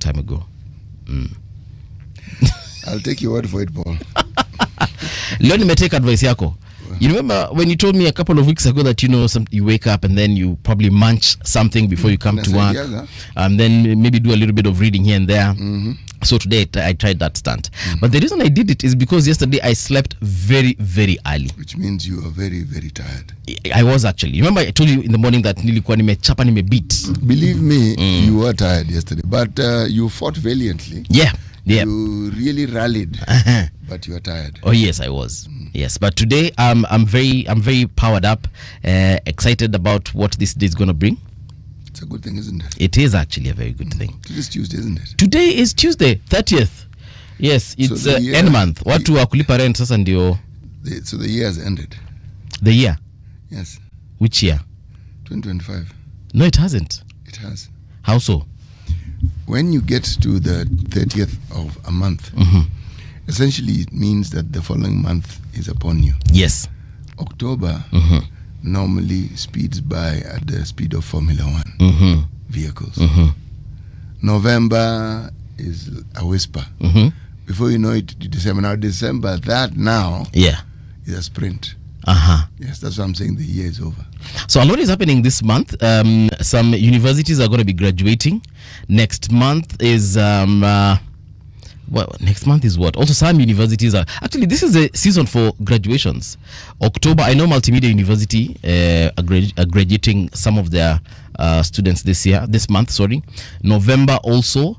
time ago. I'll take your word for it, Paul. Leo nimetake advice yako. You remember when you told me a couple of weeks ago that you wake up and then you probably munch something before you come to work, and then maybe do a little bit of reading here and there. So today I tried that stunt. But the reason I did it is because yesterday I slept very, very early. Which means you are very, very tired. I was actually. Remember I told you in the morning that nilikuwa nimechapa nimebeat. Believe me, you were tired yesterday, but you fought valiantly. Yeah. You really rallied, but you are tired. Oh yes, I was. Yes, but today I'm very powered up, excited about what this day is going to bring. It's a good thing, isn't it? It is actually a very good thing. It is Tuesday, isn't it? Today is Tuesday, 30th. Yes, it's so end month. Watu wa kulipa rent sasa ndio. So the year has ended. The year? Yes. Which year? 2025. No, it hasn't. It has. How so? When you get to the 30th of a month, essentially it means that the following month is upon you. Yes. October normally speeds by at the speed of Formula 1 vehicles. November is a whisper. Before you know it, December. Now December, that now is a sprint. Yes, that's what I'm saying. The year is over. So a lot is happening this month. Some universities are going to be graduating. Next month is next month is what? Also, some universities are actually. This is a season for graduations. October, I know Multimedia University are graduating some of their students this month. Sorry, November also.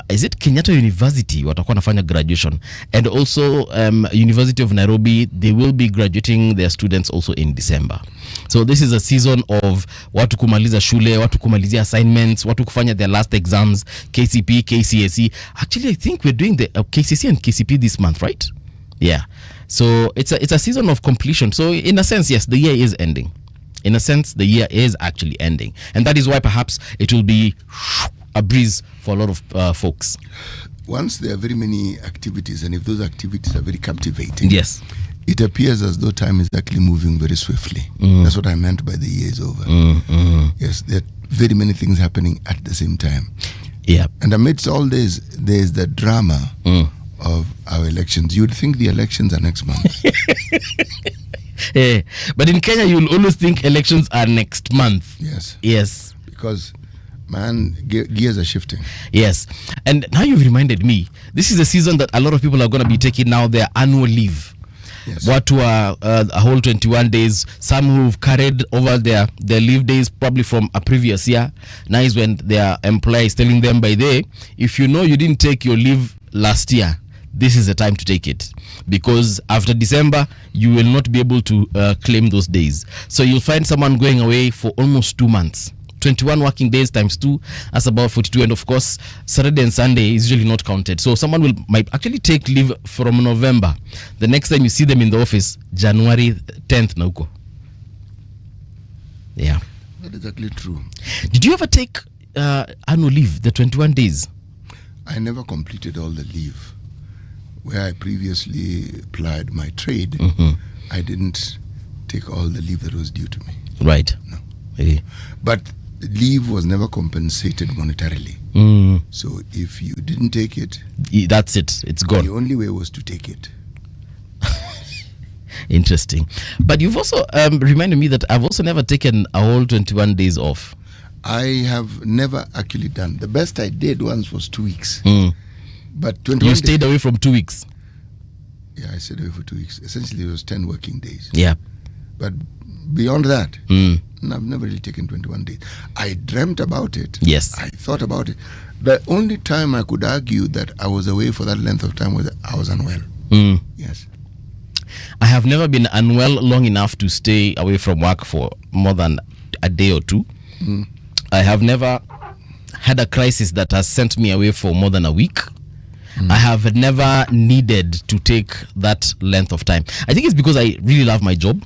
Is it Kenyatta University watakuwa nafanya graduation, and also University of Nairobi, they will be graduating their students also in December. So this is a season of watu kumaliza shule, watu kumalizia assignments, watu kufanya their last exams, KCP, KCSE. Actually, I think we're doing the KCSE and KCP this month, right? Yeah. So it's a season of completion. So in a sense, yes, the year is ending. In a sense, the year is actually ending, and that is why perhaps it will be a breeze for a lot of folks. Once there are very many activities, and if those activities are very captivating, yes, it appears as though time is actually moving very swiftly. That's what I meant by the year is over. Yes, there are very many things happening at the same time. Yeah. And amidst all this, there's the drama of our elections. You'd think the elections are next month. Hey, but in Kenya, you'll always think elections are next month. Yes. Yes. Because, man, gears are shifting. Yes. And now you've reminded me, this is a season that a lot of people are going to be taking now their annual leave. Yes. What were a whole 21 days. Some who've carried over their leave days probably from a previous year. Now is when their employer is telling them, by the way, if you know you didn't take your leave last year, this is the time to take it, because after December you will not be able to claim those days. So you'll find someone going away for almost 2 months. 21 working days times 2, that's about 42, and of course Saturday and Sunday is usually not counted. So someone might actually take leave from November. The next time you see them in the office, January 10th na huko. Yeah, that is actually true. Did you ever take annual leave, the 21 days? I never completed all the leave. Where I previously applied my trade, I didn't take all the leave that was due to me. Right. No. Okay. But leave was never compensated monetarily. So if you didn't take it, that's it. It's gone. The only way was to take it. Interesting. But you've also reminded me that I've also never taken a whole 21 days off. I have never actually done. The best I did once was 2 weeks. But 21 you stayed away from 2 weeks. Yeah, I stayed away for 2 weeks. Essentially, it was 10 working days. Yeah. But beyond that, I've never really taken 21 days. I dreamt about it. Yes. I thought about it. The only time I could argue that I was away for that length of time was that I was unwell. Yes. I have never been unwell long enough to stay away from work for more than a day or two. I have never had a crisis that has sent me away for more than a week. I have never needed to take that length of time. I think it's because I really love my job.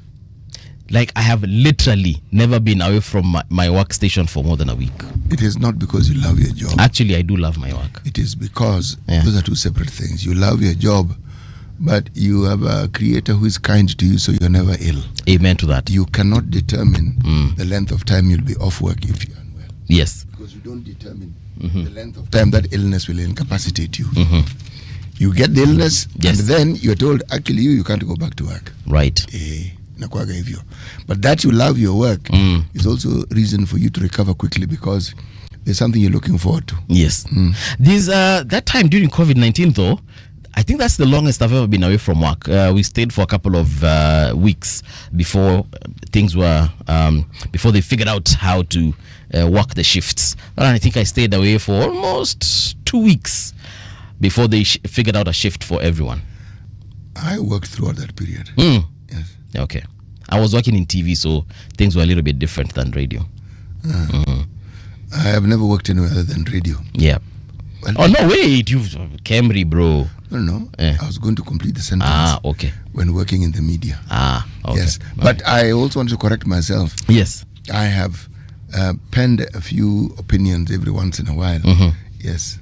Like, I have literally never been away from my workstation for more than a week. It is not because you love your job. Actually, I do love my work. It is because those are two separate things. You love your job, but you have a creator who is kind to you, so you're never ill. Amen to that. You cannot determine the length of time you'll be off work if you're unwell. Yes. because you don't determine the length of time that illness will incapacitate you. You get the illness, and then you're told, actually, you can't go back to work. Right. But that you love your work is also reason for you to recover quickly, because there's something you're looking forward to. Yes. That time during COVID-19, though, I think that's the longest I've ever been away from work. We stayed for a couple of weeks before things were, before they figured out how to work the shifts. And I think I stayed away for almost 2 weeks before they figured out a shift for everyone. I worked throughout that period. Yes. Okay. I was working in TV, so things were a little bit different than radio. I have never worked anywhere other than radio. Yeah. Well, no, wait, you Camry, bro. No. I was going to complete the sentence. Okay. When working in the media. Okay. Yes. But I also want to correct myself. Yes. I have penned a few opinions every once in a while. Yes.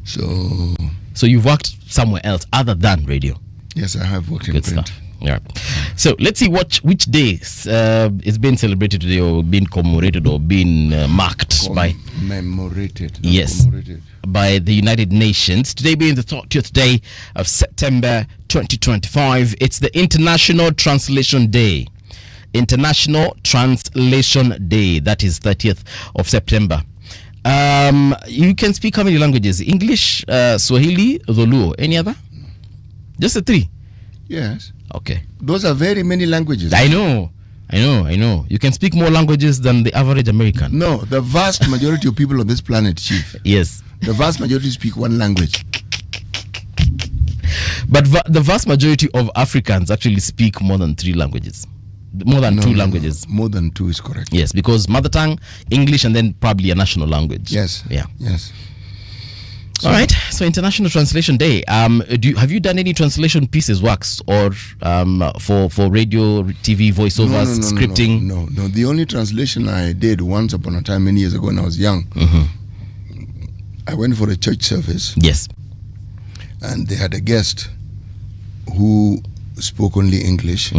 So you've worked somewhere else other than radio? Yes, I have worked in Good print. Stuff. Yeah. So let's see which days is being celebrated today, or being commemorated, or being marked commemorated. Yes. By the United Nations. Today being the 30th day of September 2025. It's the International Translation Day. International Translation Day. That is 30th of September. You can speak how many languages? English, Swahili, Zulu. Any other? Just the 3? Yes. Okay. Those are very many languages. I know. You can speak more languages than the average American. No, the vast majority of people on this planet, Chief. Yes. The vast majority speak one language. But the vast majority of Africans actually speak more than 3 languages. More than 2 languages. More than 2 is correct. Yes, because mother tongue, English, and then probably a national language. Yes. Yeah. Yes. All right. So International Translation Day. Have you done any translation pieces, works, or for radio, TV, voiceovers, scripting? No. The only translation I did once upon a time, many years ago when I was young, I went for a church service. Yes. And they had a guest who spoke only English.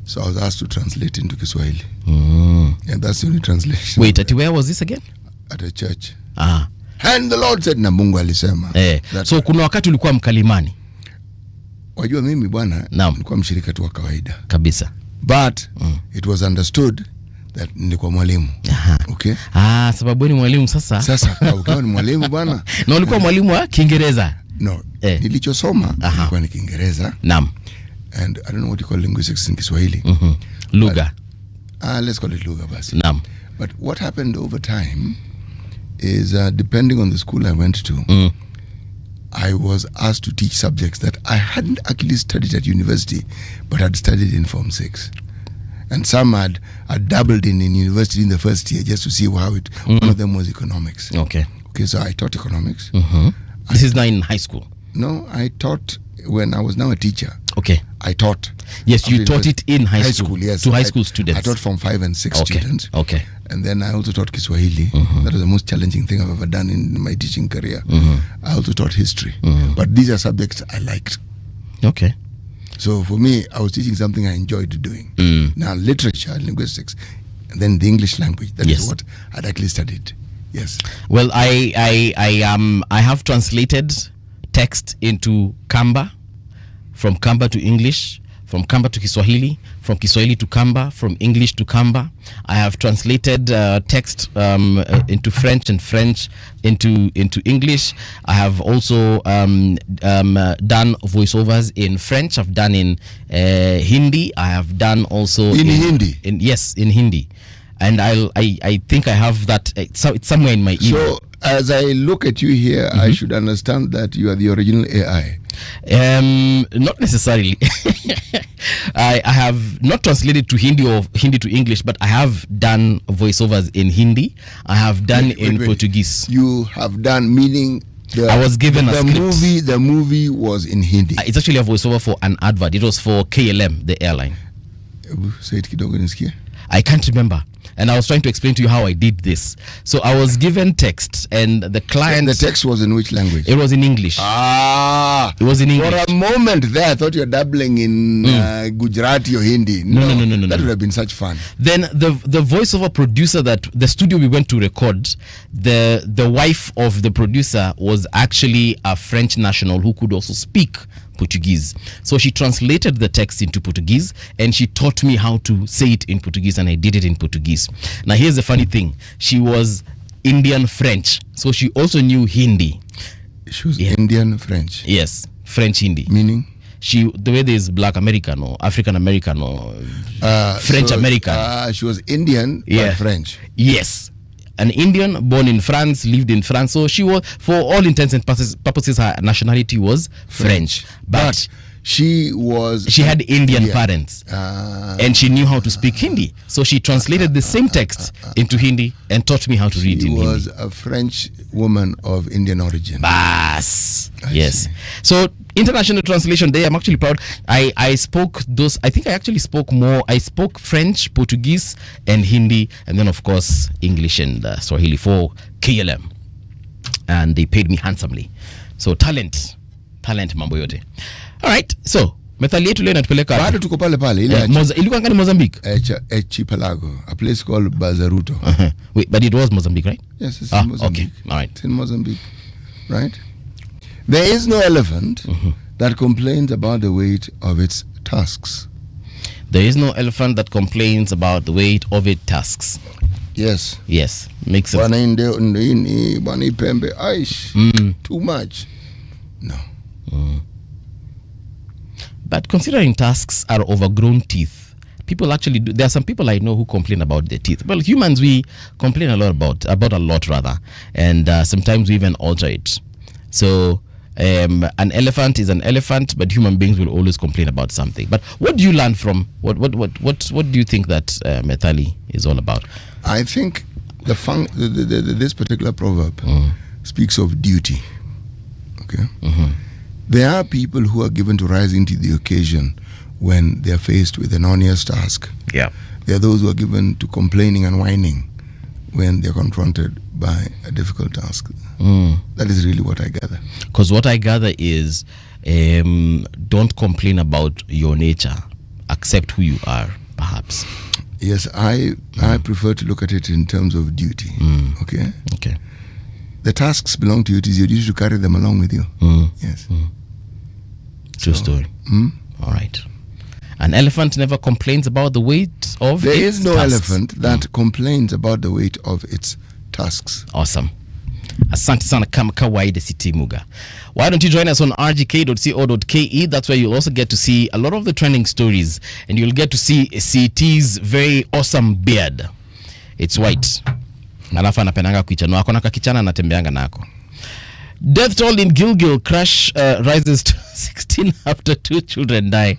So I was asked to translate into Kiswahili. And that's the only translation. Wait, where was this again? At a church. And the Lord said, na Mungu alisema. So kuna wakati ulikuwa mkalimani? Wajua mimi bwana, nilikuwa mshirika tu wa kawaida. Kabisa. But it was understood that nilikuwa mwalimu. Okay? Sababu ni mwalimu sasa. Sasa ukiwa ni mwalimu bwana. Na ulikuwa mwalimu wa Kiingereza? No. Nilichosoma ilikuwa ni Kiingereza. Naam. And I don't know what you call linguistics in Kiswahili. Lugha. Let's call it Lugha basi. Naam. But what happened over time is depending on the school I went to, I was asked to teach subjects that I hadn't actually studied at university, but had studied in Form 6. And some had dabbled in university in the first year just to see how it. One of them was economics. Okay, so I taught economics. This is now in high school? No, I taught when I was now a teacher. Okay. I taught. Yes, you taught it in high school. Yes. To high school students. I taught Form 5 and 6 students. Okay. And then I also taught Kiswahili. That was the most challenging thing I've ever done in my teaching career. I also taught history. But these are subjects I liked. Okay. So for me, I was teaching something I enjoyed doing. Now, literature, linguistics, and then the English language. That is what I'd actually studied. Yes. Well, I have translated text into Kamba, from Kamba to English, from Kamba to Kiswahili, from Kiswahili to Kamba, from English to Kamba. I have translated text into French, and French into English. I have also done voiceovers in French. I've done in Hindi. I have done also in Hindi. Yes, in Hindi. And I think I have that. It's somewhere in my email. So as I look at you here, I should understand that you are the original AI. Not necessarily. I have not translated to Hindi or Hindi to English, but I have done voiceovers in Hindi. I have done in Portuguese. You have done, meaning I was given a script. The movie was in Hindi. It's actually a voiceover for an advert. It was for KLM, the airline. Say it kidogo nisikie. I can't remember. And I was trying to explain to you how I did this. So I was given text, and the client... The text was in which language? It was in English. It was in English. For a moment there, I thought you were dabbling in Gujarati or Hindi. No. That would have been such fun. Then the voiceover producer that the studio we went to record, the wife of the producer was actually a French national who could also speak Portuguese. So she translated the text into Portuguese, and she taught me how to say it in Portuguese, and I did it in Portuguese. Now here's the funny thing. She was Indian French, so she also knew Hindi. She was Indian French? Yes, French Hindi. Meaning? The way there is Black American or African American or French American. She was Indian but French. Yes. An Indian born in France, lived in France. So she was, for all intents and purposes, her nationality was French. But she had Indian parents, and she knew how to speak Hindi. So she translated the same text into Hindi and taught me how to read in Hindi. She was a French woman of Indian origin. Yes. So international translation day, I'm actually proud. I spoke those. I think I actually spoke more. I spoke French, Portuguese, and Hindi, and then of course English and Swahili for KLM, and they paid me handsomely. So talent mambo yote. All right, so methali yetu leo inatupeleka bado tuko pale ile ilikuwa ngani Mozambique? Chipalago, a place called Bazaruto. Wait, but it was Mozambique, right? Yes, it's in Mozambique. Okay, all right. It's in Mozambique, right? There is no elephant that complains about the weight of its tusks. There is no elephant that complains about the weight of its tusks. Yes. Makes sense. Too much. No. But considering tusks are overgrown teeth, people actually do. There are some people I know who complain about their teeth. Well, humans, we complain a lot about a lot rather, and sometimes we even alter it. So an elephant is an elephant, but human beings will always complain about something. But what do you learn from what do you think that methali is all about? I think this particular proverb speaks of duty. Okay. There are people who are given to rising to the occasion when they are faced with an onerous task. Yeah. There are those who are given to complaining and whining when they're confronted by a difficult task. That is really what I gather. Because what I gather is don't complain about your nature. Accept who you are, perhaps. Yes, I prefer to look at it in terms of duty. Okay. The tasks belong to you. It is your duty to carry them along with you. Yes. True story. All right. An elephant never complains about the weight of There its is no tusks. elephant that complains about the weight of its tusks. Awesome. Asante sana kama kawaida City Muga. Why don't you join us on rgk.co.ke? That's where you'll also get to see a lot of the trending stories, and you'll get to see CT's very awesome beard. It's white. Alafu anapendanga kuichanua. Ako na kakichana anatembeanga nako. Death toll in Gilgil crash rises to 16 after 2 children die.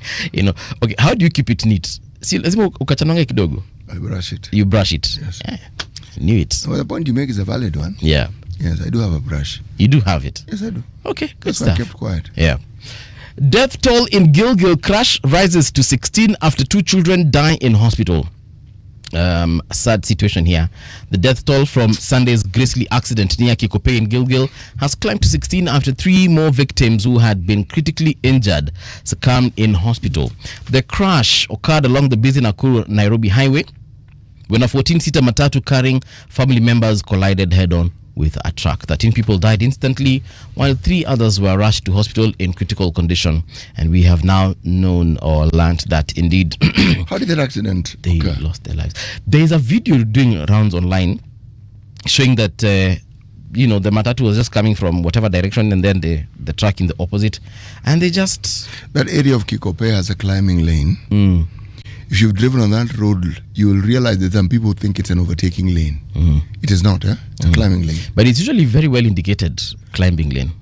Okay, how do you keep it neat? Si lazima ukachananga kidogo. I brush it. You brush it. Yes. Knew it. Well, the point you make is a valid one. Yeah. Yes, I do have a brush. You do have it. Yes, I do. Okay, good That's stuff. why I kept quiet. Yeah. Death toll in Gilgil crash rises to 16 after 2 children die in hospital. Sad situation here. The death toll from Sunday's grisly accident near Kikope in Gilgil has climbed to 16 after 3 more victims who had been critically injured succumbed in hospital. The crash occurred along the busy Nakuru-Nairobi highway when a 14-seater matatu carrying family members collided head-on with a truck. 13 people died instantly, while 3 others were rushed to hospital in critical condition. And we have now known or learned that indeed How did that accident they occur? lost their lives. There is a video doing rounds online showing that the matatu was just coming from whatever direction, and then the truck in the opposite, and they just... That area of Kikope has a climbing lane. If you've driven on that road, you will realize that some people think it's an overtaking lane. It is not, it's a climbing lane. But it's usually very well indicated climbing lane.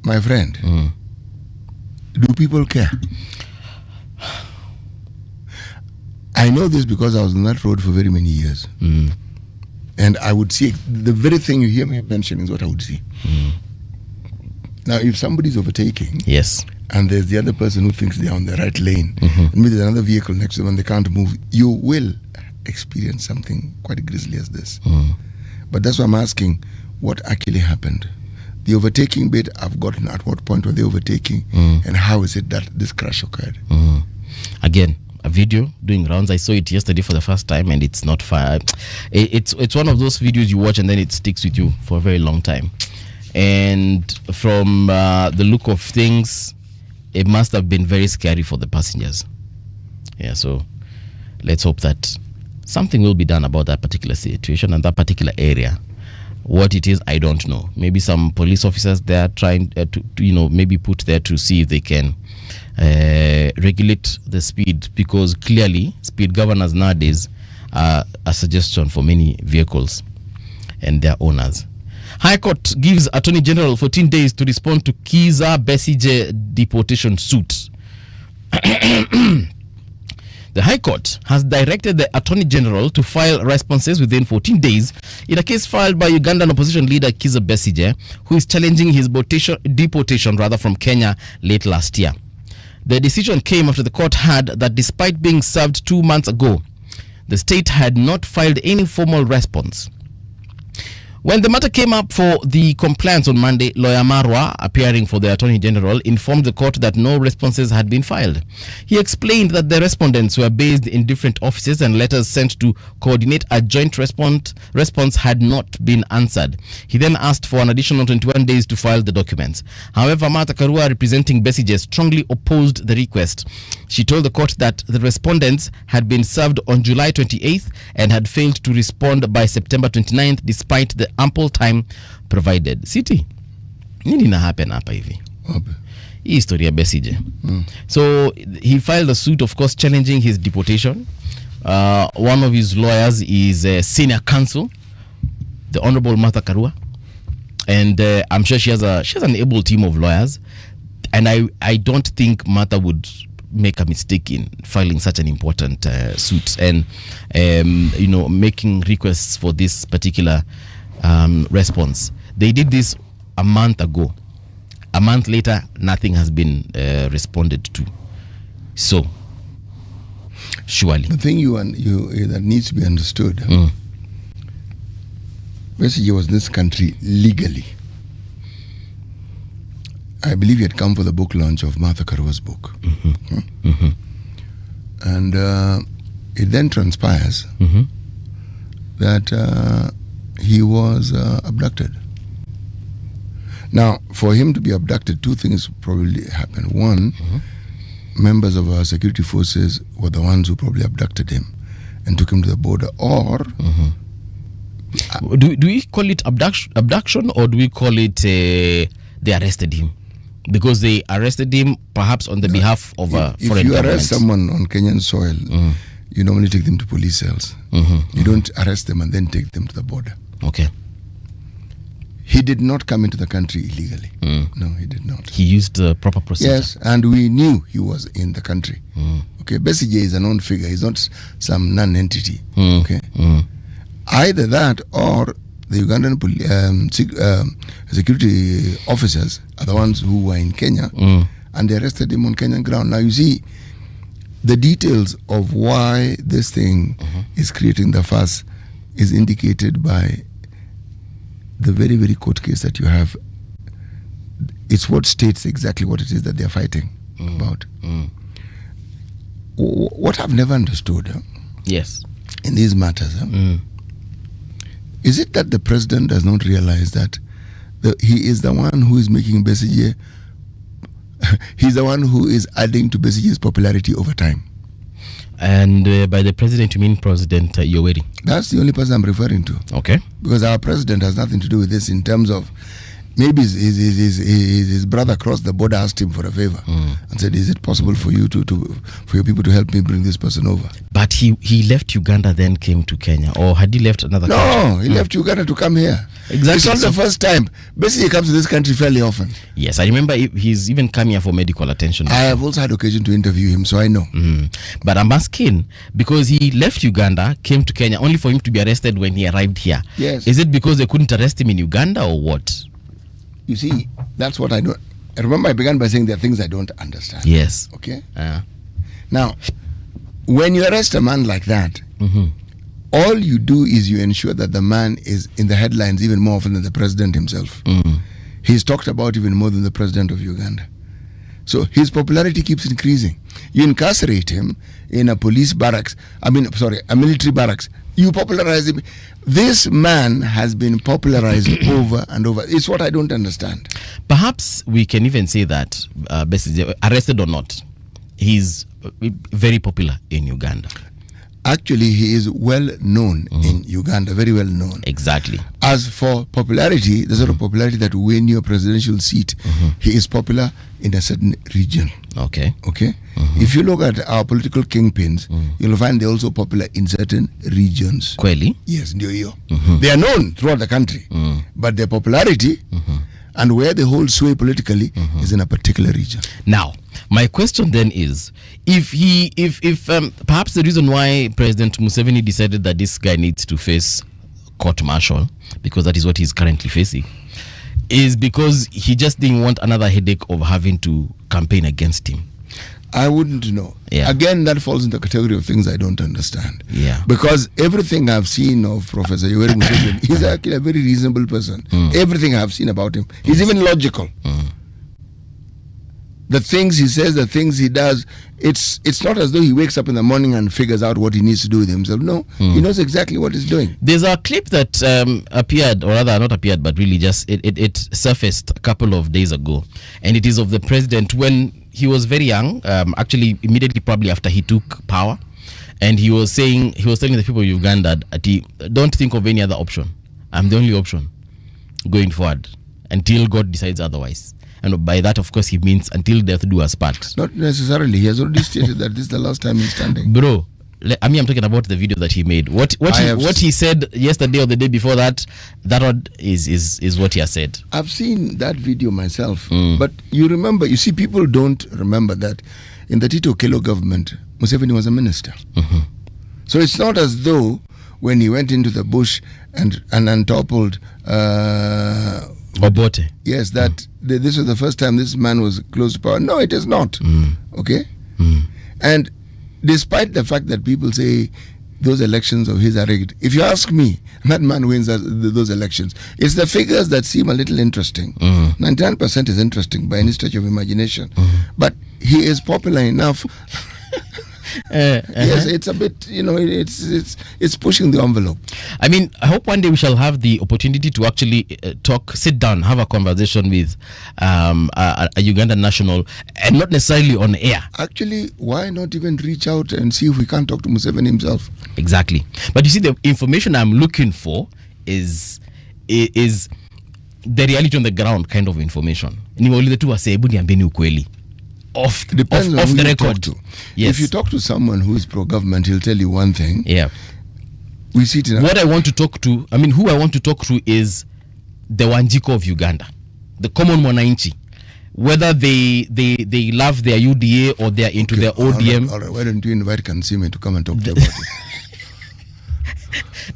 My friend, do people care? I know this because I was on that road for very many years. And I would see the very thing you hear me mention is what I would see. Now, if somebody's overtaking, yes, and there's the other person who thinks they're on the right lane, and maybe there's another vehicle next to them and they can't move, you will experience something quite grisly as this. But that's why I'm asking, what actually happened? The overtaking bit, I've gotten at what point were they overtaking, and how is it that this crash occurred? Again, a video doing rounds. I saw it yesterday for the first time, and it's not fire. It's one of those videos you watch and then it sticks with you for a very long time. And from the look of things, it must have been very scary for the passengers. Yeah, so let's hope that something will be done about that particular situation and that particular area. What it is, I don't know. Maybe some police officers they are trying to maybe put there to see if they can regulate the speed, because clearly speed governors nowadays are a suggestion for many vehicles and their owners. High Court gives Attorney General 14 days to respond to Kizza Besigye deportation suit. The High Court has directed the Attorney General to file responses within 14 days in a case filed by Ugandan opposition leader Kizza Besigye, who is challenging his deportation from Kenya late last year. The decision came after the court heard that despite being served 2 months ago, the state had not filed any formal response. When the matter came up for the compliance on Monday, lawyer Marwa, appearing for the Attorney General, informed the court that no responses had been filed. He explained that the respondents were based in different offices and letters sent to coordinate a joint response had not been answered. He then asked for an additional 21 days to file the documents. However, Martha Karua, representing Besigye, strongly opposed the request. She told the court that the respondents had been served on July 28th and had failed to respond by September 29th despite the ample time provided. City, nini na happen hapa hivi? Hii historia ya Besigye. So he filed a suit, of course, challenging his deportation. One of his lawyers is senior counsel, the Honorable Martha Karua, and I'm sure she has an able team of lawyers, and I don't think Martha would make a mistake in filing such an important suit and making requests for this particular response. They did this a month ago. A month later, nothing has been responded to. So, surely the thing that needs to be understood, Besigye was in this country legally. I believe he had come for the book launch of Martha Karua's book. And it then transpires that he was abducted. Now, for him to be abducted, two things probably happened. One, members of our security forces were the ones who probably abducted him and took him to the border. Or do we call it abduction, or do we call it they arrested him? Because they arrested him perhaps on the behalf of a foreign government. If you arrest someone on Kenyan soil, you normally take them to police cells. You don't arrest them and then take them to the border. Okay. He did not come into the country illegally. No, he did not. He used the proper procedure. Yes, and we knew he was in the country. Okay, Besigye is a known figure. He's not some non-entity. Okay. Either that or the Ugandan security officers are the ones who were in Kenya and they arrested him on Kenyan ground. Now, you see, the details of why this thing is creating the fuss is indicated by the very, very court case that you have. It's what states exactly what it is that they're fighting about. What I've never understood yes, in these matters is it that the president does not realize that he is the one who is making Besigye, he's the one who is adding to Besigye's popularity over time? And by the president, you mean President Yoweri? That's the only person I'm referring to. Okay. Because our president has nothing to do with this in terms of maybe his brother crossed the border, asked him for a favor and said, is it possible for you for your people to help me bring this person over? But he left Uganda, then came to Kenya, or had he left another country? No, he left Uganda to come here. Exactly. It's not the first time. Basically, he comes to this country fairly often. Yes, I remember he's even come here for medical attention. I have also had occasion to interview him, so I know. But I'm asking, because he left Uganda, came to Kenya, only for him to be arrested when he arrived here. Yes. Is it because they couldn't arrest him in Uganda, or what? You see, that's what I don't. Remember, I began by saying there are things I don't understand. Yes. Okay. Now, when you arrest a man like that, all you do is you ensure that the man is in the headlines even more often than the president himself. He's talked about even more than the president of Uganda. So his popularity keeps increasing. You incarcerate him in a police barracks, a military barracks. You popularize him. This man has been popularized over and over. It's what I don't understand. Perhaps we can even say that, Besigye, arrested or not, he's very popular in Uganda. Actually, he is well known in Uganda, very well known. Exactly. As for popularity, the sort of popularity that will win you a presidential seat, he is popular in a certain region. Okay. If you look at our political kingpins, you'll find they're also popular in certain regions. Kweli? Yes, they are known throughout the country, but their popularity and where they hold sway politically is in a particular region. Now, my question then is, if perhaps the reason why President Museveni decided that this guy needs to face court-martial, because that is what he's currently facing, is because he just didn't want another headache of having to campaign against him. I wouldn't know. Yeah. Again, that falls in the category of things I don't understand. Yeah. Because everything I've seen of Professor Yoweri Museveni, he's actually a very reasonable person. Everything I've seen about him, he's even logical. The things he says, the things he does, it's not as though he wakes up in the morning and figures out what he needs to do with himself. No, he knows exactly what he's doing. There's a clip that appeared, or rather not appeared, but really just it surfaced a couple of days ago, and it is of the president when he was very young, actually immediately probably after he took power, and he was telling the people of Uganda that don't think of any other option. I'm the only option going forward until God decides otherwise. And by that, of course, he means until death do us part. Not necessarily. He has already stated that this is the last time he's standing. Bro, I'm talking about the video that he made. What he said yesterday or the day before that one is what he has said. I've seen that video myself. But you see, people don't remember that in the Tito Okello government, Museveni was a minister. So it's not as though when he went into the bush and untoppled Obote. Yes, that this was the first time this man was close to power. No, it is not. Okay? And despite the fact that people say those elections of his are rigged, if you ask me, that man wins those elections. It's the figures that seem a little interesting. 99% is interesting by any stretch of imagination. But he is popular enough. Yes, it's a bit, it's pushing the envelope. I mean, I hope one day we shall have the opportunity to actually sit down, have a conversation with a Ugandan national, and not necessarily on air. Actually, why not even reach out and see if we can talk to Museveni himself? Exactly. But you see, the information I'm looking for is the reality on the ground kind of information. Off the record. Yes. If you talk to someone who is pro-government, he'll tell you one thing. Yeah. We see it in who I want to talk to is the Wanjiko of Uganda, the common mwananchi. Whether they love their UDA or they're into their ODM. All right. Why don't you invite Kansime to come and talk to you about it?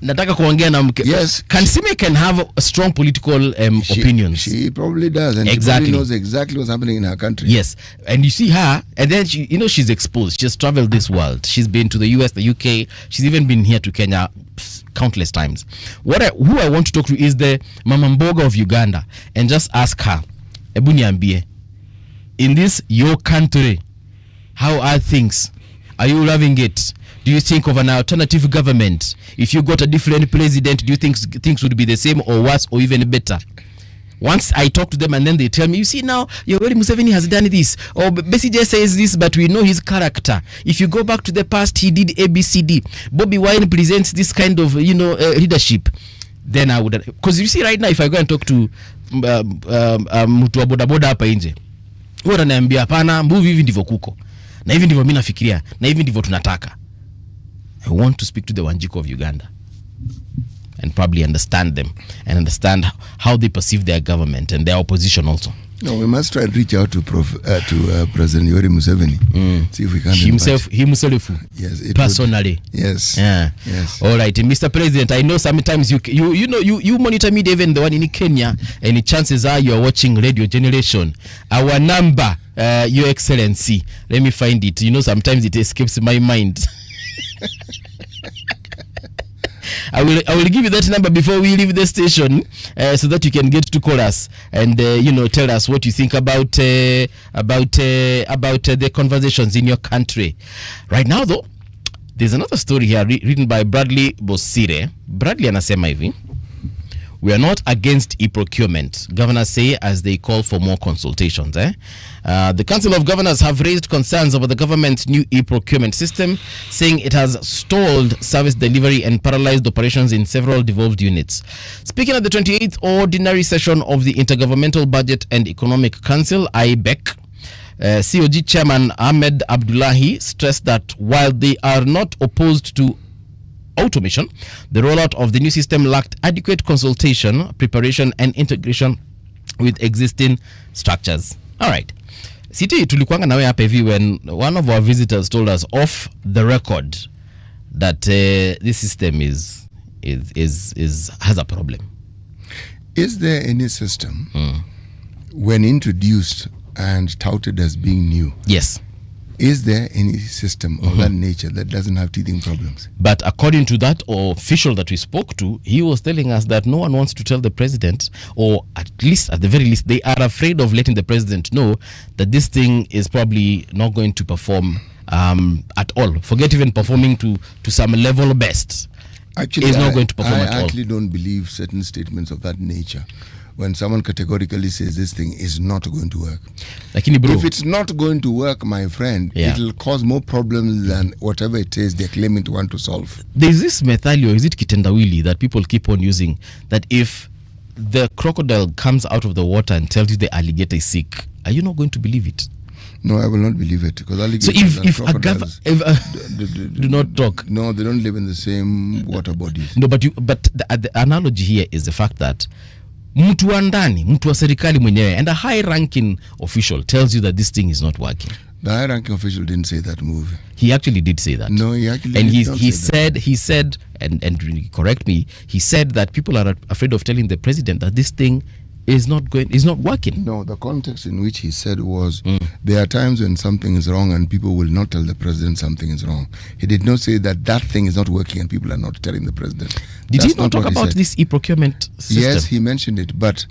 Nataka kuongea na mke. Yes. Kansime can have a strong political opinions. She probably does, and exactly. She probably knows exactly what's happening in her country. Yes, and you see her, and then she's exposed. She's traveled this world. She's been to the US, the UK. She's even been here to Kenya countless times. Who I want to talk to is the Mama Mboga of Uganda, and just ask her, Ebu niambie, in this your country, how are things? Are you loving it? Do you think of an alternative government? If you got a different president, do you think things would be the same or worse or even better? Once I talk to them and then they tell me, you see now, Yoweri Museveni has done this. Or Besigye says this, but we know his character. If you go back to the past, he did ABCD. Bobby Wine presents this kind of, leadership. Then I would, because you see right now, if I go and talk to mtu wa Boda Boda hapa nje, huwa ananiambia hapana, Mbuvi hivi ndivyo kuko. Na hivi ndivyo mimi nafikiria, na hivi ndivyo tunataka. I want to speak to the Wanjiko of Uganda. and probably understand them and understand how they perceive their government and their opposition also. No, we must try and reach out to President Yoweri Museveni. See if we can Himself. Yes, personally. Yes. Yeah. Yes. All right, Mr. President. I know sometimes you monitor media, even the one in Kenya, and chances are you are watching Radio Generation. Our number, Your Excellency. Let me find it. Sometimes it escapes my mind. I will give you that number before we leave the station, so that you can get to call us and tell us what you think about the conversations in your country. Right now, though, there's another story here written by Bradley Bosire. Bradley anasema hivi: we are not against e-procurement, governors say, as they call for more consultations. The Council of Governors have raised concerns over the government's new e-procurement system, saying it has stalled service delivery and paralyzed operations in several devolved units. Speaking at the 28th ordinary session of the Intergovernmental Budget and Economic Council, IBEC, COG Chairman Ahmed Abdullahi stressed that while they are not opposed to automation, the rollout of the new system lacked adequate consultation, preparation, and integration with existing structures. All right. Siti tulikuanga nawe hapa hivi when one of our visitors told us off the record that this system has a problem. Is there any system when introduced and touted as being new? Yes. Is there any system of that nature that doesn't have teething problems? But according to that official that we spoke to, he was telling us that no one wants to tell the president, or at the very least, they are afraid of letting the president know that this thing is probably not going to perform at all. Forget even performing to some level best. Actually, it's not going to perform at all. I actually don't believe certain statements of that nature. When someone categorically says this thing is not going to work. If it's not going to work, my friend, it'll cause more problems than whatever it is they're claiming to want to solve. There's this methali, or is it kitendawili, that people keep on using, that if the crocodile comes out of the water and tells you the alligator is sick, are you not going to believe it? No, I will not believe it, because alligators if crocodiles do not talk. No, they don't live in the same water bodies. No, but the analogy here is the fact that mtu wa ndani, mtu wa serikali mwenyewe, and a high-ranking official tells you that this thing is not working. The high-ranking official didn't say that, Mbuvi. He actually did say that. No, he actually and did not say that. He said, and correct me, he said that people are afraid of telling the president that this thing is not working. No, the context in which he said was there are times when something is wrong and people will not tell the president something is wrong. He did not say that thing is not working and people are not telling the president. Did he not talk about this e-procurement system? Yes, he mentioned it, but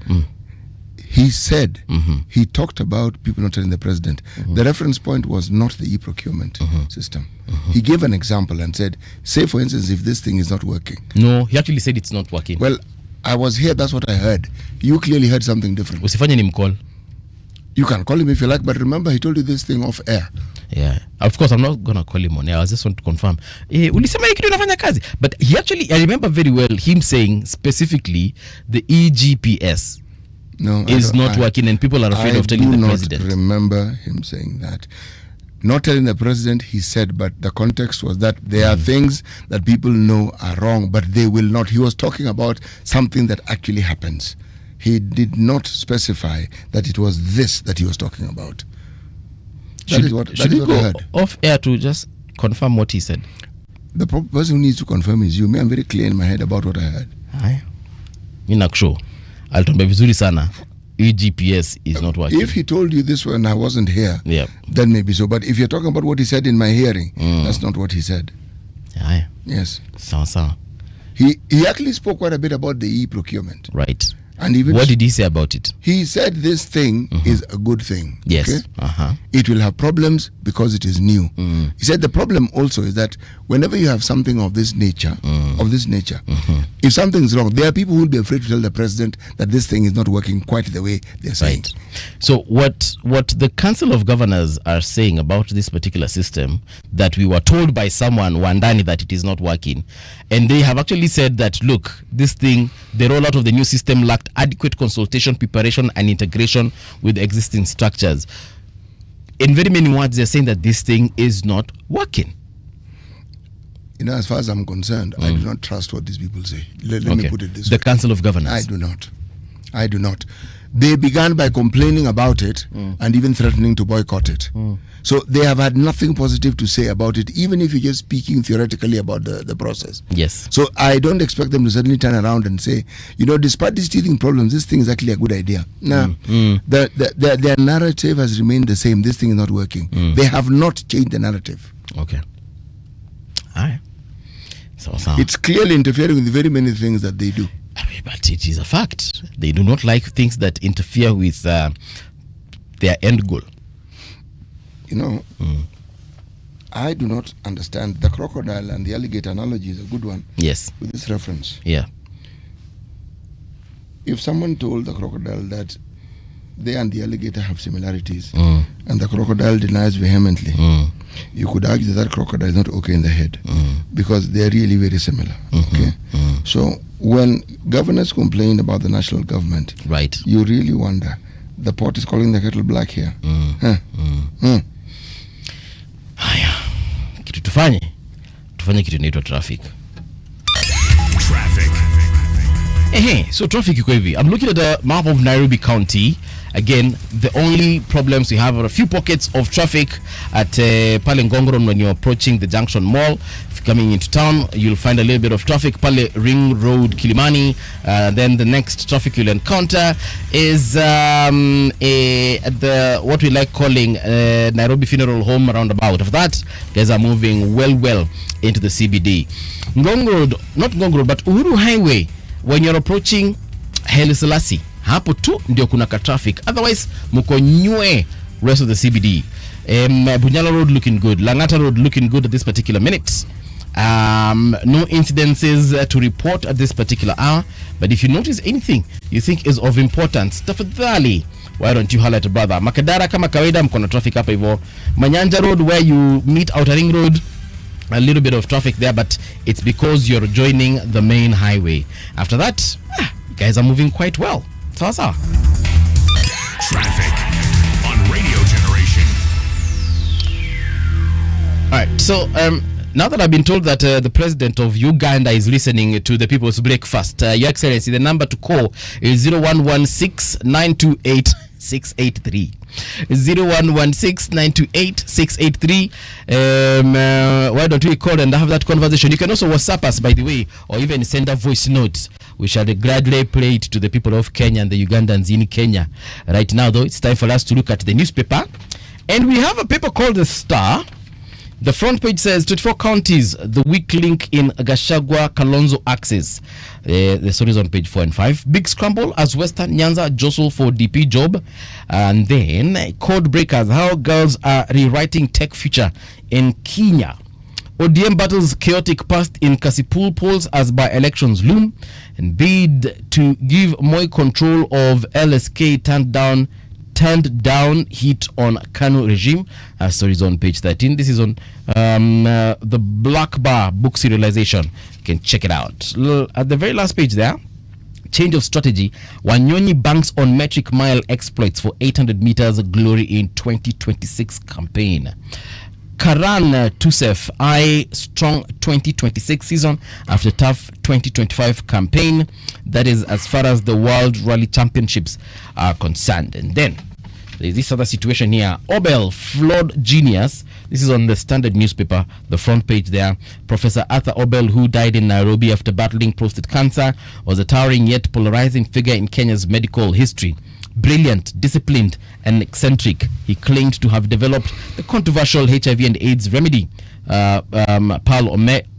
he said he talked about people not telling the president. The reference point was not the e-procurement system. He gave an example and said, say for instance, if this thing is not working. No, he actually said it's not working. Well, I was here, that's what I heard. You clearly heard something different. Usifanye ni mcall. You can call him if you like, but remember he told you this thing off air. Yeah, of course I'm not gonna call him on air. I just want to confirm. Ulisema hiki unafanya kazi. But he actually, I remember very well him saying specifically the EGPS is not working and people are afraid of telling the president. I do not remember him saying that. Not telling the president, he said, but the context was that there are things that people know are wrong, but they will not. He was talking about something that actually happens. He did not specify that it was this that he was talking about. That is what I heard. Off air to just confirm what he said? The person who needs to confirm is you. Me, I'm very clear in my head about what I heard. Mi nakusho. Alitombe vizuri sana. EGPS is not working. If he told you this when I wasn't here, then maybe so. But if you're talking about what he said in my hearing, that's not what he said. Yes. Sawa. He actually spoke quite a bit about the e-procurement. Right. And even what did he say about it? He said this thing is a good thing. Yes. Okay? It will have problems because it is new. He said the problem also is that whenever you have something of this nature, if something is wrong, there are people who will be afraid to tell the president that this thing is not working quite the way they're saying. Right. So what the Council of Governors are saying about this particular system, that we were told by someone, Wandani, that it is not working, and they have actually said that, look, this thing, the rollout of the new system lacked adequate consultation, preparation, and integration with existing structures. In very many words, they're saying that this thing is not working. as far as I'm concerned, I do not trust what these people say. Let me put it this way. The Council of Governors. I do not. They began by complaining about it and even threatening to boycott it. So they have had nothing positive to say about it, even if you're just speaking theoretically about the process. Yes. So I don't expect them to suddenly turn around and say, despite these teething problems, this thing is actually a good idea. No, their narrative has remained the same. This thing is not working. They have not changed the narrative. Okay. All right. So it's clearly interfering with very many things that they do. But it is a fact. They do not like things that interfere with their end goal. I do not understand. The crocodile and the alligator analogy is a good one. Yes. With this reference. Yeah. If someone told the crocodile that they and the alligator have similarities, and the crocodile denies vehemently, you could argue that crocodile is not okay in the head, because they are really very similar. Okay. So when governors complain about the national government, right, you really wonder, the pot is calling the kettle black here. Haya, kitu tufanye kitu inaitwa traffic. So traffic iko hivi. I'm looking at the map of Nairobi County. Again, the only problems we have are a few pockets of traffic at Pale Ngongoro when you're approaching the Junction Mall. If you're coming into town, you'll find a little bit of traffic. Pale Ring Road, Kilimani. Then the next traffic you'll encounter is at the what we like calling Nairobi Funeral Home roundabout. Of that, guys are moving well into the CBD. Ngong Road, not Ngong Road, but Uhuru Highway. When you're approaching Haile Selassie, hapo tu ndio kuna ka traffic. Otherwise, muko nywe rest of the CBD. Bunyala Road looking good. Langata Road looking good at this particular minute. No incidences to report at this particular hour. But if you notice anything you think is of importance, tafadhali, why don't you highlight a brother? Makadara kama kawaida mko na traffic hapa hivyo. Manyanja Road where you meet Outer Ring Road, a little bit of traffic there, but it's because you're joining the main highway. After that, guys are moving quite well. Traffic on radio generation. All right, so now that I've been told that the president of Uganda is listening to the People's Breakfast, Your Excellency, the number to call is 0116-928-683. 0116-928-683. Why don't we call and have that conversation? You can also WhatsApp us, by the way, or even send a voice note. We shall gladly play it to the people of Kenya and the Ugandans in Kenya. Right now, though, it's time for us to look at the newspaper. And we have a paper called The Star. The front page says 24 counties, the weak link in Gachagua-Kalonzo axis. The story is on page 4 and 5. Big scramble as Western Nyanza jostle for DP job. And then code breakers, how girls are rewriting tech future in Kenya. ODM battles chaotic past in Kasipul polls as by-elections loom. And bid to give Moi control of LSK turned down heat on Kanu regime. Stories on page 13. This is on the Black Bar book serialization. You can check it out. At the very last page there, change of strategy. Wanyonyi banks on metric mile exploits for 800 meters glory in 2026 campaign. Karan Tusef eye strong 2026 season after tough 2025 campaign. That is as far as the World Rally Championships are concerned. And then there's this other situation here. Obel, flawed genius. This is on the Standard newspaper, the front page there. Professor Arthur Obel, who died in Nairobi after battling prostate cancer, was a towering yet polarizing figure in Kenya's medical history. Brilliant, disciplined, and eccentric, he claimed to have developed the controversial HIV and AIDS remedy, Pal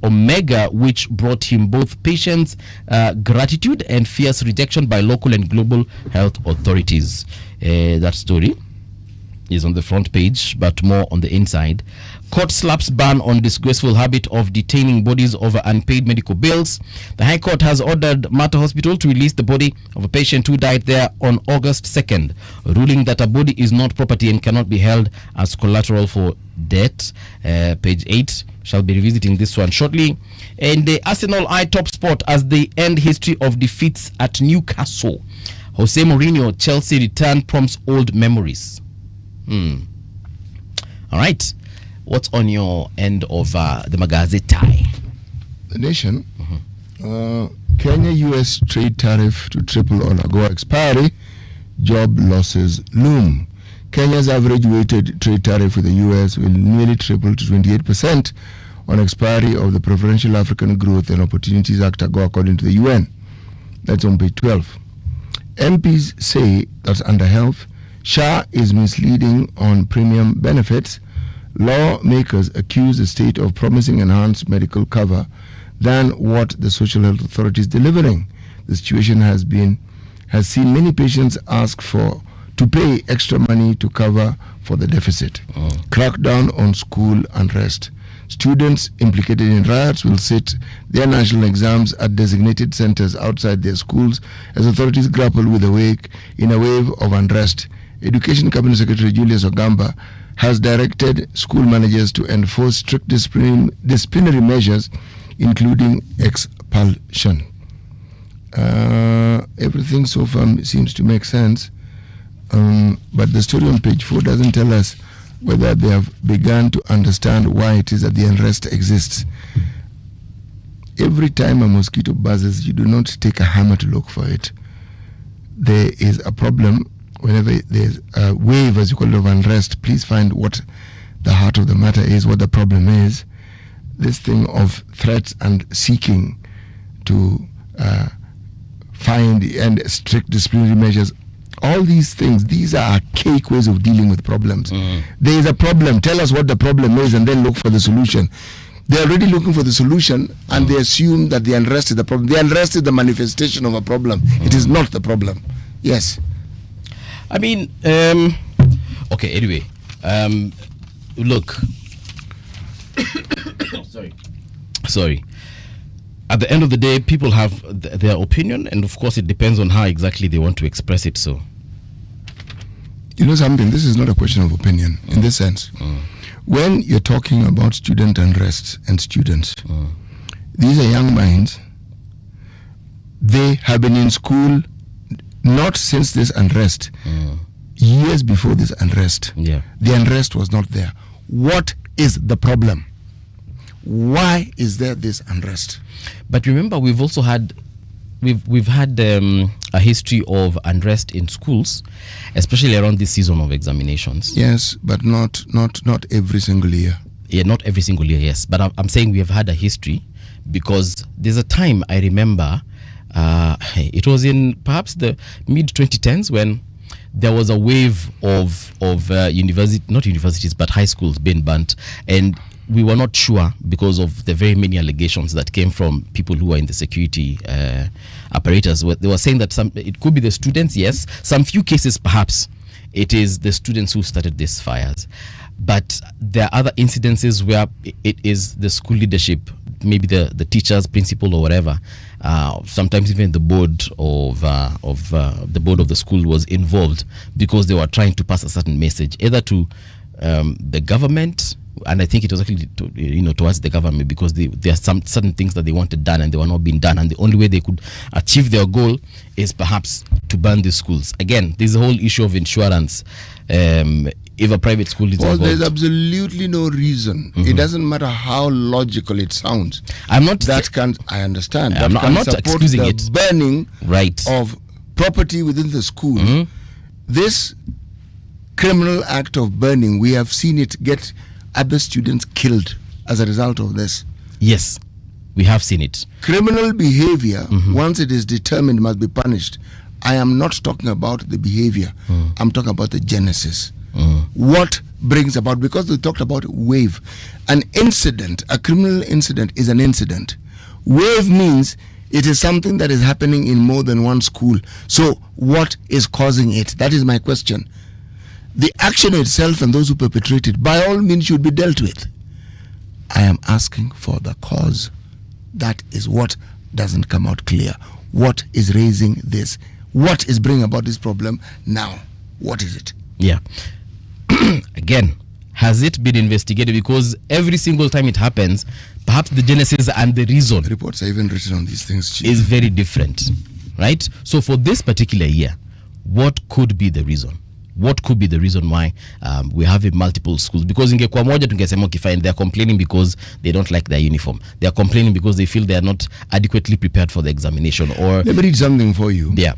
Omega, which brought him both patients' gratitude and fierce rejection by local and global health authorities. That story is on the front page, but more on the inside. Court slaps ban on disgraceful habit of detaining bodies over unpaid medical bills. The High Court has ordered Mater Hospital to release the body of a patient who died there on August 2nd, ruling that a body is not property and cannot be held as collateral for debt. Page 8. Shall be revisiting this one shortly. And the Arsenal eye top spot as they end history of defeats at Newcastle. Jose Mourinho, Chelsea return prompts old memories. All right. What's on your end of the magazine tie? The Nation. Kenya-US trade tariff to triple on AGOA expiry. Job losses loom. Kenya's average weighted trade tariff with the US will nearly triple to 28% on expiry of the Preferential African Growth and Opportunities Act AGOA, according to the UN. That's on page 12. MPs say that under health, SHA is misleading on premium benefits. Lawmakers accuse the state of promising enhanced medical cover than what the social health authority is delivering. The situation has seen many patients ask to pay extra money to cover for the deficit. Crackdown on school unrest. Students implicated in riots will sit their national exams at designated centers outside their schools as authorities grapple with a wave of unrest. Education Cabinet Secretary Julius Ogamba has directed school managers to enforce strict disciplinary measures, including expulsion. Everything so far seems to make sense, but the story on page 4 doesn't tell us whether they have begun to understand why it is that the unrest exists. Every time a mosquito buzzes, you do not take a hammer to look for it. There is a problem. Whenever there's a wave, as you call it, of unrest, please find what the heart of the matter is, what the problem is. This thing of threats and seeking to find and strict disciplinary measures, all these things, these are archaic ways of dealing with problems. There is a problem, tell us what the problem is, and then look for the solution. They're already looking for the solution, and they assume that the unrest is the problem. The unrest is the manifestation of a problem. It is not the problem. Yes. I mean, okay, anyway, look, sorry. At the end of the day, people have their opinion, and of course it depends on how exactly they want to express it. So, you know something, this is not a question of opinion in this sense. When you're talking about student unrest and students, these are young minds. They have been in school not since this unrest, years before this unrest. The unrest was not there. What is the problem? Why is there this unrest? But remember, we've also had a history of unrest in schools, especially around this season of examinations. Yes, but not every single year. Yeah, not every single year, yes. But I'm saying we have had a history, because there's a time I remember, it was in perhaps the mid-2010s when there was a wave of not universities, but high schools being burnt. And we were not sure because of the very many allegations that came from people who are in the security apparatus. They were saying that it could be the students, yes. Some few cases, perhaps, it is the students who started these fires. But there are other incidences where it is the school leadership, maybe the teachers, principal, or whatever. Sometimes even the board of the school was involved because they were trying to pass a certain message, either to the government, and I think it was actually towards the government, because there are some certain things that they wanted done and they were not being done, and the only way they could achieve their goal is perhaps to burn these schools. Again, there's a whole issue of insurance. If a private school is involved, there's absolutely no reason. It doesn't matter how logical it sounds. I understand. I'm not excusing the burning right of property within the school. This criminal act of burning, we have seen it get other students killed as a result of this. Yes, we have seen it. Criminal behavior, once it is determined, must be punished. I am not talking about the behavior. I'm talking about the genesis. What brings about, because we talked about wave. An incident, a criminal incident, is an incident. Wave means it is something that is happening in more than one school. So what is causing it? That is my question. The action itself and those who perpetrate it, by all means, should be dealt with. I am asking for the cause. That is what doesn't come out clear. What is raising this? What is bringing about this problem now? What is it? Yeah. Again, has it been investigated? Because every single time it happens, perhaps the genesis and the reason, reports are even written on these things, Chief, is very different, right? So for this particular year, what could be the reason? what could be the reason why we have multiple schools? Because ingekuwa moja tungesema okay fine, they're complaining because they don't like their uniform, they're complaining because they feel they are not adequately prepared for the examination. Or let me read something for you. Yeah,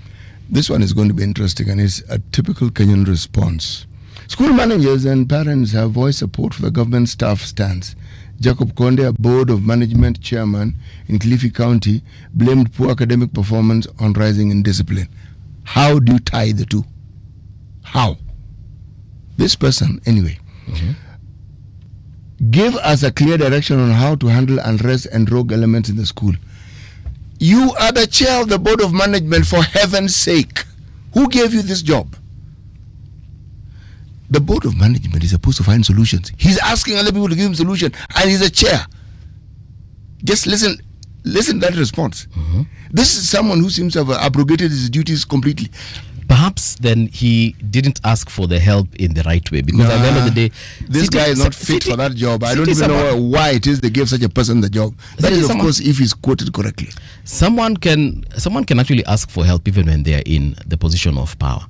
this one is going to be interesting, and it's a typical Kenyan response. School managers and parents have voiced support for the government staff stance. Jacob Konde, a board of management chairman in Kilifi County, blamed poor academic performance on rising in discipline. How do you tie the two? How? This person, anyway, give us a clear direction on how to handle unrest and rogue elements in the school. You are the chair of the board of management, for heaven's sake. Who gave you this job? The board of management is supposed to find solutions. He's asking other people to give him solution, and he's a chair. Just listen to that response. This is someone who seems to have abrogated his duties completely. Perhaps then he didn't ask for the help in the right way, because at the end of the day, this guy is not fit for that job. I don't even know why it is they gave such a person the job. That is, of course, if he's quoted correctly. Someone can actually ask for help even when they are in the position of power.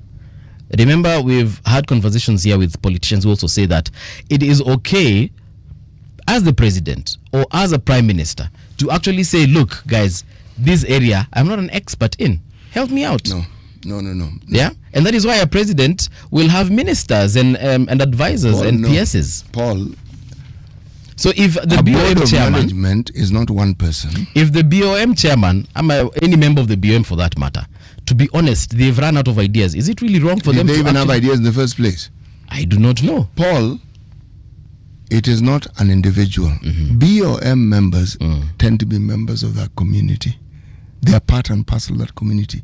Remember, we've had conversations here with politicians who also say that it is okay as the president or as a prime minister to actually say, look, guys, this area I'm not an expert in. Help me out. No. Yeah? And that is why a president will have ministers and advisors and PSs. Paul. So if the BOM chairman management is not one person. If the BOM chairman, any member of the BOM for that matter, to be honest, they've run out of ideas. Is it really wrong for them to even have ideas in the first place? I do not know. Paul, it is not an individual. BOM members tend to be members of that community. They are part and parcel of that community.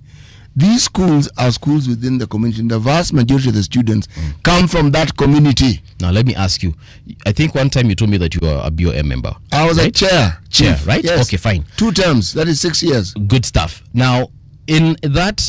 These schools are schools within the community. The vast majority of the students come from that community. Now, let me ask you. I think one time you told me that you were a BOM member. I was a chair, right? Yes. Okay, fine. 2 terms. That is 6 years. Good stuff. Now, in that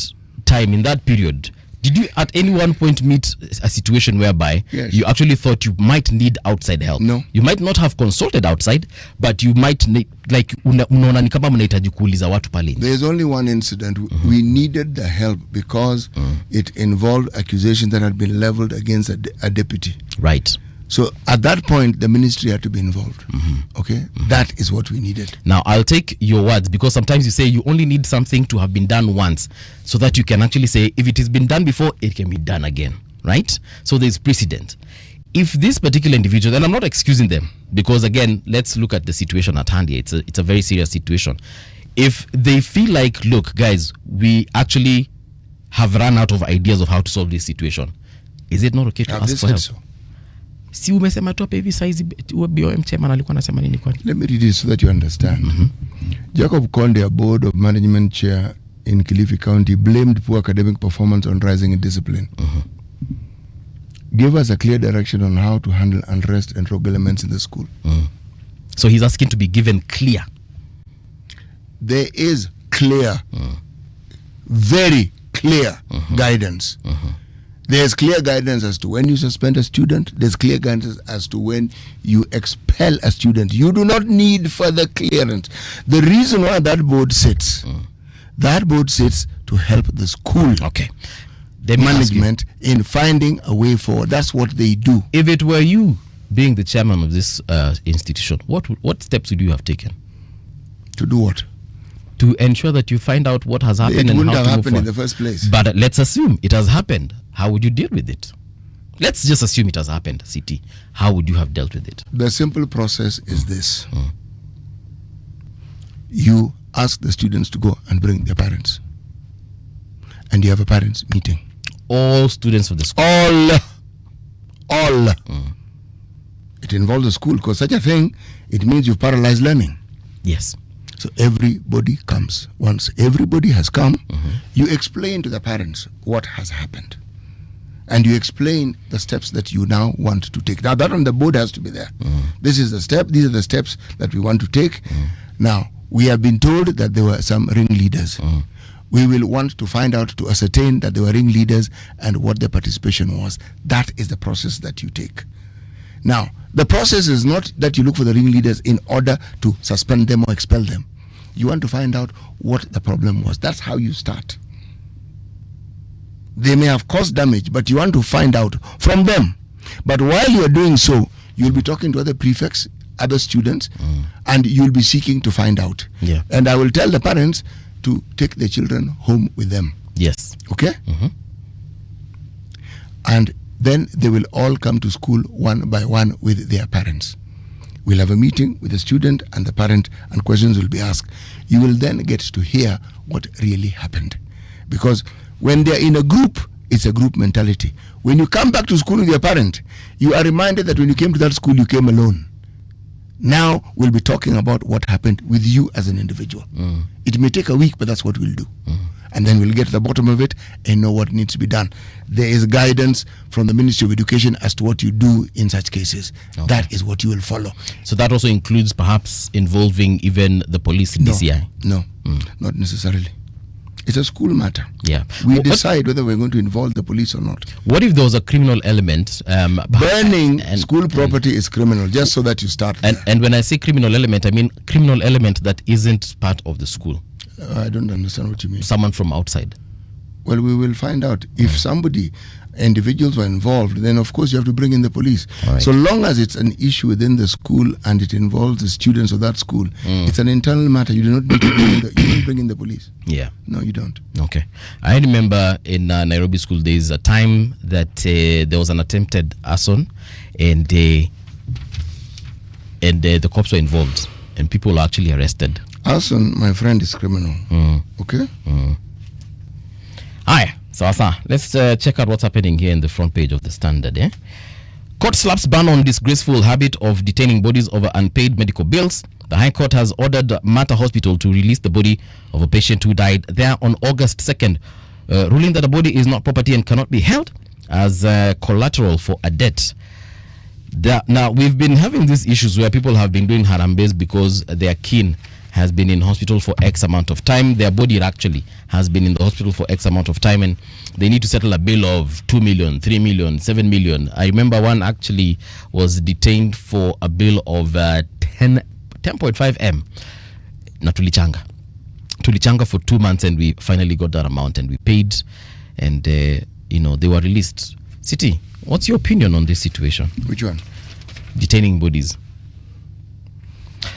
time, in that period, did you at any one point meet a situation whereby you actually thought you might need outside help? No. You might not have consulted outside, but you might need, like, unaona ni kama mnahitaji kuuliza watu pale. There's only one incident. We needed the help because it involved accusations that had been leveled against a deputy. Right. So at that point, the ministry had to be involved. Okay? That is what we needed. Now, I'll take your words, because sometimes you say you only need something to have been done once so that you can actually say, if it has been done before, it can be done again. Right? So there's precedent. If this particular individual, and I'm not excusing them, because again, let's look at the situation at hand here. It's a very serious situation. If they feel like, look, guys, we actually have run out of ideas of how to solve this situation, is it not okay to ask for help? So? Si umesema tu hapa hivi saizi BOM chairman alikuwa anasema nini kwani? Let me read it so that you understand. Jacob Konde, a board of management chair in Kilifi County, blamed poor academic performance on rising in discipline. Give us a clear direction on how to handle unrest and rogue elements in the school. So he's asking to be given clear. There is clear, very clear guidance. There's clear guidance as to when you suspend a student. There's clear guidance as to when you expel a student. You do not need further clearance. The reason why that board sits to help the school the management in finding a way forward. That's what they do. If it were you being the chairman of this institution, what steps would you have taken? To do what? To ensure that you find out what has happened and how to move forward. It wouldn't have happened in the first place. But let's assume it has happened. How would you deal with it? Let's just assume it has happened, CT. How would you have dealt with it? The simple process is this. You ask the students to go and bring their parents. And you have a parents meeting. All students of the school? All. It involves the school, because such a thing, it means you've paralyzed learning. Yes. So everybody comes. Once everybody has come, you explain to the parents what has happened. And you explain the steps that you now want to take. Now, that on the board has to be there. This is the step. These are the steps that we want to take. Now, we have been told that there were some ringleaders. We will want to find out, to ascertain that there were ringleaders and what their participation was. That is the process that you take. Now, the process is not that you look for the ringleaders in order to suspend them or expel them. You want to find out what the problem was. That's how you start. They may have caused damage, but you want to find out from them. But while you are doing so, you'll be talking to other prefects, other students, and you'll be seeking to find out. Yeah. And I will tell the parents to take their children home with them. Yes. Okay? And then they will all come to school one by one with their parents. We'll have a meeting with the student and the parent, and questions will be asked. You will then get to hear what really happened. Because when they're in a group, it's a group mentality. When you come back to school with your parent, you are reminded that when you came to that school, you came alone. Now we'll be talking about what happened with you as an individual. It may take a week, but that's what we'll do. And then we'll get to the bottom of it and know what needs to be done. There is guidance from the Ministry of Education as to what you do in such cases. Okay. That is what you will follow. So that also includes perhaps involving even the police in DCI? No, not necessarily. It's a school matter. Yeah. We decide whether we're going to involve the police or not. What if there was a criminal element? Burning school property is criminal, just so that you start there. And when I say criminal element, I mean criminal element that isn't part of the school. I don't understand what you mean. Someone from outside. Well, we will find out. If individuals were involved, then of course you have to bring in the police. Right. So long as it's an issue within the school and it involves the students of that school, it's an internal matter. You do not need to bring in the police. Yeah. No, you don't. Okay. I remember in Nairobi school days a time that there was an attempted arson, and the cops were involved, and people were actually arrested. Arson, my friend, is criminal. Okay? Hi. So, let's check out what's happening here in the front page of the Standard. Court slaps ban on disgraceful habit of detaining bodies over unpaid medical bills. The High Court has ordered Mater Hospital to release the body of a patient who died there on August 2nd, ruling that the body is not property and cannot be held as collateral for a debt. Now, we've been having these issues where people have been doing harambes because their kin has been in hospital for X amount of time. Their body actually has been in the hospital for X amount of time, and they need to settle a bill of 2 million, 3 million, 7 million. I remember one actually was detained for a bill of 10.5 M. Na tulichanga for 2 months, and we finally got that amount, and we paid, and they were released. City, what's your opinion on this situation? Which one? Detaining bodies.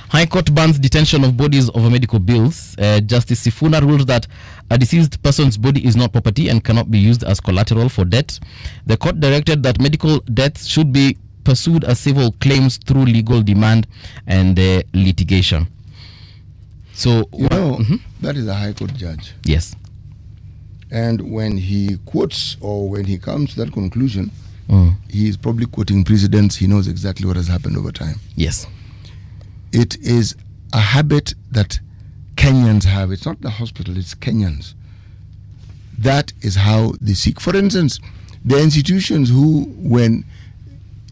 High Court bans detention of bodies over medical bills. Justice Safina ruled that a deceased person's body is not property and cannot be used as collateral for debt. The court directed that medical debts should be pursued as civil claims through legal demand and litigation. So, that is a High Court judge. Yes. And when he quotes, or when he comes to that conclusion, he is probably quoting precedents. He knows exactly what has happened over time. Yes. It is a habit that Kenyans have. It's not the hospital, it's Kenyans. That is how they seek. For instance, the institutions who, when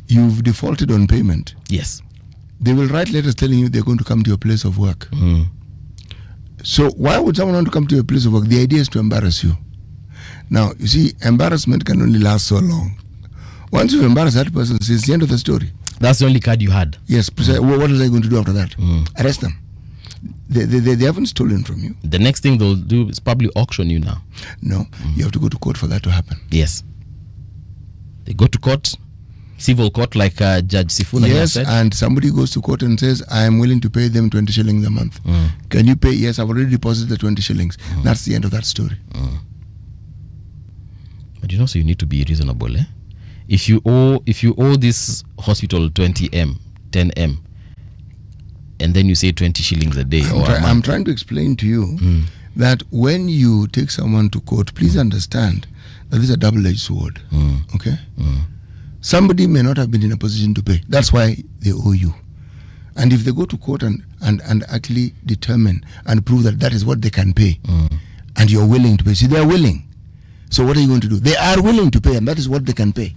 you've defaulted on payment, yes, they will write letters telling you they're going to come to your place of work. So why would someone want to come to your place of work? The idea is to embarrass you. Now, you see, embarrassment can only last so long. Once you've embarrassed that person, it's the end of the story. That's the only card you had. Yes. What are they going to do after that? Arrest them. They haven't stolen from you. The next thing they'll do is probably auction you now. No, you have to go to court for that to happen. Yes. They go to court, civil court, like Judge Safina. Yes, said. And somebody goes to court and says, I am willing to pay them 20 shillings a month. Can you pay? Yes, I've already deposited the 20 shillings. That's the end of that story. But so you need to be reasonable, eh? If you owe this hospital 20 M, 10 M, and then you say 20 shillings a day I'm trying to explain to you that when you take someone to court, please understand that this is a double-edged sword. Okay? Somebody may not have been in a position to pay. That's why they owe you. And if they go to court and actually determine and prove that is what they can pay, and you're willing to pay, see, they're willing. So what are you going to do? They are willing to pay, and that is what they can pay.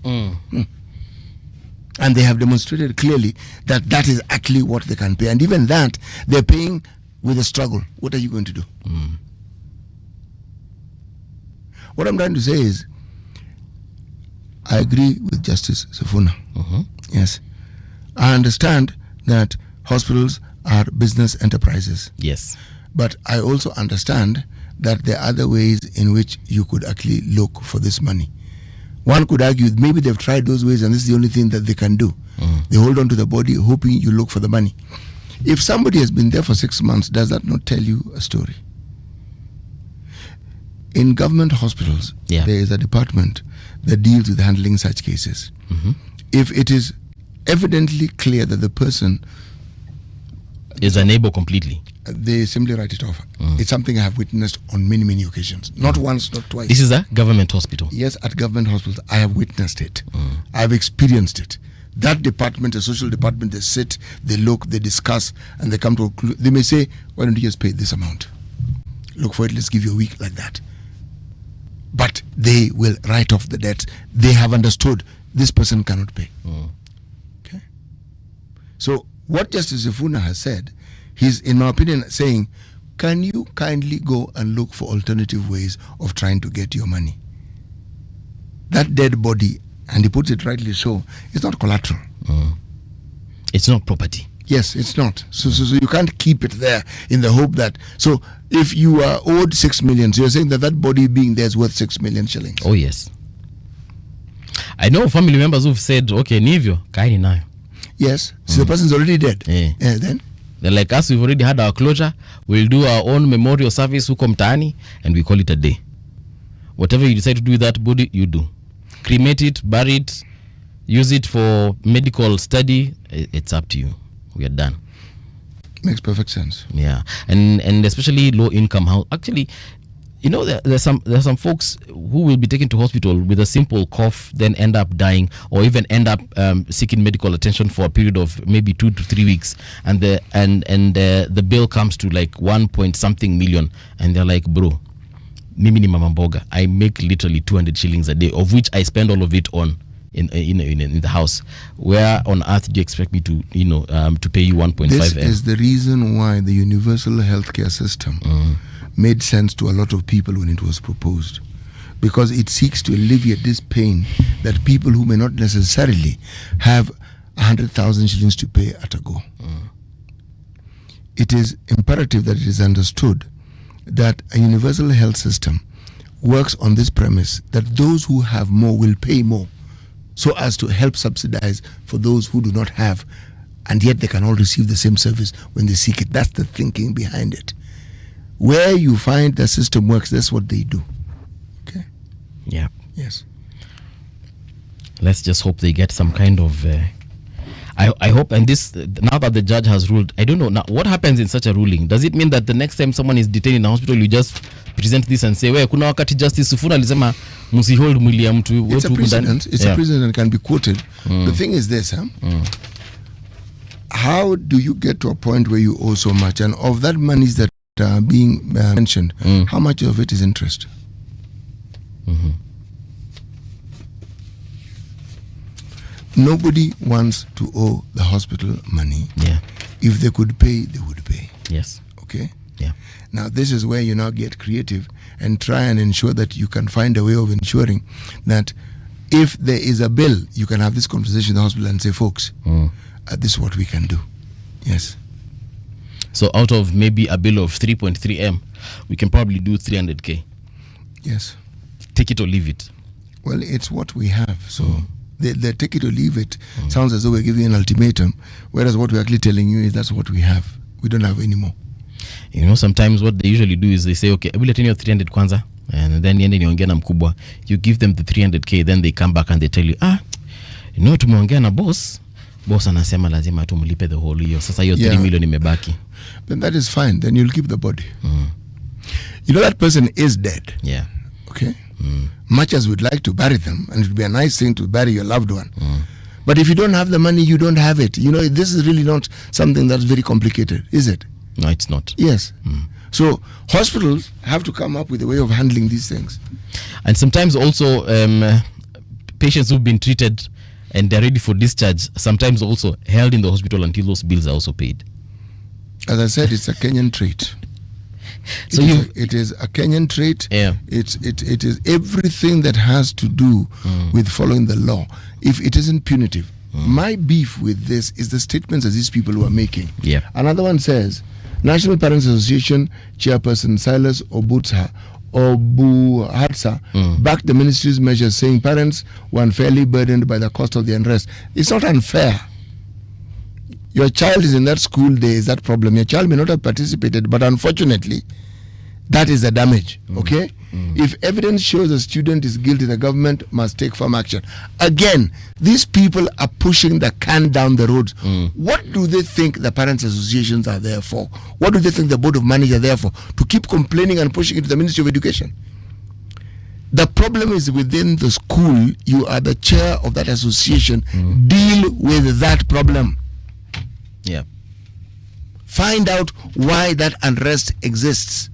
And they have demonstrated clearly that is actually what they can pay. And even that, they're paying with a struggle. What are you going to do? What I'm trying to say is, I agree with Justice Safina. Yes. I understand that hospitals are business enterprises. Yes. But I also understand that there are other ways in which you could actually look for this money. One could argue maybe they've tried those ways and this is the only thing that they can do. They hold on to the body hoping you look for the money. If somebody has been there for 6 months, does that not tell you a story? In government hospitals, there is a department that deals with handling such cases. If it is evidently clear that the person is unable completely, they simply write it off. It's something I have witnessed on many, many occasions. Not once, not twice. This is a government hospital? Yes, at government hospitals, I have witnessed it. I have experienced it. That department, a social department, they sit, they look, they discuss, and they come to a conclusion. They may say, why don't you just pay this amount? Look for it, let's give you a week, like that. But they will write off the debts. They have understood this person cannot pay. Okay. So what Justice Safina has said, he's, in my opinion, saying, can you kindly go and look for alternative ways of trying to get your money? That dead body, and he puts it rightly so, it's not collateral. It's not property. Yes, it's not. So you can't keep it there in the hope that... So if you are owed 6 million, so you're saying that that body being there is worth 6 million shillings. Oh, yes. I know family members who've said, okay, nivyo, kaini nayo. Yes, so the person's already dead. Then? They're like us, we've already had our closure. We'll do our own memorial service, huko mtaani, and we call it a day. Whatever you decide to do with that body, you do. Cremate it, bury it, use it for medical study, it's up to you. We are done. Makes perfect sense. Yeah, and especially low income house. Actually, you know, there's some folks who will be taken to hospital with a simple cough, then end up dying, or even end up seeking medical attention for a period of maybe 2 to 3 weeks, and the bill comes to like 1 point something million, and they're like, bro, mimi ni mama mboga, I make literally 200 shillings a day, of which I spend all of it on in the house. Where on earth do you expect me to to pay you 1.5? This is the reason why the universal healthcare system made sense to a lot of people when it was proposed, because it seeks to alleviate this pain that people who may not necessarily have 100,000 shillings to pay at a go. It is imperative that it is understood that a universal health system works on this premise that those who have more will pay more, so as to help subsidize for those who do not have, and yet they can all receive the same service when they seek it. That's the thinking behind it. Where you find the system works, that's what they do. Okay? Yeah. Yes. Let's just hope they get some kind of... I hope, and this, now that the judge has ruled, I don't know, now what happens in such a ruling? Does it mean that the next time someone is detained in a hospital, you just present this and say, well, kuna wakati Justice Safina alisema msihold mwili ya mtu. It's a precedent. It's a precedent and can be quoted. The thing is this, how do you get to a point where you owe so much? And of that monies that are being mentioned, how much of it is interest? Nobody wants to owe the hospital money. Yeah. If they could pay, they would pay. Yes. Okay? Yeah. Now, this is where you now get creative and try and ensure that you can find a way of ensuring that if there is a bill, you can have this conversation in the hospital and say, folks, this is what we can do. Yes. So out of maybe a bill of 3.3 M, we can probably do 300K. Yes. Take it or leave it. Well, it's what we have. So the take it or leave it sounds as though we're giving an ultimatum, whereas what we're actually telling you is that's what we have. We don't have any more. You know, sometimes what they usually do is they say, okay, we'll attend your 300 kwanza, and then niende niongea na mkubwa. You give them the 300K, then they come back and they tell you, you know, tumeongea na boss anasema lazima tumlipe the whole year. Sasa hiyo 3 million imebaki. Then that is fine. Then you'll keep the body. You know, that person is dead. Yeah. Okay? Much as we'd like to bury them, and it would be a nice thing to bury your loved one. But if you don't have the money, you don't have it. You know, this is really not something that's very complicated, is it? No, it's not. Yes. So hospitals have to come up with a way of handling these things. And sometimes also patients who've been treated and they're ready for discharge, sometimes also held in the hospital until those bills are also paid. As I said, it's a Kenyan trait. So it is a Kenyan trait. Yeah. It is everything that has to do with following the law. If it isn't punitive, my beef with this is the statements that these people were making. Yeah. Another one says, National Parents Association Chairperson Silas Obuhatsa backed the ministry's measures, saying parents were unfairly burdened by the cost of the unrest. It's not unfair. Your child is in that school, there is that problem. Your child may not have participated, but unfortunately, that is the damage. Okay? If evidence shows a student is guilty, the government must take firm action. Again, these people are pushing the can down the road. What do they think the parents' associations are there for? What do they think the board of managers are there for? To keep complaining and pushing it to the Ministry of Education. The problem is within the school. You are the chair of that association. Deal with that problem. Yeah. Find out why that unrest exists.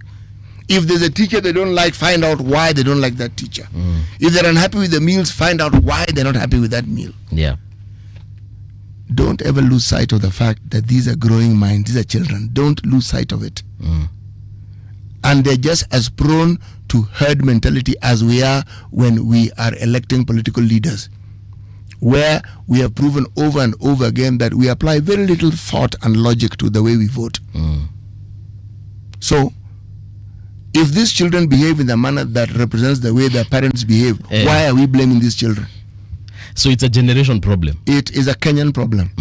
If there's a teacher they don't like, find out why they don't like that teacher. If they're unhappy with the meals, find out why they're not happy with that meal. Yeah. Don't ever lose sight of the fact that these are growing minds. These are children. Don't lose sight of it. And they're just as prone to herd mentality as we are when we are electing political leaders, where we have proven over and over again that we apply very little thought and logic to the way we vote. So, if these children behave in the manner that represents the way their parents behave, why are we blaming these children? So it's a generation problem. It is a Kenyan problem.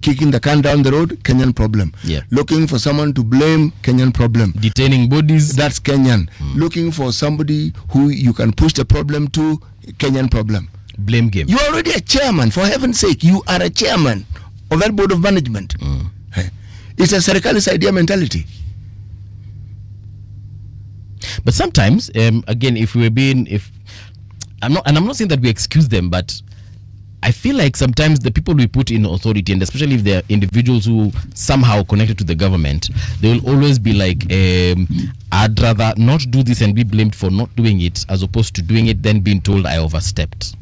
Kicking the can down the road, Kenyan problem. Yeah. Looking for someone to blame, Kenyan problem. Detaining bodies. That's Kenyan. Looking for somebody who you can push the problem to, Kenyan problem. Blame game. You're already a chairman, for heaven's sake. You are a chairman of that board of management. It's a Serikali's idea mentality. But sometimes, again, I'm not saying that we excuse them, but I feel like sometimes the people we put in authority, and especially if they're individuals who somehow connected to the government, they will always be like, I'd rather not do this and be blamed for not doing it, as opposed to doing it then being told I overstepped.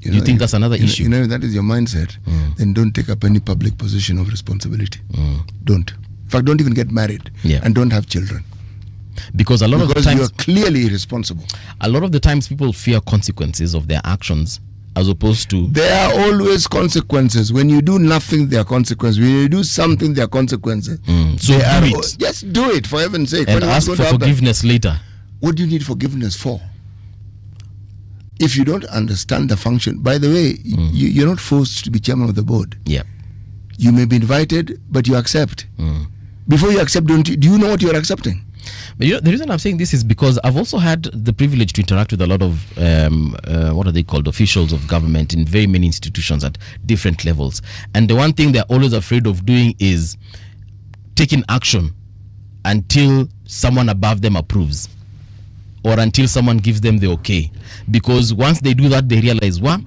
Do you think that's another issue? You know, if that is your mindset, then don't take up any public position of responsibility. Don't. In fact, don't even get married, and don't have children. Because of the times, you are clearly irresponsible. A lot of the times people fear consequences of their actions, as opposed to... There are always consequences. When you do nothing, there are consequences. When you do something, there are consequences. So do it. Just do it, for heaven's sake. And ask for forgiveness later. What do you need forgiveness for? If you don't understand the function... By the way, you're not forced to be chairman of the board. Yeah. You may be invited, but you accept. Before you accept, do you know what you're accepting? But you know, the reason I'm saying this is because I've also had the privilege to interact with a lot of what are they called, officials of government in very many institutions at different levels, and the one thing they're always afraid of doing is taking action until someone above them approves, or until someone gives them the okay, because once they do that, they realize, well,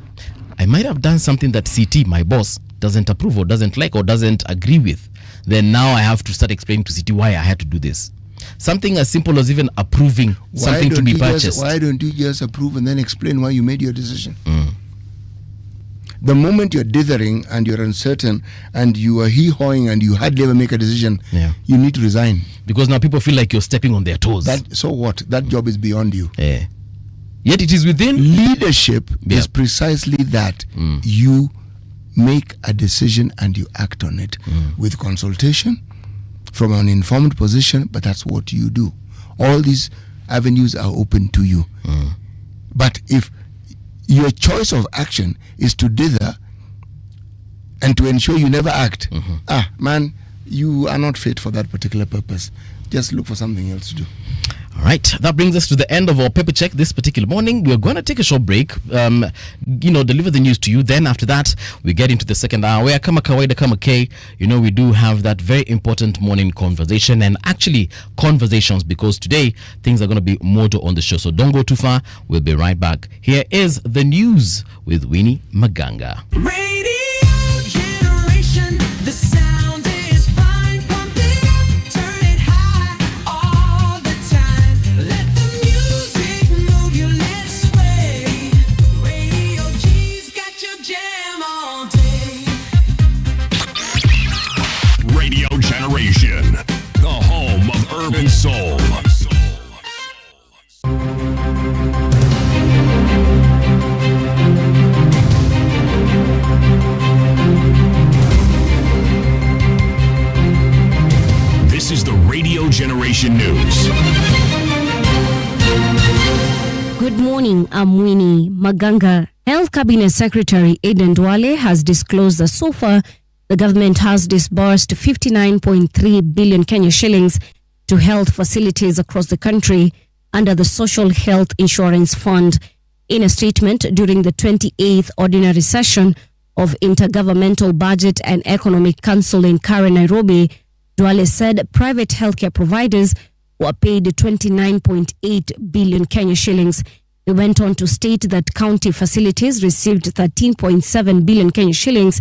I might have done something that CT, my boss, doesn't approve or doesn't like or doesn't agree with. Then now I have to start explaining to CT why I had to do this. Something as simple as even approving something to be purchased. Why don't you just approve and then explain why you made your decision? The moment you're dithering and you're uncertain and you are hee-hawing and you hardly ever make a decision, you need to resign. Because now people feel like you're stepping on their toes. So what? That job is beyond you. Yet it is within. Leadership is precisely that. You make a decision and you act on it with consultation from an informed position, but that's what you do. All these avenues are open to you. But if your choice of action is to dither and to ensure you never act, man, you are not fit for that particular purpose. Just look for something else to do. All right, that brings us to the end of our paper check this particular morning. We're going to take a short break, deliver the news to you. Then after that, we get into the second hour where kama kawaida kama K, we do have that very important morning conversation, and actually conversations, because today things are going to be mojo on the show. So don't go too far. We'll be right back. Here is the news with Winnie Maganga. Radio generation, the sound is fine. Pump it up, turn it high all the time. Let the music move you, let's sway. Radio G's got your jam all day. Radio Generation, the home of urban soul. Generation News. Good morning, I'm Winnie Maganga. Health Cabinet Secretary Ednah has disclosed that so far the government has disbursed 59.3 billion Kenya shillings to health facilities across the country under the Social Health Insurance Fund. In a statement during the 28th ordinary session of Intergovernmental Budget and Economic Council in Nairobi, Duale said private healthcare providers were paid 29.8 billion Kenya shillings. He went on to state that county facilities received 13.7 billion Kenya shillings,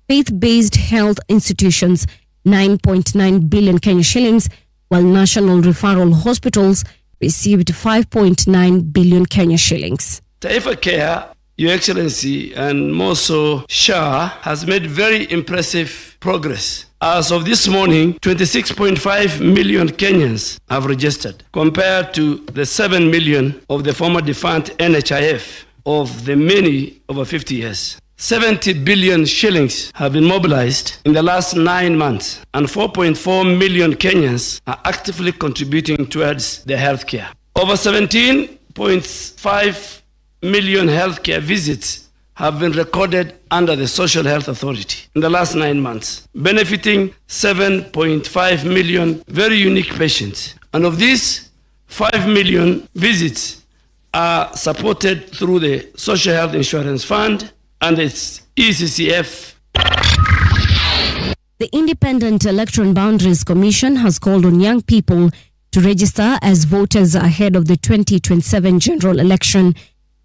faith-based health institutions 9.9 billion Kenya shillings, while national referral hospitals received 5.9 billion Kenya shillings. Taifa Care, Your Excellency, and more so SHA, has made very impressive progress. As of this morning, 26.5 million Kenyans have registered, compared to the 7 million of the former defunct NHIF of the many over 50 years. 70 billion shillings have been mobilized in the last 9 months, and 4.4 million Kenyans are actively contributing towards their healthcare. Over 17.5 million healthcare visits have been recorded under the Social Health Authority in the last 9 months, benefiting 7.5 million very unique patients. And of these, 5 million visits are supported through the Social Health Insurance Fund and its ECCF. The Independent Electoral Boundaries Commission has called on young people to register as voters ahead of the 2027 general election.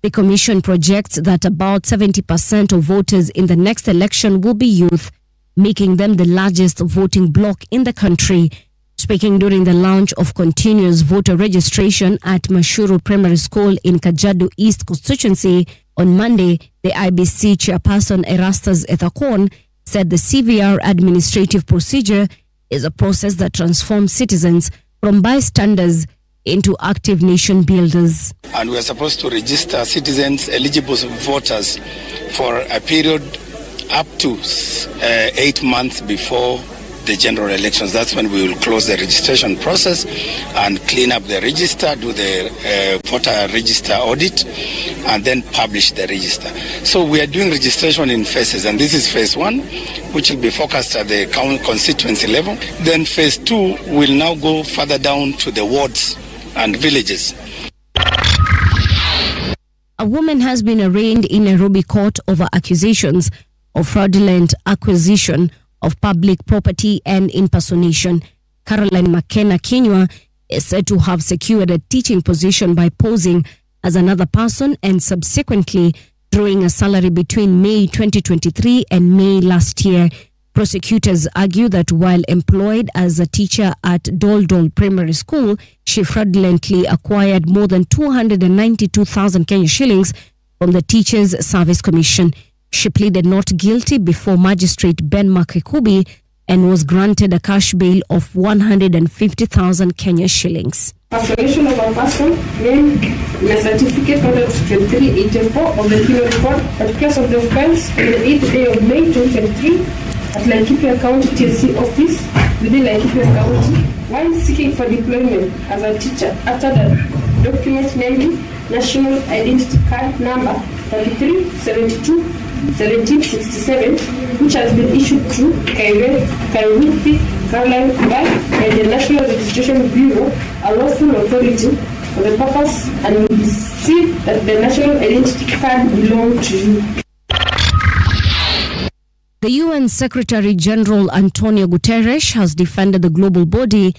The commission projects that about 70% of voters in the next election will be youth, making them the largest voting bloc in the country. Speaking during the launch of continuous voter registration at Mashuru Primary School in Kajiado East constituency on Monday, the IBC chairperson Erastus Ethakon said the CVR administrative procedure is a process that transforms citizens from bystanders into active nation builders. And we are supposed to register citizens, eligible voters, for a period up to 8 months before the general elections. That's when we will close the registration process and clean up the register, do the voter register audit, and then publish the register. So we are doing registration in phases, and this is phase 1, which will be focused at the constituency level. Then phase 2 will now go further down to the wards and villages. A woman has been arraigned in Nairobi court over accusations of fraudulent acquisition of public property and impersonation. Caroline McKenna Kinyua is said to have secured a teaching position by posing as another person and subsequently drawing a salary between May 2023 and May last year. Prosecutors argue that while employed as a teacher at Dol Dol Primary School, she fraudulently acquired more than 292,000 Kenya shillings from the Teachers Service Commission. She pleaded not guilty before Magistrate Ben Makekubi and was granted a cash bail of 150,000 Kenya shillings. Personation of a person named in a certificate order 2384 of the penal code at place of the offense on the 8th day of May 2023 at Laikipia County TSC office within Laikipia County while seeking for deployment as a teacher after the document namely National Identity Card number 3372-1767, which has been issued to Kariuki, Caroline Muga, and the National Registration Bureau, a lawful authority for the purpose, and will be seen that the National Identity Card belongs to you. The UN Secretary General Antonio Guterres has defended the global body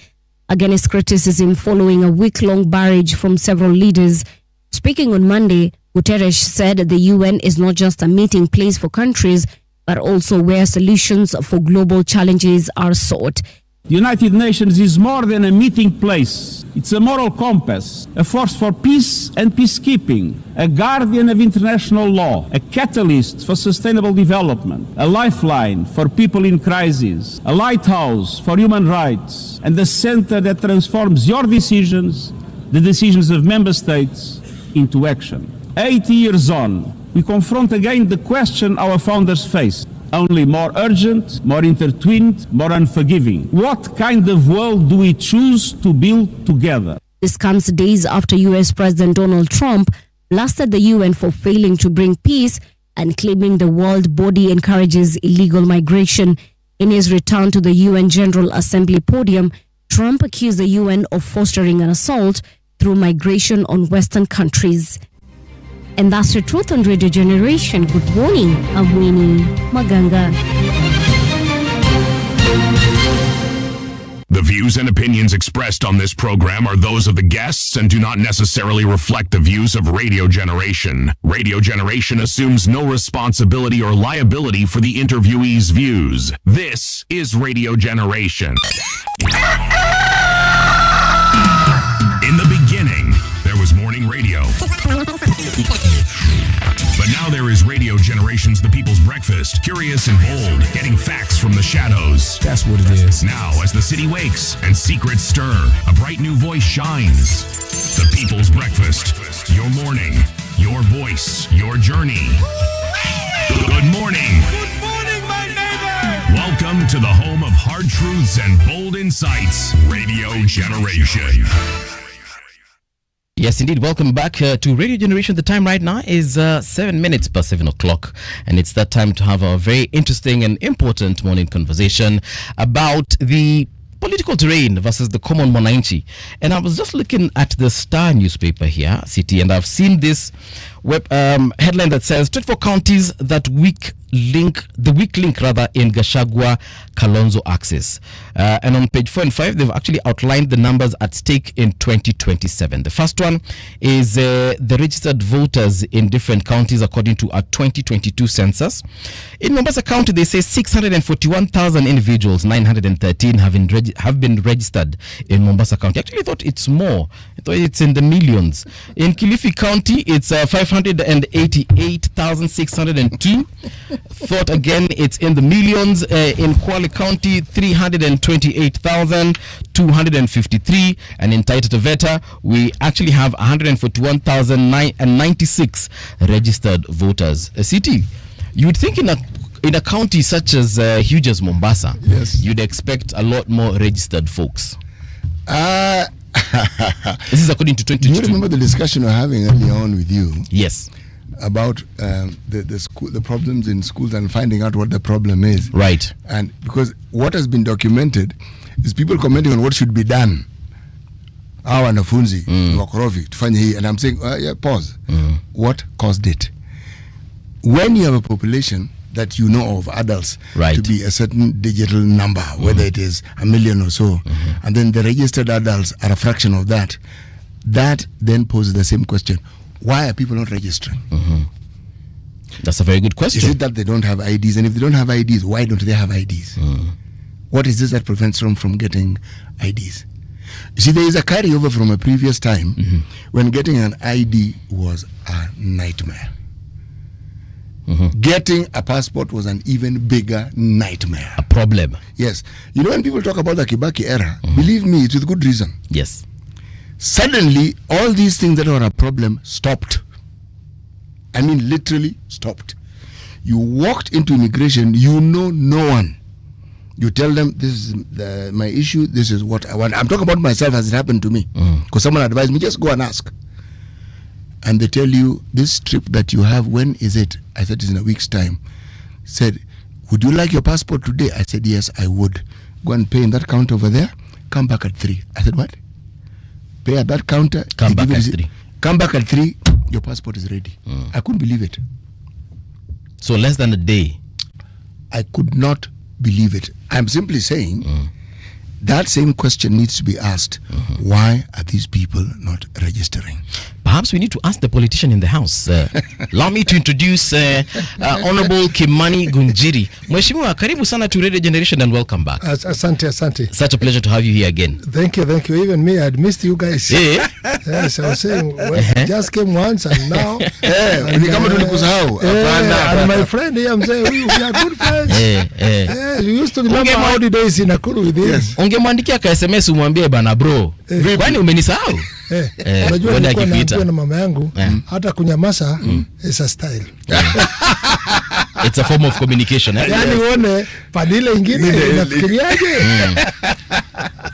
against criticism following a week-long barrage from several leaders. Speaking on Monday, Guterres said the UN is not just a meeting place for countries, but also where solutions for global challenges are sought. The United Nations is more than a meeting place. It's a moral compass, a force for peace and peacekeeping, a guardian of international law, a catalyst for sustainable development, a lifeline for people in crisis, a lighthouse for human rights, and the center that transforms your decisions, the decisions of member states, into action. 80 years on, we confront again the question our founders faced. only more urgent, more intertwined, more unforgiving. What kind of world do we choose to build together? This comes days after US President Donald Trump blasted the UN for failing to bring peace and claiming the world body encourages illegal migration. In his return to the UN General Assembly podium, Trump accused the UN of fostering an assault through migration on Western countries. And that's the truth on Radio Generation. Good morning, I'm Winnie Maganga. The views and opinions expressed on this program are those of the guests and do not necessarily reflect the views of Radio Generation. Radio Generation assumes no responsibility or liability for the interviewee's views. This is Radio Generation. In the beginning, there was morning radio. But now there is Radio Generation's The People's Breakfast, curious and bold, getting facts from the shadows. That's what it is. Now, as the city wakes and secrets stir, a bright new voice shines. The People's Breakfast, your morning, your voice, your journey. Good morning. Good morning, my neighbor. Welcome to the home of hard truths and bold insights, Radio Generation. Yes, indeed. Welcome back to Radio Generation. The time right now is 7 minutes past 7 o'clock. And it's that time to have a very interesting and important morning conversation about the political terrain versus the common mwananchi. And I was just looking at the Star newspaper here, City, and I've seen this headline that says 24 counties that weak link in Gachagua Kalonzo axis. And on page 4 and 5, they've actually outlined the numbers at stake in 2027. The first one is the registered voters in different counties according to a 2022 census. In Mombasa County, they say 641,000 individuals, 913 have been registered in Mombasa County. Actually, I thought it's more. I thought it's in the millions. In Kilifi County, it's 588,602. Thought again it's in the millions. In Kwale County, 328,253, and in Taita Taveta we actually have 141,096 registered voters. A city, you would think in a county such as huge as Mombasa, yes, you'd expect a lot more registered folks. This is according to 2022. You remember the discussion we're having earlier on with you? Yes. About the problems in schools and finding out what the problem is. Right. And because what has been documented is people commenting on what should be done. Our wanafunzi wakorofi tufanye hii, and I'm saying pause. What caused it? When you have a population that you know of adults to be a certain digital number, whether it is 1 million or so, and then the registered adults are a fraction of that, that then poses the same question. Why are people not registering? That's a very good question. Is it that they don't have IDs? And if they don't have IDs, why don't they have IDs? What is this that prevents them from getting IDs? You see, there is a carryover from a previous time when getting an ID was a nightmare. Getting a passport was an even bigger nightmare. A problem. Yes. You know, when people talk about the Kibaki era, believe me, it's with good reason. Yes. Suddenly, all these things that were a problem stopped. I mean, literally stopped. You walked into immigration, you know no one. You tell them, this is my issue, this is what I want. I'm talking about myself as it happened to me. Because someone advised me, just go and ask. And they tell you, this trip that you have, when is it? I said, it's in a week's time. Said, would you like your passport today? I said, yes, I would. Go and pay in that counter over there. Come back at 3. I said, what? Pay at that counter. Come back at 3. Come back at 3. Your passport is ready. I couldn't believe it. So less than a day. I could not believe it. I'm simply saying that same question needs to be asked. Why are these people not registering? Perhaps we need to ask the politician in the house. Allow me to introduce Honorable Kimani Ngunjiri. Mheshimiwa, karibu sana to Radio Generation and welcome back. Asante. Such a pleasure to have you here again. Thank you. Even me, I'd missed you guys. Yes, I was saying, just came once and now. And my friend here, I'm saying, we are good friends. We used to remember how the days in Nakuru with this. Ungemwandikia ka SMS umwambie bana bro. Kwani umenisahau? Unajua nilikuwa na mama yangu hata kunyamaza is a style. It's a form of communication. Yani uone padile ingine inafikiriaje?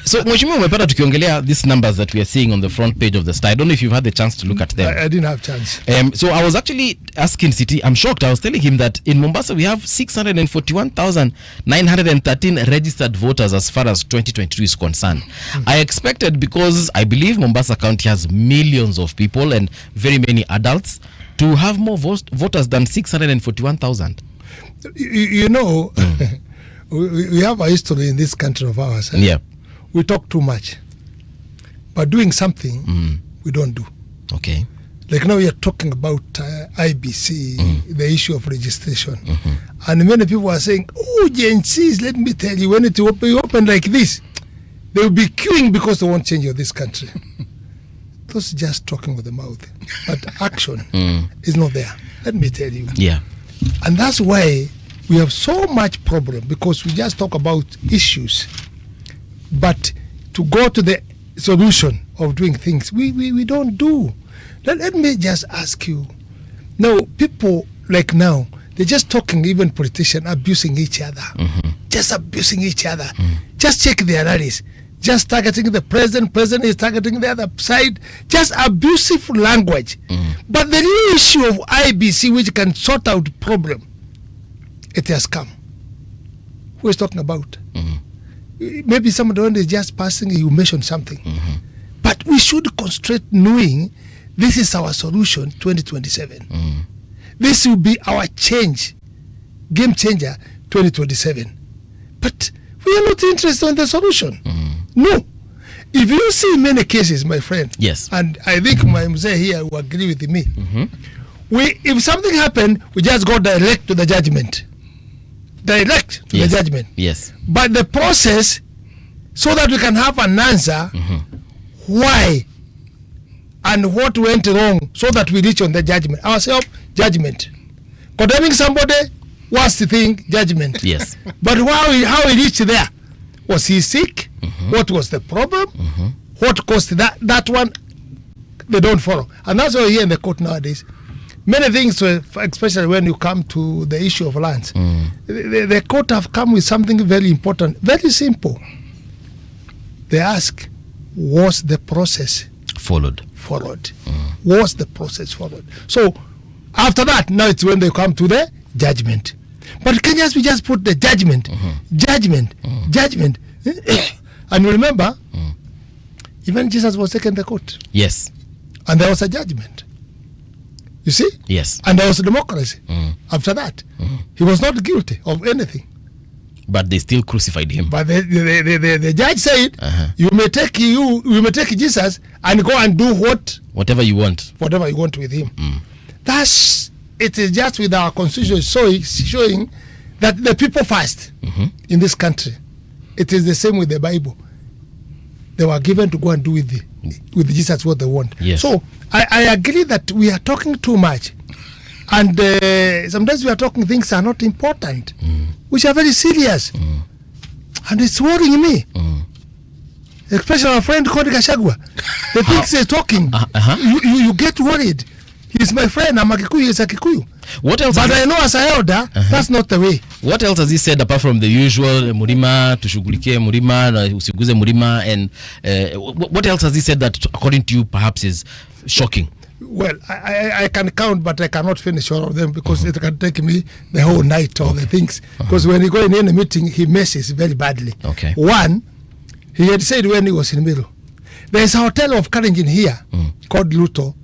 So Mheshimiwa, umepata tukiongelea these numbers that we are seeing on the front page of the Star. I don't know if you've had the chance to look at them. I didn't have chance. So I was actually asking City, I'm shocked. I was telling him that in Mombasa we have 641,913 registered voters as far as 2022 is concerned. I expected, because I believe Mombasa County has millions of people and very many adults, to have more voters than 641,000. You know, we have a history in this country of ours. Yeah. We talk too much, but doing something we don't do. Okay. Like now we are talking about IBC, the issue of registration. And many people are saying, oh, Gen Zs, let me tell you, when it will be open like this, they will be queuing because they won't change of this country. Those just talking with the mouth, but action is not there. Let me tell you. Yeah. And that's why we have so much problem, because we just talk about issues, but to go to the solution of doing things, we don't do. Let me just ask you. Now, people like now, they're just talking, even politicians abusing each other. Just abusing each other. Just check their rallies. Just targeting the president is targeting the other side. Just abusive language. But the real issue of IBC, which can sort out problem, it has come. Who is talking about? Maybe somebody is just passing, you mentioned something. But we should concentrate knowing this is our solution 2027. This will be our change, game changer 2027. But we are not interested in the solution. No. If you see many cases, my friend, yes, and I think my mzee here will agree with me, if something happened, we just go direct to the judgment. Direct to the judgment. Yes. But the process, so that we can have an answer, why and what went wrong, so that we reach on the judgment. Ourselves, judgment. Condemning somebody, worst thing, judgment. Yes. But how he reached there? Was he sick? What was the problem? What caused that one? They don't follow. And that's why here in the court nowadays, many things, especially when you come to the issue of lands, the court have come with something very important, very simple. They ask, was the process followed? Was the process followed? So after that, now it's when they come to the judgment. But Kenyans, we just put the judgment, judgment. And remember, even Jesus was taken to court. Yes. And there was a judgment. You see? Yes. And there was a democracy. After that, he was not guilty of anything. But they still crucified him. But the judge said, you may take Jesus and go and do whatever you want with him. It is just with our constitution showing that the people first in this country. It is the same with the Bible. They were given to go and do with Jesus what they want. Yes. So I agree that we are talking too much. And sometimes we are talking things that are not important, which are very serious. And it's worrying me. Especially our friend called Gashagwa. The things he's talking, you get worried. He's my friend. I'm a Kikuyu. He's a Kikuyu. What else? But I know as a elder, that's not the way. What else has he said apart from the usual Murima, tushughulikie Murima, usiguze Murima, and what else has he said that, according to you, perhaps is shocking? Well, I can count, but I cannot finish all of them because it can take me the whole night, all the things. Because when he go in any meeting, he messes very badly. Okay. One, he had said when he was in Miru, there is a hotel of Kalenjin here called Luto,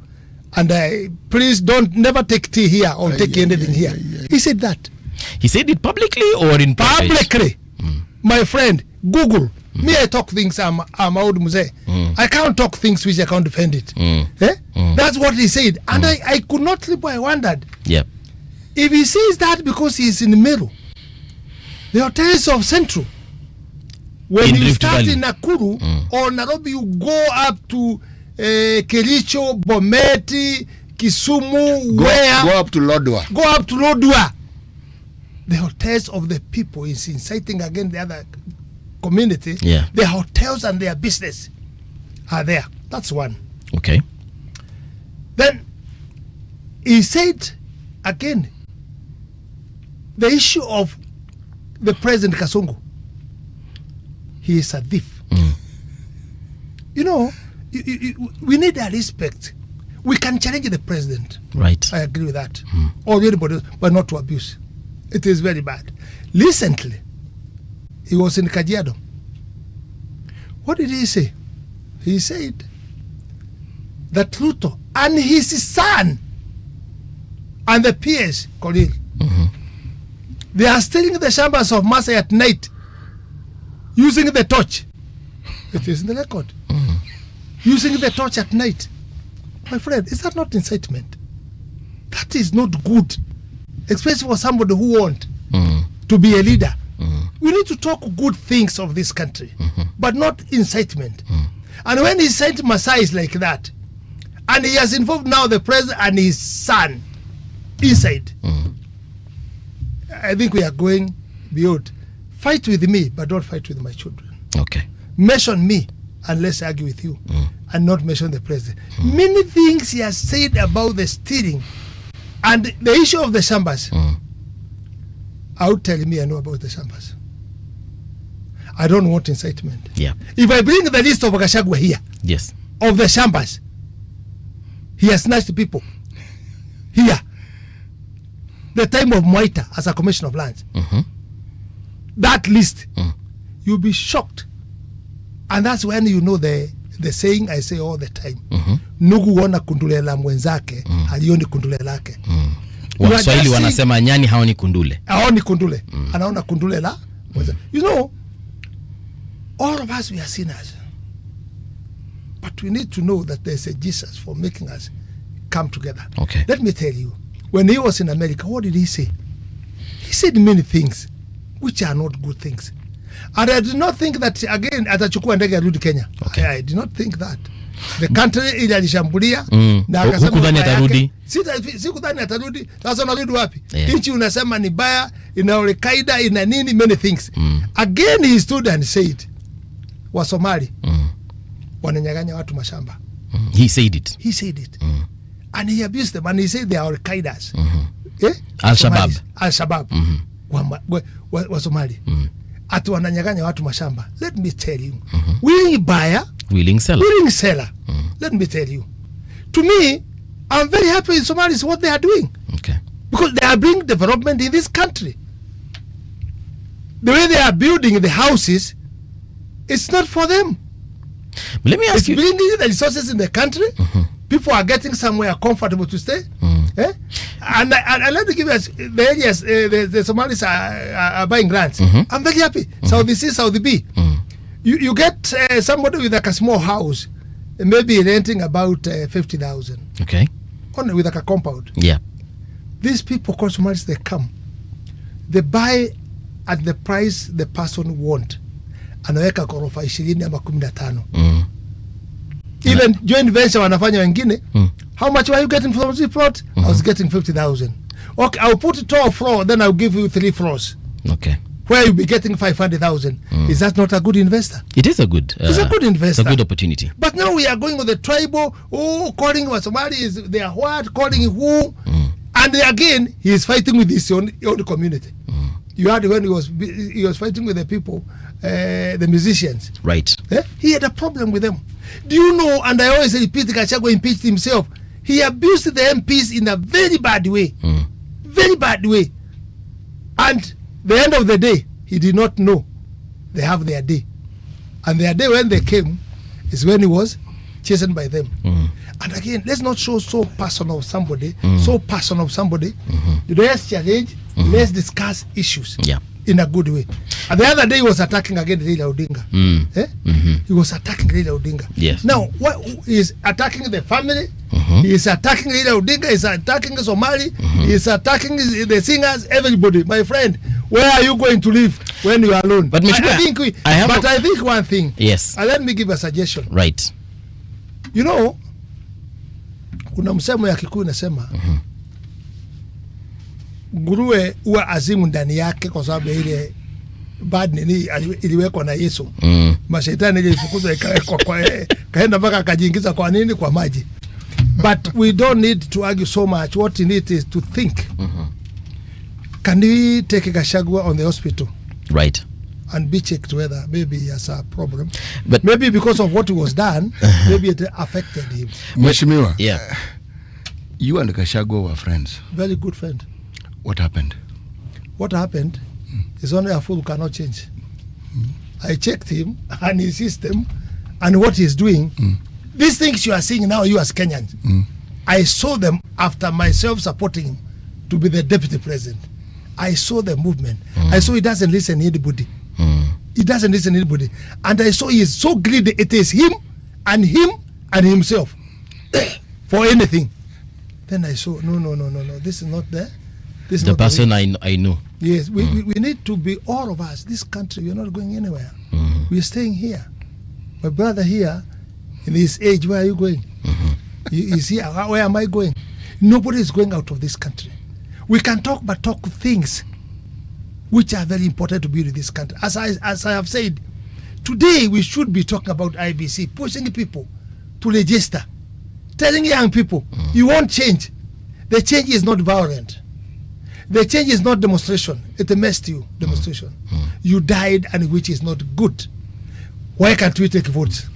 and please never take tea here or take anything here. He said that. He said it publicly or in private? Publicly. My friend, Google. Me, I talk things, I'm old muse. I can't talk things which I can't defend it. That's what he said. And I could not sleep. I wondered. Yep. If he says that because he's in Meru, the hotels of Central, when you start in Nakuru or Nairobi, you go up to Kericho, Bometi, Kisumu, go up to Lodwar. Go up to Lodwar. The hotels of the people is inciting again the other community. Yeah. Their hotels and their business are there. That's one. Okay. Then he said again, the issue of the President Kasongo, he is a thief. You know, we need a respect. We can challenge the president. Right. I agree with that. Or anybody else, but not to abuse. It is very bad. Recently, he was in Kajiado. What did he say? He said that Ruto and his son and the PS, colleague, they are stealing the chambers of Masai at night using the torch. It is in the record. Using the torch at night. My friend, is that not incitement? That is not good. Especially for somebody who wants to be a leader. We need to talk good things of this country, but not incitement. And when he sent Masais like that, and he has involved now the president and his son inside, I think we are going beyond. Fight with me, but don't fight with my children. Okay. Mention me and let's argue with you, and not mention the president. Many things he has said about the stealing and the issue of the chambers. I would tell me I know about the chambers. I don't want incitement. Yeah. If I bring the list of Gachagua here, Yes. of the chambers, he has snatched people here. The time of Moita as a commissioner of lands. That list, you'll be shocked. And that's when you know the saying I say all the time. Nugu wana kundule la mwenzake, halioni kundule lake. Waswahili wanasema nyani haoni kundule. Haoni kundule. Anaona kundule la mwenzake. You know, all of us, we are sinners. But we need to know that there's a Jesus for making us come together. Okay. Let me tell you, when he was in America, what did he say? He said many things which are not good things. And I did not think that, again, atachukua ndege arudi Kenya. Okay. I did not think that. The country ili alishambulia na Hukudhani akasema atarudi? Sikudhani atarudi. Sasa unarudi wapi? Yeah. Nchi unasema ni baya, ina Al-Qaeda, ina nini, many things. Again he stood and said, wa Somali wananyang'anya watu mashamba. He said it. He said it. And he abused them, and he said they are Al-Qaedas. Al-Shabaab. Al-Shabaab. Wa Somali. Ati wananyang'anya watu mashamba. Let me tell you. Willing buyer, Willing seller. willing seller. Let me tell you. To me, I'm very happy in Somalis what they are doing. Okay. Because they are bringing development in this country. The way they are building the houses, it's not for them. But let me ask It's you. bringing the resources in the country. People are getting somewhere comfortable to stay. And let me give us the areas the Somalis are buying grants. I'm very happy. Saudi C, Saudi B. You get somebody with like a small house, maybe renting about 50,000. Okay. Only with like a compound. Yeah. These people called Somalis, they come. They buy at the price the person want. Anaweka ghorofa 20 ama 15. Even joint venture wanafanya wengine. How much were you getting from this plot? I was getting 50,000. Okay, I'll put it to a floor, then I'll give you 3 floors. Okay. Where you'll be getting 500,000. Is that not a good investor? It is a good. It's a good investor. It's a good opportunity. But now we are going with the tribal, calling what Somali is, they are what, calling who. And again, he is fighting with his own community. You heard when he was fighting with the people, the musicians. Right. He had a problem with them. Do you know, and I always repeat, Gachagua impeached himself. He abused the MPs in a very bad way. Very bad way. And the end of the day, he did not know they have their day. And their day when they came is when he was chastened by them. And again, let's not show so personal of somebody, Let's challenge, let's discuss issues in a good way. And the other day he was attacking again Raila Odinga. He was attacking Raila Odinga. Yes. Now, what he is attacking the family, he is attacking Raila Odinga, he is attacking Somali, he is attacking the singers, everybody. My friend, where are you going to live when you are alone? But I think one thing. Yes. And let me give a suggestion. Right. You know, kuna msemo ya Kikuyu nasema nguruwe huwa azimu ndani yake kwa sababu ile bad nini iliwekwa na Yesu. Mashaitani ile ilifukuzwa ikawekwa kaenda mpaka akajiingiza kwa nini? Kwa maji. But we don't need to argue so much. What we need is to think. can we take Gachagua on the hospital? Right. And be checked whether maybe he has a problem. But maybe because of what was done, maybe it affected him. Mheshimiwa, yeah. You and Gachagua were friends. Very good friend. What happened? What happened is only a fool cannot change. I checked him and his system and what he's doing. These things you are seeing now, you as Kenyans, I saw them after myself supporting him to be the deputy president. I saw the movement. I saw he doesn't listen to anybody. He doesn't listen to anybody. And I saw he is so greedy. It is him and himself for anything. Then I saw, no. This is not there. This is the not person the I know. Yes, we need to be, all of us, this country, we're not going anywhere. We're staying here. My brother here, in his age, where are you going? He's here. Where am I going? Nobody is going out of this country. We can talk, but talk things which are very important to build in this country. As I have said, today we should be talking about IBC, pushing people to register, telling young people, you won't change. The change is not violent. The change is not demonstration. It messed you, demonstration. You died, and which is not good. Why can't we take votes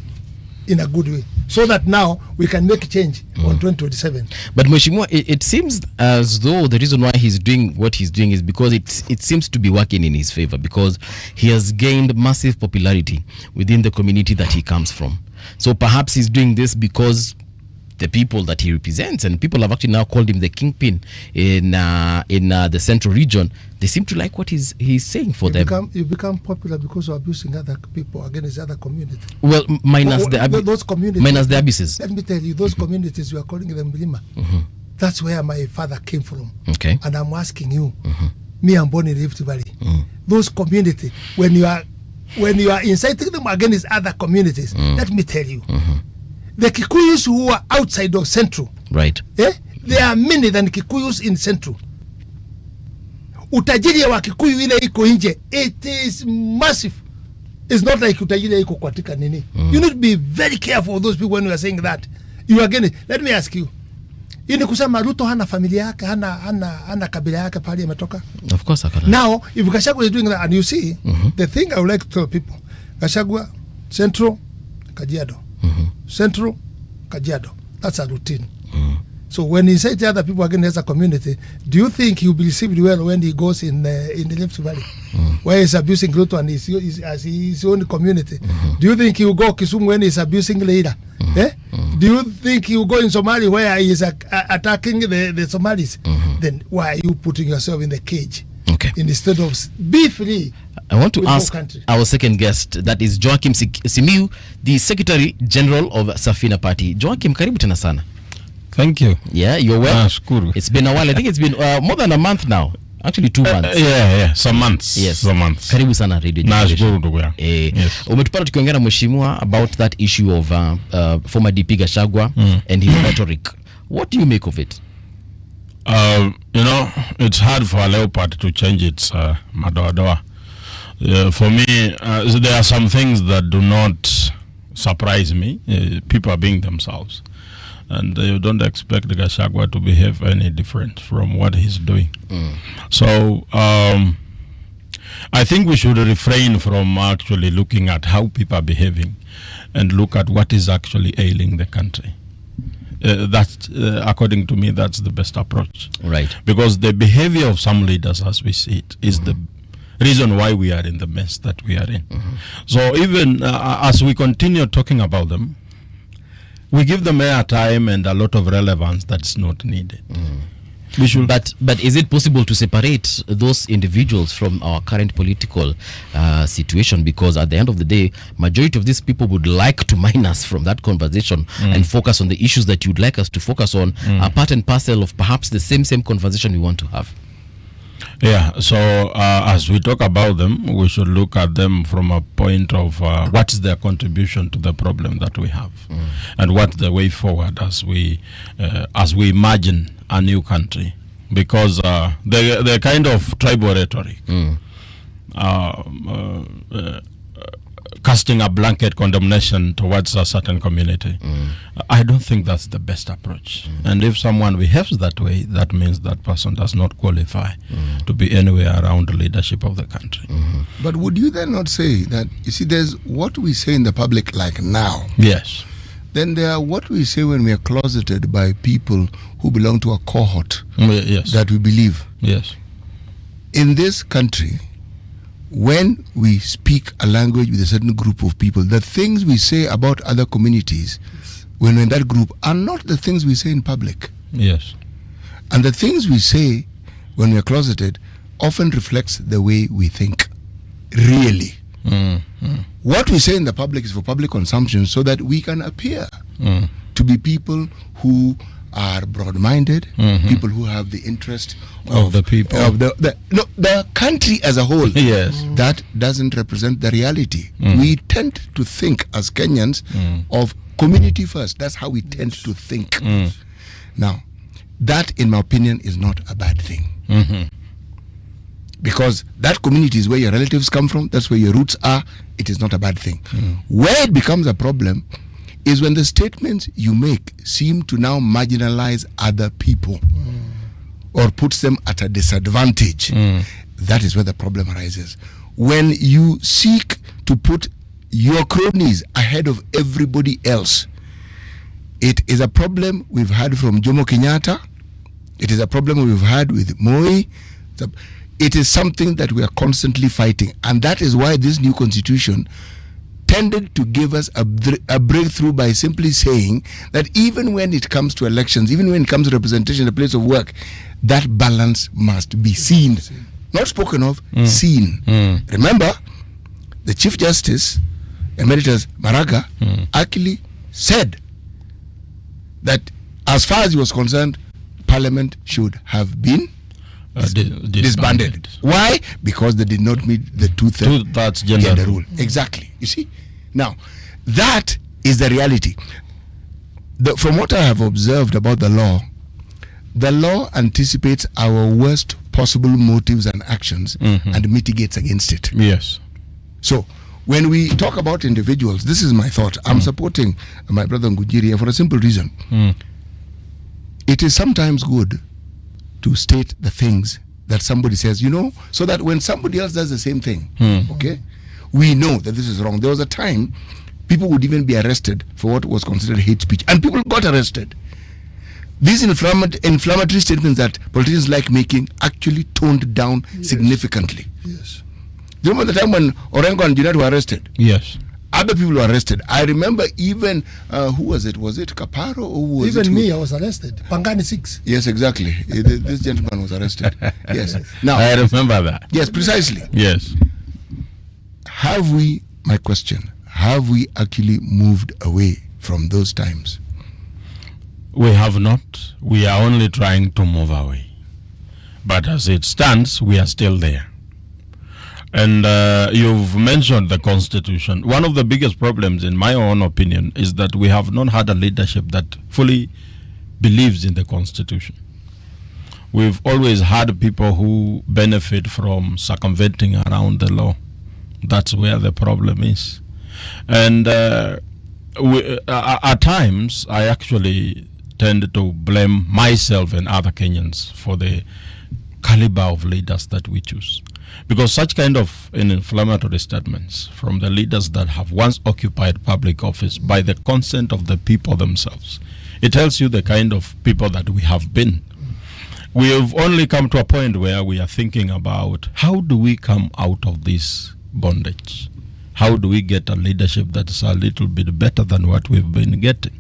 in a good way, so that now we can make change on 2027? But Mheshimiwa, it seems as though the reason why he's doing what he's doing is because it seems to be working in his favor, because he has gained massive popularity within the community that he comes from. So perhaps he's doing this because the people that he represents, and people have actually now called him the kingpin in the central region. They seem to like what he's saying for them. You become popular because of abusing other people against other communities. Well, minus those communities. Minus the abuses. Let me tell you, those communities you are calling them Mlima. That's where my father came from. Okay. And I'm asking you, me and born in Rift Valley. Those communities, when you are inciting them against other communities, let me tell you, the Kikuyus who are outside of Central, right? There are many than Kikuyus in Central. Utajiri wa Kikuyu ile iko nje, it is massive. It's not like utajiri iko katika nini. You need to be very careful of those people when you are saying that. You are getting. Let me ask you. Ini kusema Ruto hana familia yake, hana kabila yake pale ametoka. Of course I can. Now, if Gachagua is doing that, and you see, the thing I would like to tell people, Gachagua, Central, Kajiado. Central, Kajiado. That's a routine. So when he says to other people against a community, do you think he will be received well when he goes in the Rift Valley, where he's abusing Ruto and his own community? Do you think he will go Kisumu when he's abusing Leida? Do you think he will go in Somalia where he is attacking the Somalis? Then why are you putting yourself in the cage? Okay. Instead of be free. I want to ask our second guest, that is Joakim Simiyu, the Secretary General of Safina Party. Joakim, karibu tena sana. Thank you. Yeah, you're well. Shukuru. It's been a while. I think it's been more than a month now. Actually 2 months. Yeah, some months. Yes. Some months. Karibu sana Radio Generation. Yes. Umetupata tukiongea na mheshimiwa about that issue of former DP Gachagua and his rhetoric. What do you make of it? It's hard for a leopard to change its madoadoa. For me, there are some things that do not surprise me. People are being themselves. And you don't expect Gachagua to behave any different from what he's doing. So I think we should refrain from actually looking at how people are behaving and look at what is actually ailing the country. According to me, that's the best approach. Right. Because the behavior of some leaders, as we see it, is the reason why we are in the mess that we are in. So even as we continue talking about them, we give them airtime and a lot of relevance that's not needed. We should. But is it possible to separate those individuals from our current political situation? Because at the end of the day, majority of these people would like to mine us from that conversation and focus on the issues that you'd like us to focus on, are part and parcel of perhaps the same conversation we want to have. Yeah, so as we talk about them, we should look at them from a point of what is their contribution to the problem that we have, and what's the way forward as we imagine a new country. Because the kind of tribal rhetoric casting a blanket condemnation towards a certain community. I don't think that's the best approach. And if someone behaves that way, that means that person does not qualify to be anywhere around the leadership of the country. But would you then not say that, you see, there's what we say in the public like now. Yes. Then there are what we say when we are closeted by people who belong to a cohort Yes. that we believe. Yes. In this country, when we speak a language with a certain group of people, the things we say about other communities when we're in that group are not the things we say in public. Yes. And the things we say when we're closeted often reflects the way we think, really. What we say in the public is for public consumption so that we can appear to be people who are broad-minded, people who have the interest Of the people. of the country as a whole. Yes. That doesn't represent the reality. We tend to think as Kenyans of community first. That's how we tend to think. Now, that, in my opinion, is not a bad thing. Because that community is where your relatives come from, that's where your roots are. It is not a bad thing. Where it becomes a problem is when the statements you make seem to now marginalize other people or puts them at a disadvantage. That is where the problem arises. When you seek to put your cronies ahead of everybody else, it is a problem we've had from Jomo Kenyatta. It is a problem we've had with Moi. It is something that we are constantly fighting. And that is why this new constitution tended to give us a breakthrough by simply saying that even when it comes to elections, even when it comes to representation in the place of work, that balance must be seen. Not spoken of, seen. Remember, the Chief Justice, Emeritus Maraga, actually said that as far as he was concerned, Parliament should have been disbanded. Why? Because they did not meet the two-thirds gender rule. Exactly. You see? Now, that is the reality. From what I have observed about the law anticipates our worst possible motives and actions and mitigates against it. Yes. So, when we talk about individuals, this is my thought. I'm supporting my brother Ngunjiri for a simple reason. It is sometimes good to state the things that somebody says, so that when somebody else does the same thing, okay, we know that this is wrong. There was a time people would even be arrested for what was considered hate speech, and people got arrested. These inflammatory statements that politicians like making actually toned down significantly. Yes. Do you remember the time when Orengo and Junet were arrested? Yes. Other people were arrested. I remember even, who was it? Was it Kaparo or who was even it? me, I was arrested. Pangani 6. Yes, exactly. This gentleman was arrested. Yes. Now, I remember that. Yes, precisely. Yes. Have we actually moved away from those times? We have not. We are only trying to move away. But as it stands, we are still there. And you've mentioned the Constitution. One of the biggest problems, in my own opinion, is that we have not had a leadership that fully believes in the Constitution. We've always had people who benefit from circumventing around the law. That's where the problem is. And at times, I actually tend to blame myself and other Kenyans for the caliber of leaders that we choose. Because such kind of inflammatory statements from the leaders that have once occupied public office by the consent of the people themselves, it tells you the kind of people that we have been. We have only come to a point where we are thinking about how do we come out of this bondage? How do we get a leadership that is a little bit better than what we've been getting?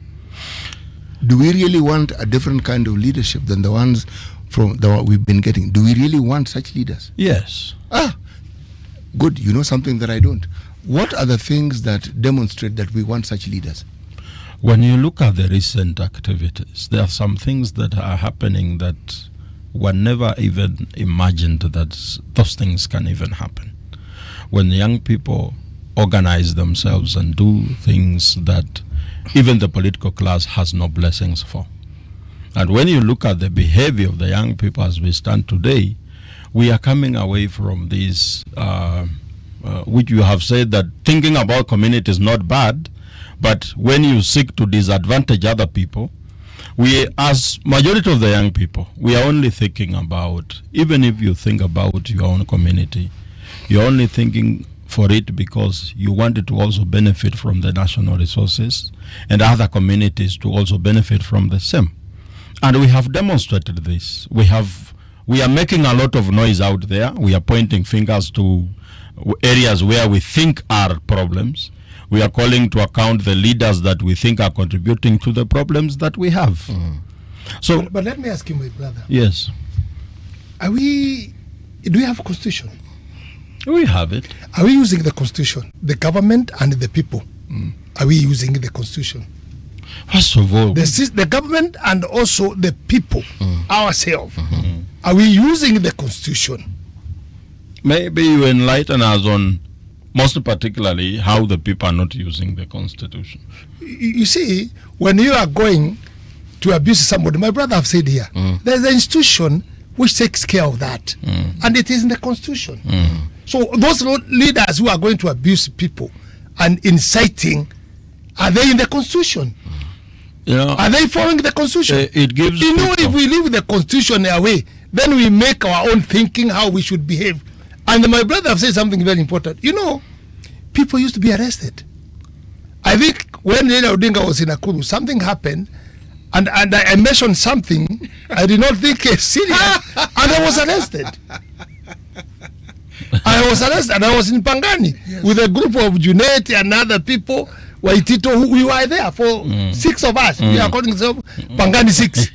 Do we really want a different kind of leadership than the ones from what we've been getting? Do we really want such leaders? Yes. Good. You know something that I don't. What are the things that demonstrate that we want such leaders? When you look at the recent activities, there are some things that are happening that one never even imagined that those things can even happen. When young people organize themselves and do things that even the political class has no blessings for. And when you look at the behavior of the young people as we stand today, we are coming away from these which you have said that thinking about community is not bad, but when you seek to disadvantage other people, we, as majority of the young people, we are only thinking about, even if you think about your own community, you're only thinking for it because you want it to also benefit from the national resources and other communities to also benefit from the same. And we have demonstrated this. We are making a lot of noise out there. We are pointing fingers to areas where we think are problems. We are calling to account the leaders that we think are contributing to the problems that we have. So, but let me ask you, my brother. Yes. Do we have a constitution? We have it. Are we using the constitution? The government and the people. Are we using the constitution? First of all, the government and also the people, ourselves. Are we using the constitution? Maybe you enlighten us on, most particularly, how the people are not using the constitution. You see, when you are going to abuse somebody, my brother have said here, there's an institution which takes care of that, and it is in the constitution. So those leaders who are going to abuse people and inciting, are they in the constitution? You know, are they following the constitution? It gives you know, people, if we leave the constitution away, then we make our own thinking how we should behave. And my brother have said something very important. You know, people used to be arrested. I think when Raila Odinga was in Nakuru, something happened, and I mentioned something I did not think is serious, and I was arrested. I was arrested, and I was in Pangani with a group of Junet and other people. Waitito, who we were there for 6 of us. We are calling ourselves Pangani 6.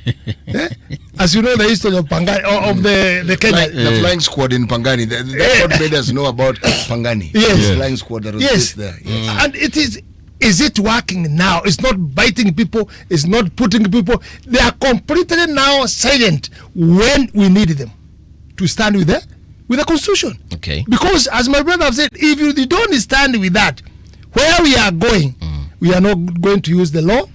As you know, the history of Pangani, of the Kenya. The flying squad in Pangani. That's what made us know about Pangani. Yes. The flying squad that was based there. Yes. And it is it working now? It's not biting people. It's not putting people. They are completely now silent when we need them to stand with the constitution. Okay. Because as my brother have said, if you don't stand with that, where we are going, we are not going to use the law.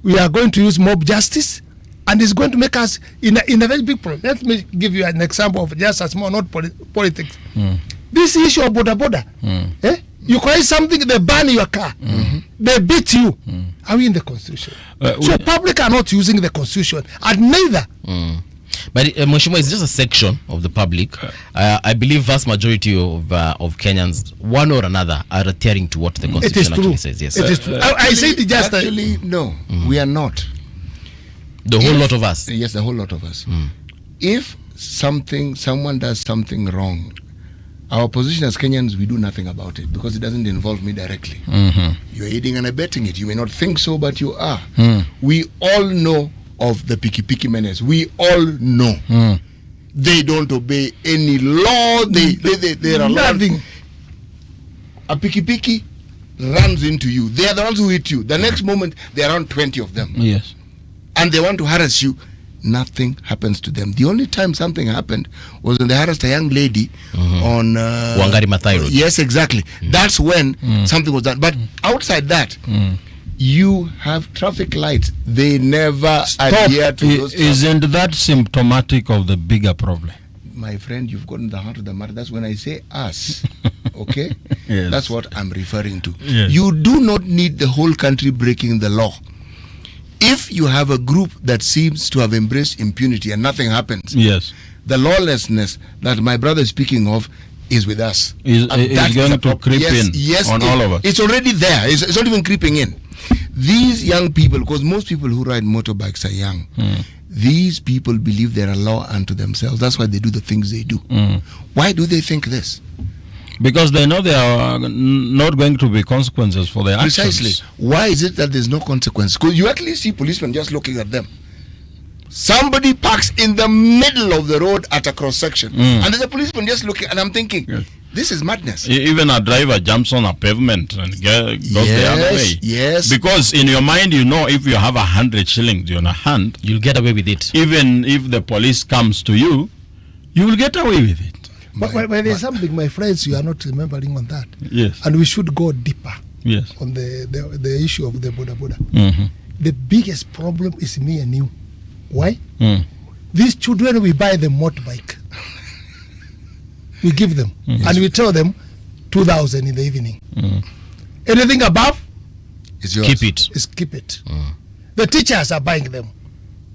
We are going to use mob justice, and it's going to make us in a very big problem. Let me give you an example of just a small, not politics. This issue of Boda Boda. You create something, they ban your car. They beat you. Are we in the constitution? So public are not using the constitution, and neither. But Mheshimiwa, it's just a section of the public. I believe vast majority of Kenyans, one or another, are adhering to what the constitution actually says. Yes, it is true. I said it just actually no, we are not. The whole lot of us. Yes, the whole lot of us. If someone does something wrong, our position as Kenyans, we do nothing about it because it doesn't involve me directly. You're aiding and abetting it. You may not think so, but you are. We all know of the piki menace. We all know they don't obey any law. They are nothing. A piki runs into you. They are the ones who hit you. The next moment there are around 20 of them. Yes. And they want to harass you. Nothing happens to them. The only time something happened was when they harassed a young lady on Wangari Maathai Road. Yes, exactly. That's when something was done. But outside that, you have traffic lights. They never adhere to those. Isn't that symptomatic of the bigger problem? My friend, you've gotten the heart of the matter. That's when I say us. Okay? Yes. That's what I'm referring to. Yes. You do not need the whole country breaking the law. If you have a group that seems to have embraced impunity and nothing happens, yes, the lawlessness that my brother is speaking of is with us. Is going to creep in on all of us. It's already there. It's not even creeping in. These young people, because most people who ride motorbikes are young, these people believe they're a law unto themselves. That's why they do the things they do. Why do they think this? Because they know there are not going to be consequences for their actions. Precisely. Why is it that there's no consequence? Because you actually see policemen just looking at them. Somebody parks in the middle of the road at a cross section, and there's a policeman just looking, and I'm thinking, this is madness. Even a driver jumps on a pavement and goes the other way. Yes. Because in your mind, you know, if you have 100 shillings in your hand, you'll get away with it. Even if the police comes to you, you will get away with it. But there's something, my friends, you are not remembering on that. Yes. And we should go deeper. Yes. On the issue of the Boda Boda. The biggest problem is me and you. Why? These children, we buy them motorbike. We give them. And we tell them, 2,000 in the evening. Anything above, It's yours. Keep it. is keep it. The teachers are buying them.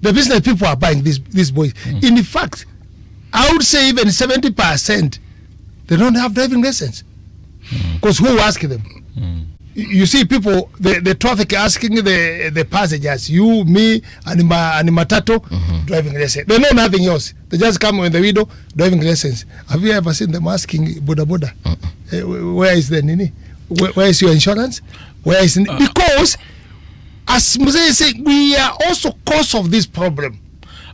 The business people are buying these boys. In fact, I would say even 70% they don't have driving license. Because who ask them? You see people, the traffic asking the passengers, you, me, and Matato, driving license. They know nothing else. They just come in the window, driving license. Have you ever seen them asking Boda Boda? Where is the nini? Where is your insurance? Where is because as Mzee said, we are also cause of this problem.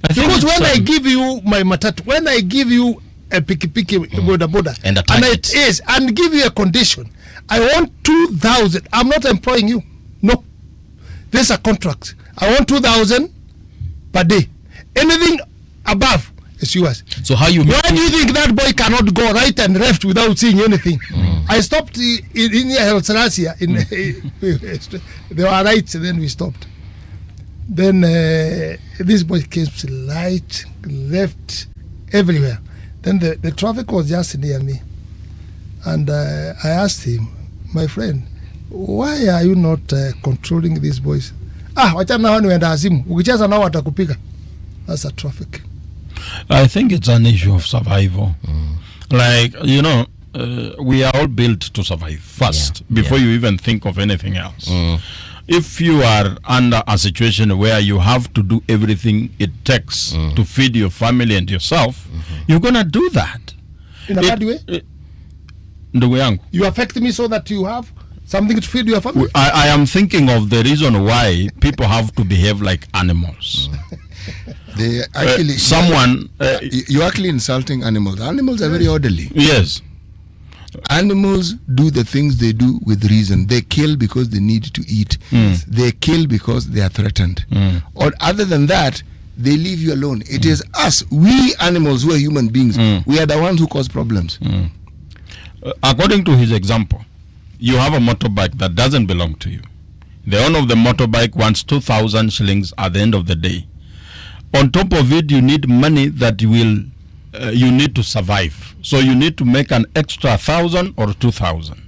Because when I give you my Matatu, when I give you a piki Boda Boda, And a and target. it is, and give you a condition, I want 2,000. I'm not employing you. No. There's a contract. I want 2,000 per day. Anything above is yours. So how you Why do you think that boy cannot go right and left without seeing anything? I stopped in Haile Selassie. There were rights, then we stopped. Then this boy came right, left, everywhere. Then the traffic was just near me. And I asked him, my friend, why are you not controlling these boys? Wachana hao ni wenda azimu. Ukicheza nao watakupika. That's a traffic. I think it's an issue of survival. Like, you know, we are all built to survive first before you even think of anything else. If you are under a situation where you have to do everything it takes to feed your family and yourself, you're going to do that. In a bad way? Ndugu yangu, You affect me so that you have something to feed your family? I am thinking of the reason why people have to behave like animals. They actually you're actually insulting animals. Animals are very orderly. Yes. Animals do the things they do with reason. They kill because they need to eat. They kill because they are threatened. Or other than that, they leave you alone. It is us, we animals who are human beings, we are the ones who cause problems. According to his example, you have a motorbike that doesn't belong to you. The owner of the motorbike wants 2,000 shillings at the end of the day. On top of it, you need money that you need to survive. So you need to make an extra 1,000 or 2,000.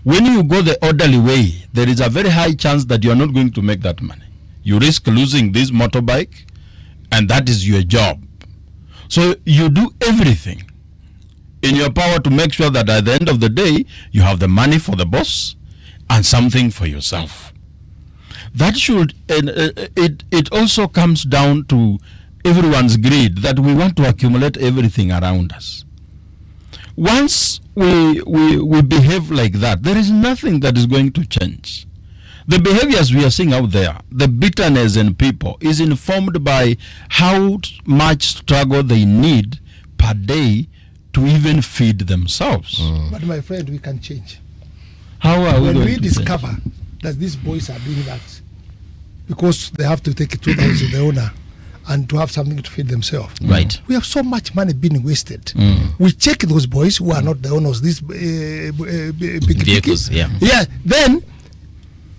When you go the orderly way, there is a very high chance that you are not going to make that money. You risk losing this motorbike, and that is your job. So you do everything in your power to make sure that at the end of the day, you have the money for the boss and something for yourself. That should, it also comes down to everyone's greed, that we want to accumulate everything around us. Once we behave like that, there is nothing that is going to change. The behaviors we are seeing out there, the bitterness in people, is informed by how much struggle they need per day to even feed themselves. But my friend, we can change. How are we When going we to discover change? that these boys are doing that, because they have to take 2,000 to the owner and to have something to feed themselves. Right. We have so much money being wasted. We check those boys who are not the owners, these Vehicles, yeah. Yeah, then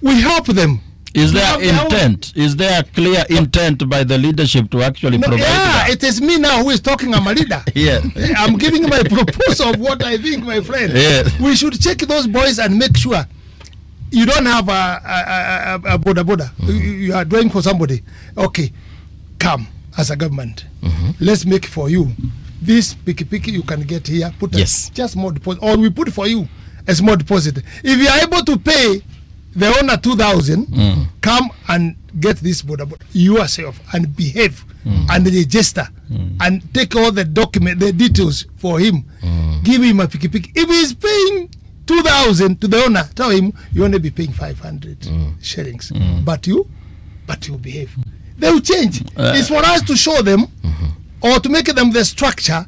we help them. Is We there have their own- intent? Is there a clear intent by the leadership to actually No, provide yeah, that? it is me now who is talking. I'm a leader. Yeah. I'm giving my proposal of what I think, my friend. Yeah. We should check those boys and make sure you don't have a Boda Boda. You are doing for somebody. Okay, come as a government. Let's make for you. This piki you can get here. Put Yes. just more deposit, or we put for you a small deposit. If you are able to pay the owner 2,000, come and get this Boda Boda yourself and behave and register and take all the the details for him. Give him a piki. If he's paying 2,000 to the owner, tell him you only be paying 500 shillings. But you behave. They will change. It's for us to show them or to make them the structure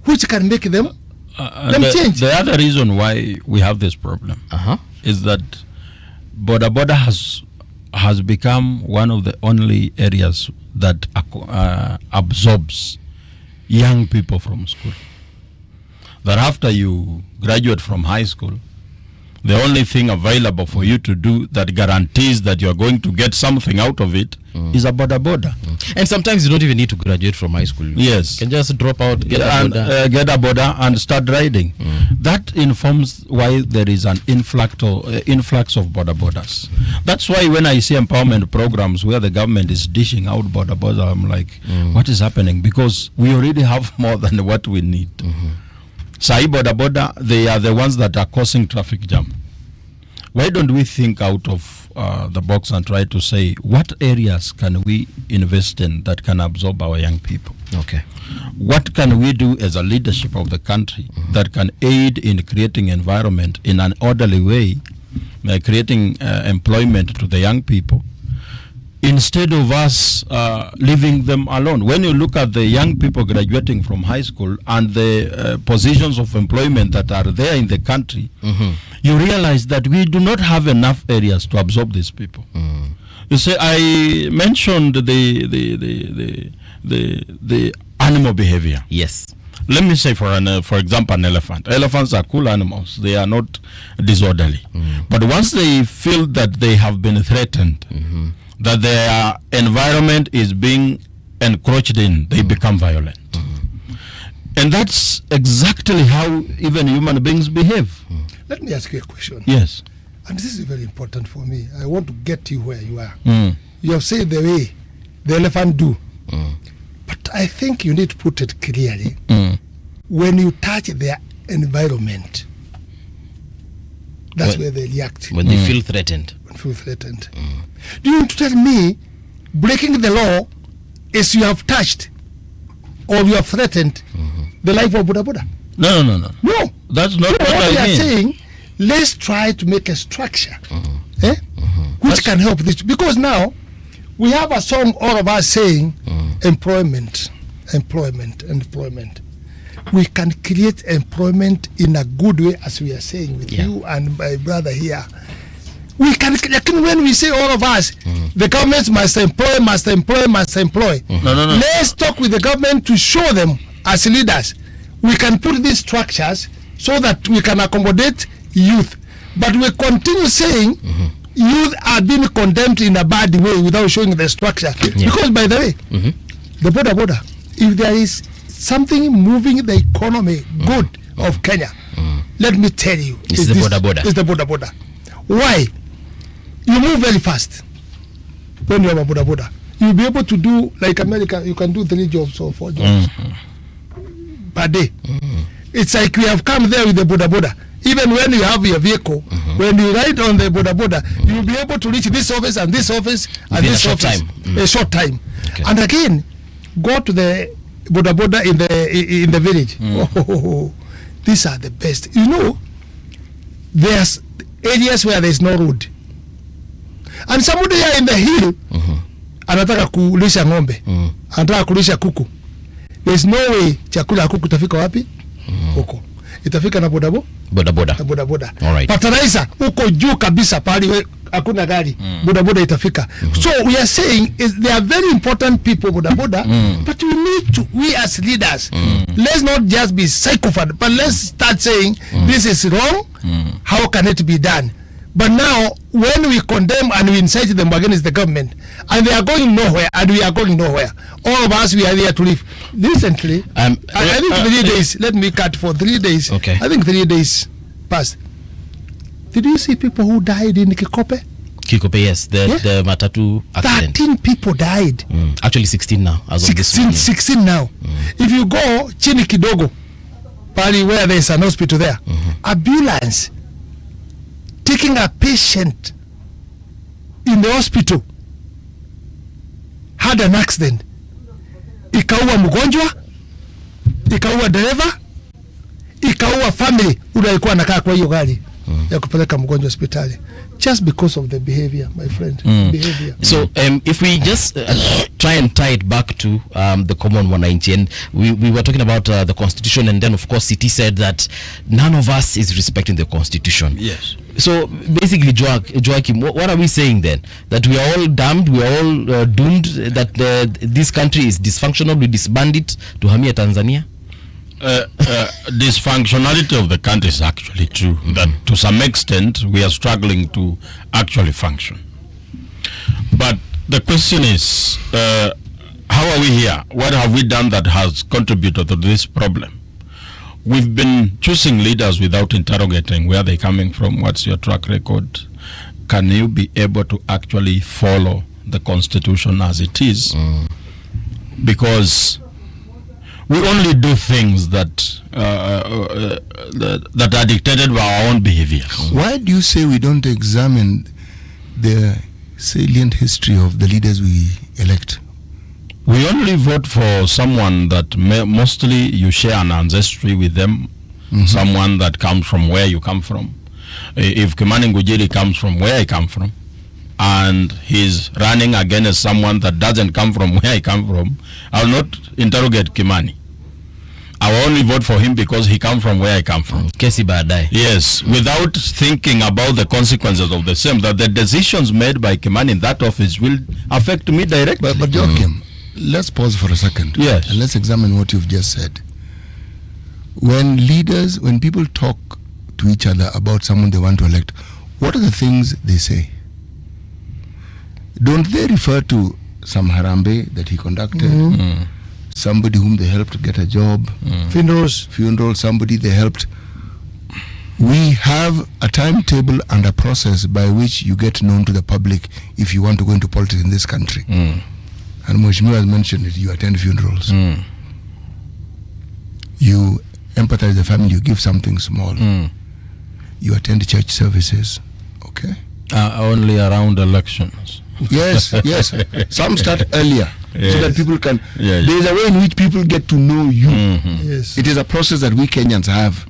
which can make them change. The other reason why we have this problem is that Boda Boda has become one of the only areas that absorbs young people from school. That after you graduate from high school, The only thing available for you to do that guarantees that you're going to get something out of it is a Boda Boda. And sometimes you don't even need to graduate from high school. Yes. You can just drop out, get get a Boda and start riding. That informs why there is an influx of Boda Bodas. That's why when I see empowerment programs where the government is dishing out Boda Boda, I'm like, what is happening? Because we already have more than what we need. Sai Boda Boda, they are the ones that are causing traffic jam. Why don't we think out of the box and try to say what areas can we invest in that can absorb our young people? Okay. What can we do as a leadership of the country that can aid in creating environment in an orderly way, creating employment to the young people, instead of us leaving them alone? When you look at the young people graduating from high school and the positions of employment that are there in the country, you realize that we do not have enough areas to absorb these people. You say, I mentioned the animal behavior. Yes. Let me say, for example, an elephant. Elephants are cool animals. They are not disorderly. But once they feel that they have been threatened, that their environment is being encroached in, they become violent. And that's exactly how even human beings behave. Let me ask you a question. Yes. And this is very important for me. I want to get you where you are. You have said the way the elephant do. But I think you need to put it clearly. When you touch their environment, that's where they react. When they feel threatened. When feel threatened. Do you want to tell me breaking the law is you have touched or you have threatened the life of Boda Boda? No. No. That's not what we I are mean. saying, let's try to make a structure which can help this. Because now we have a song, all of us saying employment. We can create employment in a good way, as we are saying with you and my brother here. We can, like when we say all of us, the government must employ. No. Let's talk with the government to show them as leaders. We can put these structures so that we can accommodate youth. But we continue saying youth are being condemned in a bad way without showing the structure. Because, by the way, the Boda Boda, if there is something moving the economy good of Kenya, let me tell you, It's the Boda Boda. It's the Boda Boda. Why? You move very fast when you have a Boda Boda. You'll be able to do, like America, you can do 3 jobs or 4 jobs per day. It's like we have come there with the Boda Boda. Even when you have your vehicle, when you ride on the Boda Boda, you'll be able to reach this office and this office and Within this a short office. time. A short time. Okay. And again, go to the Boda Boda in the village. These are the best. You know, there's areas where there's no road. And somebody here in the hill, anataka kulisha ng'ombe, anataka kulisha kuku. There's no way chakula kuku itafika wapi? Huko. Itafika na Boda Boda. Na Boda Boda. All right. Fertilizer huko juu kabisa pale hakuna gari. Boda Boda itafika. So we are saying they are very important people, Boda Boda, but we need to, we as leaders, let's not just be psychopath, but let's start saying this is wrong. How can it be done? But now, when we condemn and we incite them against the government, and they are going nowhere, and we are going nowhere, all of us, we are there to live. Recently, I think 3 days, let me cut for 3 days. Okay. I think 3 days passed. Did you see people who died in Kikope? Kikope, yes. The Matatu accident. 13 people died. Actually 16 now, as of this morning. 16 now. If you go chini kidogo, pali where there is an hospital there, ambulance taking a patient in the hospital had an accident, ikaua mgonjwa, ikaua dereva, ikaua family ule alikuwa anakaa kwa hiyo gari ya kupeleka mgonjwa hospitali, just because of the behavior, my friend. Behavior. So if we just try and tie it back to the common wananchi, and we were talking about the constitution, and then of course CT said that none of us is respecting the constitution. Yes. So basically, Joakim, what are we saying then? That we are all damned, we are all doomed, that this country is dysfunctional, we disband it to hamia Tanzania? dysfunctionality of the country is actually true. That to some extent we are struggling to actually function. But the question is, how are we here? What have we done that has contributed to this problem? We've been choosing leaders without interrogating where they're coming from, what's your track record. Can you be able to actually follow the constitution as it is? Because we only do things that that are dictated by our own behaviors. Why do you say we don't examine the salient history of the leaders we elect? We only vote for someone that mostly you share an ancestry with them, someone that comes from where you come from. If Kimani Ngunjiri comes from where I come from, and he's running against someone that doesn't come from where I come from, I will not interrogate Kimani. I will only vote for him because he comes from where I come from. Kesi baadaye. Yes, without thinking about the consequences of the same, that the decisions made by Kimani in that office will affect me directly. But Joakim, let's pause for a second. Yes. And let's examine what you've just said. When people talk to each other about someone they want to elect, what are the things they say? Don't they refer to some harambe that he conducted? Somebody whom they helped get a job? Funeral, somebody they helped. We have a timetable and a process by which you get known to the public if you want to go into politics in this country. And Mheshimiwa has mentioned it, you attend funerals. You empathize with the family, you give something small. You attend church services. Okay? Only around elections. Yes, yes. Some start earlier so that people can. Yes. There is a way in which people get to know you. Yes. It is a process that we Kenyans have.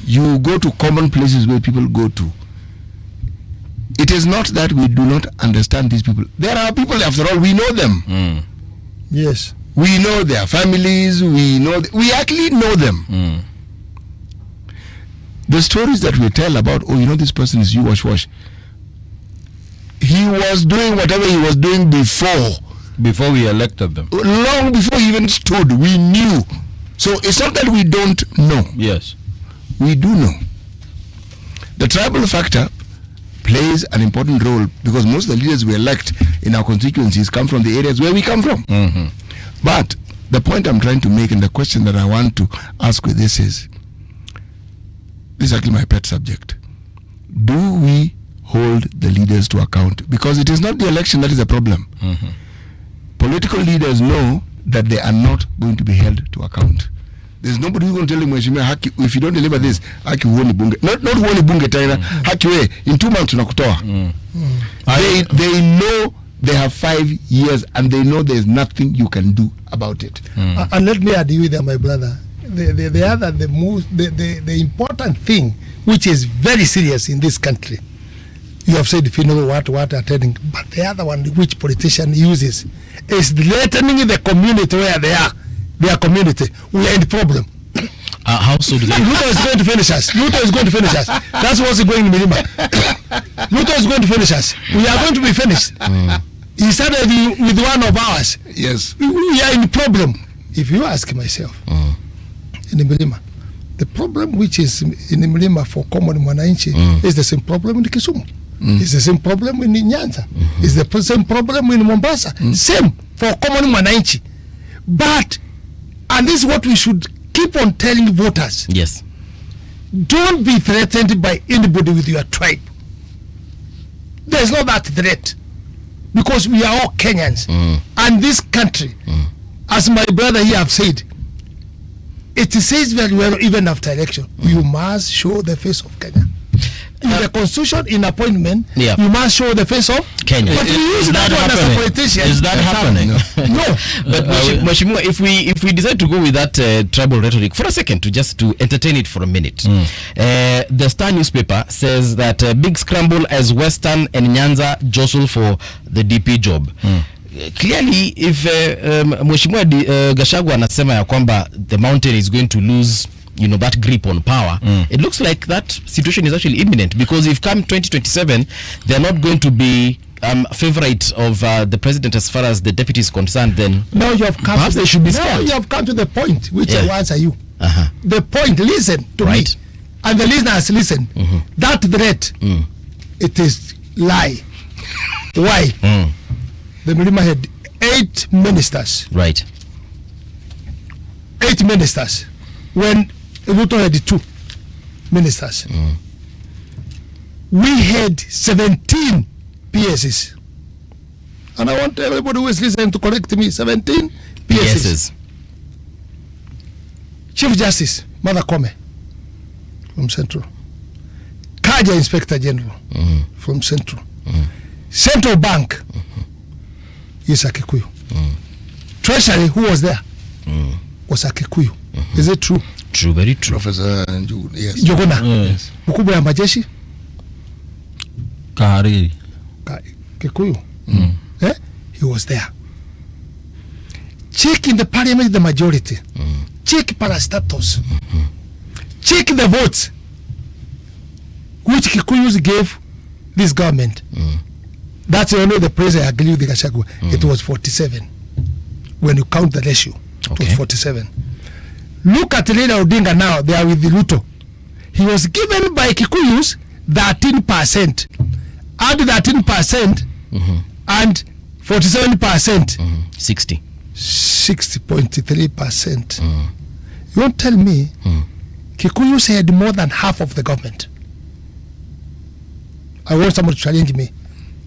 You go to common places where people go to. It is not that we do not understand these people. There are people, after all, we know them. Yes. We know their families. We actually know them. The stories that we tell about, this person is you, wash. He was doing whatever he was doing before we elected them. Long before he even stood, we knew. So it's not that we don't know. Yes. We do know. The tribal factor plays an important role because most of the leaders we elect in our constituencies come from the areas where we come from. But the point I'm trying to make and the question that I want to ask with this is actually my pet subject. Do we hold the leaders to account? Because it is not the election that is the problem. Political leaders know that they are not going to be held to account. There's nobody who's going to tell him, haki, if you don't deliver this, haki huoni bunge. Not huoni bunge tena, haki we, in 2 months tunakutoa. They know they have 5 years and they know there's nothing you can do about it. And let me add you there, my brother. The important thing, which is very serious in this country, you have said, if you know what attending, but the other one which politician uses is threatening the community where they are. Their community. We are in the problem. How so do they? Ruto is going to finish us. That's what's going in Milima. Ruto is going to finish us. We are going to be finished. He started with one of ours. Yes. We are in the problem. If you ask myself, in Milima, the problem which is in Milima for common Mwananchi is the same problem in Kisumu. It's the same problem in Nyanza. It's the same problem in Mombasa. Same for common Mwananchi. But, and this is what we should keep on telling voters. Yes. Don't be threatened by anybody with your tribe. There's no that threat. Because we are all Kenyans. And this country, as my brother here have said, it says very well even after election, you must show the face of Kenya. In the constitution, in appointment, you must show the face of Kenya. But we use that one as a politician. Is that happening? No. But Mheshimiwa, if we decide to go with that tribal rhetoric for a second, to entertain it for a minute, the Star newspaper says that big scramble as Western and Nyanza jostle for the DP job. Clearly, if Mheshimiwa Gachagua anasema ya kwamba the mountain is going to lose that grip on power, it looks like that situation is actually imminent, because if come 2027 they're not going to be favorite of the president as far as the deputy is concerned, then now you have come. Perhaps they should be now scared. you have come to the point which I will answer you. Uh-huh. The point. Listen to me, and the listeners listen. That threat, it is lie. Why? The Milima had 8 ministers. Right. 8 ministers. When Ruto had 2 ministers. We had 17 PSs. And I want everybody who is listening to correct me. 17 PSs. Chief Justice Mother Kome from Central. Kaja Inspector General from Central. Central Bank is a Kikuyu. Treasury, who was there, was a Kikuyu. Is it true? True, very true. Professor Njugu, yes. Jogona, mkubwa ya majeshi Kahariri. Kikuyu. He was there. Check in the parliament the majority. Check parastatus. Check the votes which Kikuyus gave this government. That's only the praise I agree with the Gachagua. It was 47. When you count the ratio, it was 47. Look at Raila Odinga now, they are with the Ruto. He was given by Kikuyus 13%. Add 13% and 47%. 60. 60.3%. You won't tell me Kikuyus had more than half of the government. I want someone to challenge me.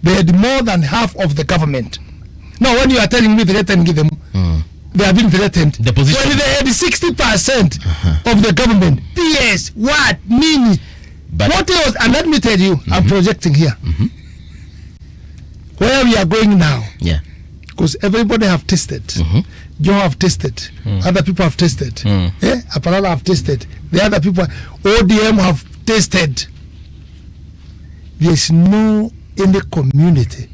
They had more than half of the government. Now, when you are telling me threatening them, they have been threatened. The position. When they had 60% of the government, PS, what, Mini, But what else? And let me tell you, I'm projecting here. Where we are going now, yeah. because everybody have tasted. Joe have tasted. Other people have tasted. Aparala have tasted. The other people, ODM have tasted. There is no any community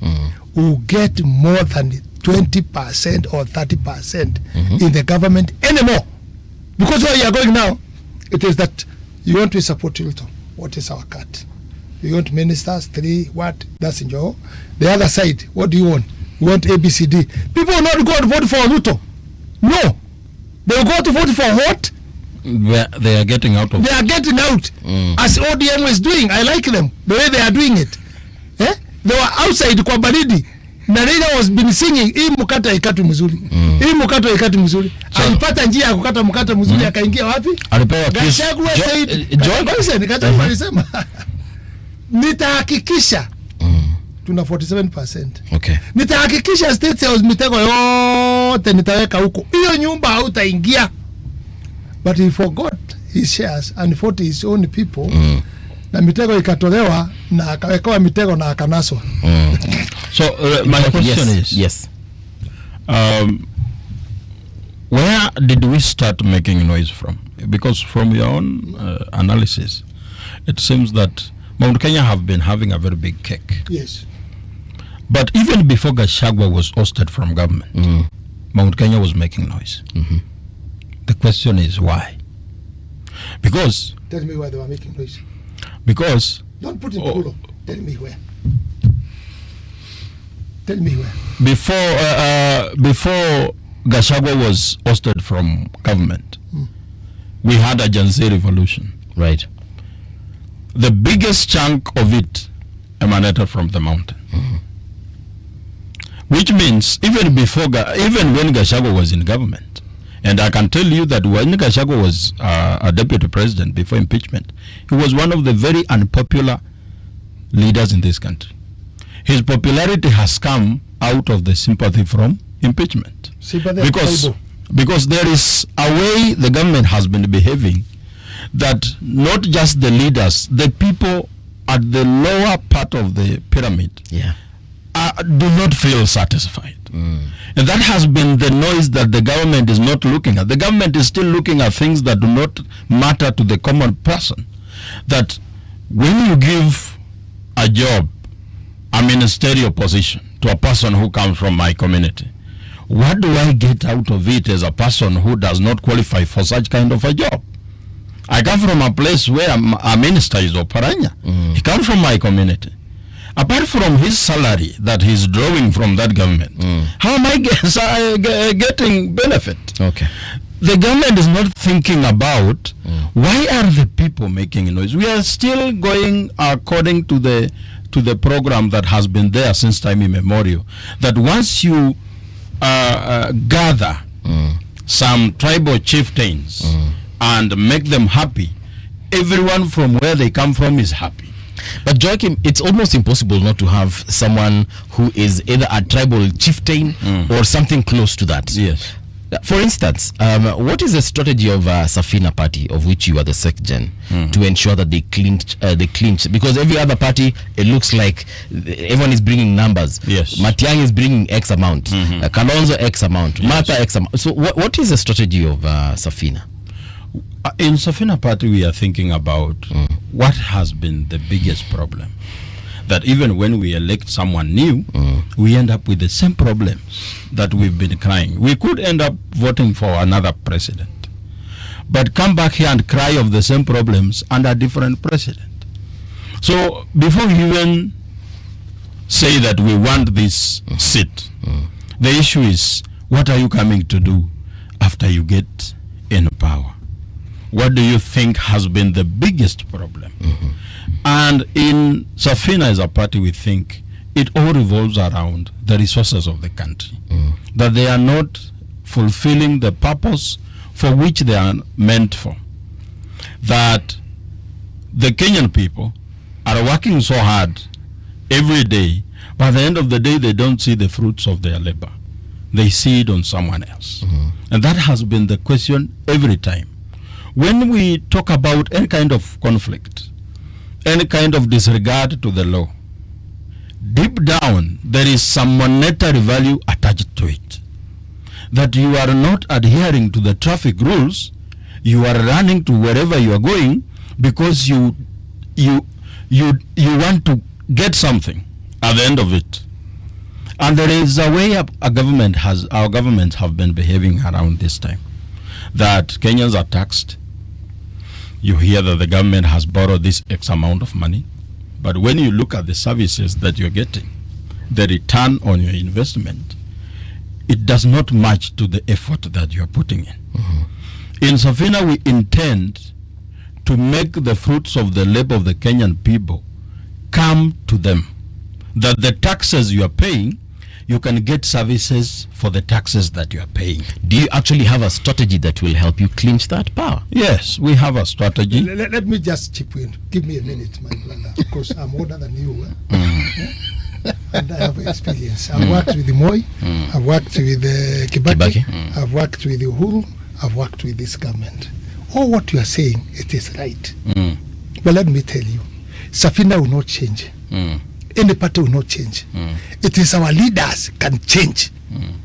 who get more than 20% or 30% in the government anymore. Because where you are going now, it is that you want to support Hilton. What is our cut? You want ministers, 3, what? That's in Joe. The other side, what do you want? You want ABCD. People will not go and vote for Ruto. No. They will go to vote for what? They are getting out of They are getting out. As ODM is doing. I like them. The way they are doing it. They were outside kwa baridi. Na Raila was been singing, hii mkata ikatu mzuri. Hii mkata ikatu mzuri. Alipata njia ya kukata mkata mzuri akaingia wapi? Alipewa kiss. Gachagua said, Gachagua alisema nitahakikisha tuna 47%. Okay. Nitahakikisha State House mitego yote nitaweka huko. Hiyo nyumba hautaingia. But he forgot his shares and fought his own people. Na mitego ikatolewa na akawekewa mitego na akanaswa. So my question is, yes. Where did we start making noise from? Because from your own analysis, it seems that Mount Kenya have been having a very big cake. Yes. But even before Gachagua was ousted from government, Mount Kenya was making noise. The question is why? Because... Tell me why they were making noise. Because... Don't put in Kulo. Tell me where. Tell me where. Before Gachagua was ousted from government, we had a Gen Z revolution. Right. The biggest chunk of it emanated from the mountain. Which means even when Gachagua was in government, and I can tell you that when Gachagua was a deputy president before impeachment, he was one of the very unpopular leaders in this country. His popularity has come out of the sympathy from impeachment. Because there is a way the government has been behaving that not just the leaders, the people at the lower part of the pyramid do not feel satisfied. And that has been the noise that the government is not looking at. The government is still looking at things that do not matter to the common person. That when you give a job, a ministerial position to a person who comes from my community, what do I get out of it as a person who does not qualify for such kind of a job? I come from a place where a minister is Oparanya. He comes from my community. apart from his salary that he's drawing from that government, how am I getting benefit? Okay. The government is not thinking about why are the people making noise. We are still going according to the program that has been there since time immemorial, that once you gather some tribal chieftains and make them happy, everyone from where they come from is happy. But Joakim, it's almost impossible not to have someone who is either a tribal chieftain or something close to that. Yes. For instance, what is the strategy of Safina party, of which you are the secgen, to ensure that they clinch? Because every other party, it looks like everyone is bringing numbers. Yes. Matiang'i is bringing X amount, Kalonzo X amount, Mata X amount. So what is the strategy of Safina? In Safina party, we are thinking about what has been the biggest problem. That even when we elect someone new, we end up with the same problems that we've been crying. We could end up voting for another president, but come back here and cry of the same problems under a different president. So before we even say that we want this seat, the issue is, what are you coming to do after you get in power? What do you think has been the biggest problem? And in Safina as a party, we think it all revolves around the resources of the country, that they are not fulfilling the purpose for which they are meant for, that the Kenyan people are working so hard every day, but at the end of the day, they don't see the fruits of their labor. They see it on someone else. And that has been the question every time. When we talk about any kind of conflict, any kind of disregard to the law, deep down there is some monetary value attached to it. That you are not adhering to the traffic rules, you are running to wherever you are going because you want to get something at the end of it. And there is a way our governments have been behaving around this time, that Kenyans are taxed. You hear that the government has borrowed this X amount of money, but when you look at the services that you're getting, the return on your investment, it does not match to the effort that you're putting in. In Safina, we intend to make the fruits of the labor of the Kenyan people come to them, that the taxes you are paying, you can get services for the taxes that you are paying. Do you actually have a strategy that will help you clinch that power? Yes, we have a strategy. Let me just chip in. Give me a minute, my brother, because I'm older than you. And I have experience. I've worked with Moi, I've worked with Kibaki, I've worked with Uhuru, I've worked with this government. All what you are saying, it is right. But let me tell you, Safina will not change. Any party will not change. It is our leaders can change.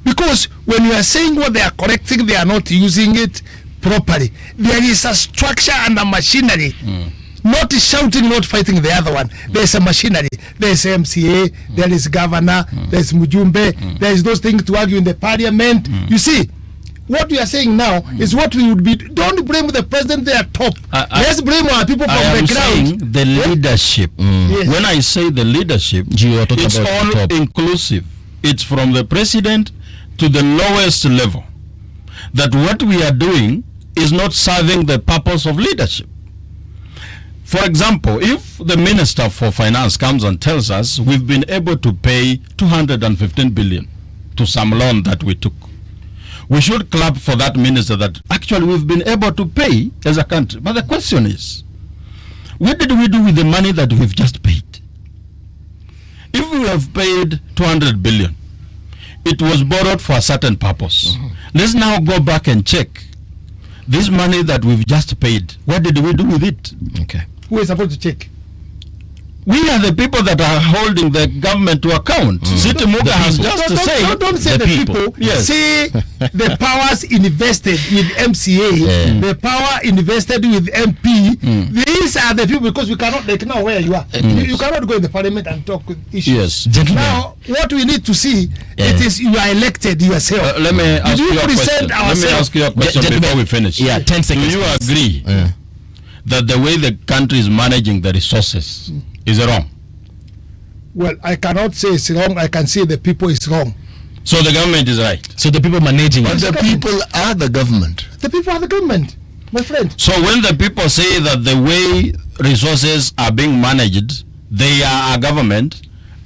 Because when you are saying what they are correcting, they are not using it properly. There is a structure and a machinery. Not shouting, not fighting the other one. There is a machinery. There is MCA, there is governor, there is Mujumbe, there is those things to argue in the parliament. You see, what we are saying now is what we would be. Don't blame the president there top. Let's blame our people from the ground. The leadership. Yes. When I say the leadership, it's all inclusive. It's from the president to the lowest level. That what we are doing is not serving the purpose of leadership. For example, if the Minister for Finance comes and tells us we've been able to pay 215 billion to some loan that we took, we should clap for that minister that actually we've been able to pay as a country. But the question is, what did we do with the money that we've just paid? If we have paid 200 billion, it was borrowed for a certain purpose. Let's now go back and check this money that we've just paid. What did we do with it? Okay. Who is supposed to check? We are the people that are holding the government to account. City Muga has just to say. Don't say the people. Yes. Say the powers invested with MCA, the power invested with MP. These are the people, because we cannot, like now where you are. You cannot go in the parliament and talk issues. Yes. Now, what we need to see, it is you are elected yourself. Let me ask you a question. Let me ask you a question before we finish. Yeah, 10 seconds. Do you agree that the way the country is managing the resources is wrong? Well, I cannot say it's wrong. I can say the people is wrong. So the government is right. So the people managing But it. the people are the government. The people are the government, my friend. So when the people say that the way resources are being managed, they are a government,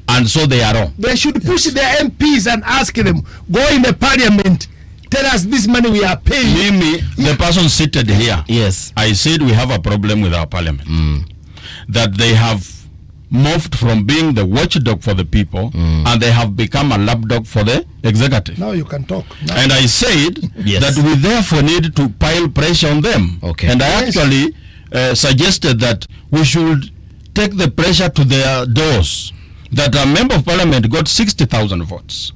and so they are wrong. They should push their MPs and ask them, go in the parliament, tell us this money we are paying. Mimi, the person seated here, Yes. I said we have a problem with our parliament. That they have moved from being the watchdog for the people, and they have become a lapdog for the executive. Now you can talk. Now. And I said Yes. that we therefore need to pile pressure on them. Okay. And I actually suggested that we should take the pressure to their doors. That a member of parliament got 60,000 votes.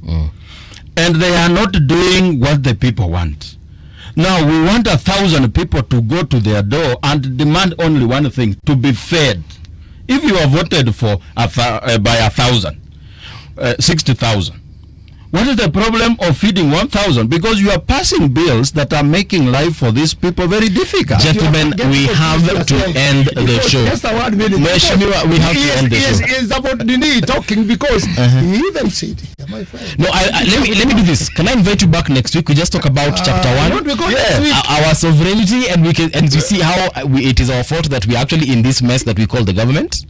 And they are not doing what the people want. Now we want 1,000 people to go to their door and demand only one thing: to be fed. If you are voted for by 1,000, 60,000, what is the problem of feeding 1,000? Because you are passing bills that are making life for these people very difficult. Gentlemen, we have to end the show. That's the word we need. Mheshimiwa, we have to end the show. He is about Nini talking because he even said, my friend. No, let me do this. Can I invite you back next week? We just talk about chapter 1. Not because next week. Our sovereignty, and we see how it is our fault that we are actually in this mess that we call the government.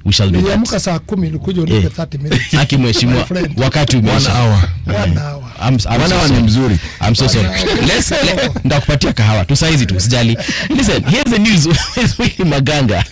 We shall do Niliamka that. saa 10 ulikuja unipe 30 minutes. Haki mheshimiwa, My friend. wakati 1 umeisha. hour. 1 hour. I'm so Ni sorry. mzuri. I'm so sorry. hour. Ndakupatia kahawa tu saizi tu, sijali. Listen, here's the news with Willy Maganga.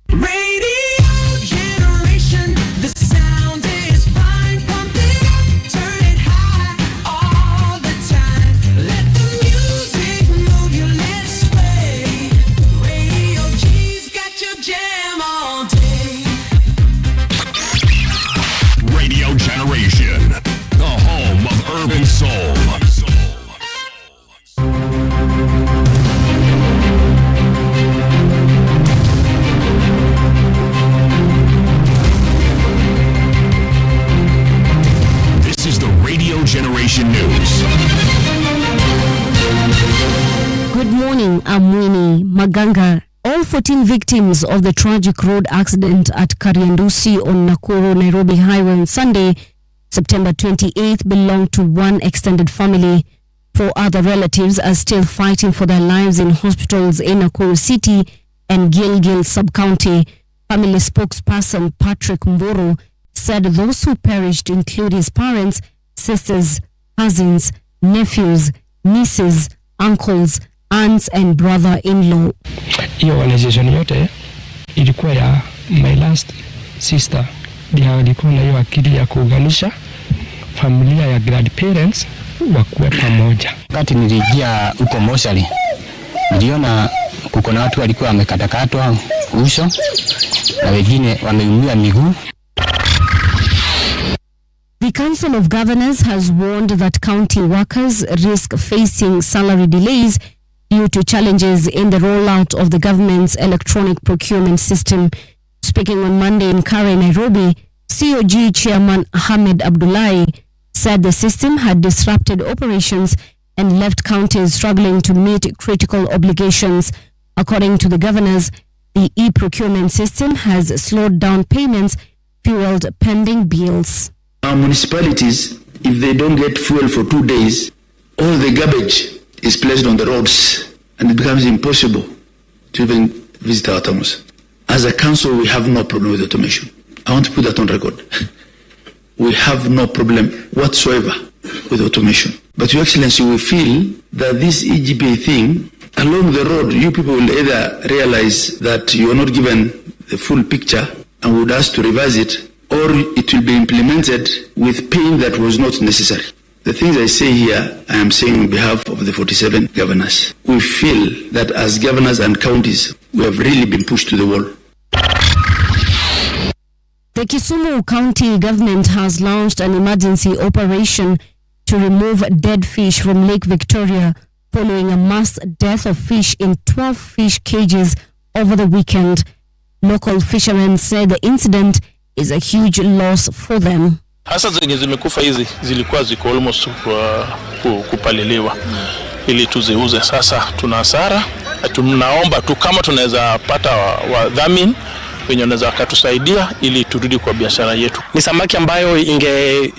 Radio generation, the sound is fine. Pump it up, turn it high all the time. Let the music move you, let's sway. Radio G's got your jam all day. Radio Generation, the home of urban soul. This is the Radio Generation News. Good morning, I'm Winnie Maganga. All 14 victims of the tragic road accident at Kariuki on Nakuru-Nairobi highway on Sunday, September 28th, belong to one extended family. 4 other relatives are still fighting for their lives in hospitals in Nakuru City and Gilgil sub-county. Family spokesperson Patrick Mburu said those who perished include his parents, sisters, cousins, nephews, nieces, uncles, aunts and brother-in-law. Hiyo organization yote ilikuwa ya my last sister, ndio alikuwa na hiyo akili ya kuunganisha familia ya grandparents wakuwe pamoja. Wakati nilijia huko moshari, niliona kuko na watu walikuwa wamekatakatwa uso na wengine wameumia miguu. The Council of Governors has warned that county workers risk facing salary delays due to challenges in the rollout of the government's electronic procurement system. Speaking on Monday in Kare, Nairobi, COG Chairman Ahmed Abdullahi said the system had disrupted operations and left counties struggling to meet critical obligations. According to the governors, the e-procurement system has slowed down payments, fueled pending bills. Our municipalities, if they don't get fuel for 2 days, all the garbage is placed on the roads and it becomes impossible to even visit our towns. As a council, we have no problem with automation. I want to put that on record. we have no problem whatsoever with automation. But Your Excellency, we feel that this EGP thing, along the road, you people will either realize that you are not given the full picture and would ask to revise it, or it will be implemented with pain that was not necessary. The things I say here, I am saying on behalf of the 47 governors. We feel that as governors and counties, we have really been pushed to the wall. The Kisumu County government has launched an emergency operation to remove dead fish from Lake Victoria following a mass death of fish in 12 fish cages over the weekend. Local fishermen say the incident is a huge loss for them. Hasa zenye zimekufa hizi zilikuwa ziko almost kupaliliwa ili tuziuze. Sasa tuna hasara, tunaomba tu kama tunaweza pata wadhamini wenye wanaweza kutusaidia ili turudi kwa biashara yetu. Ni samaki ambayo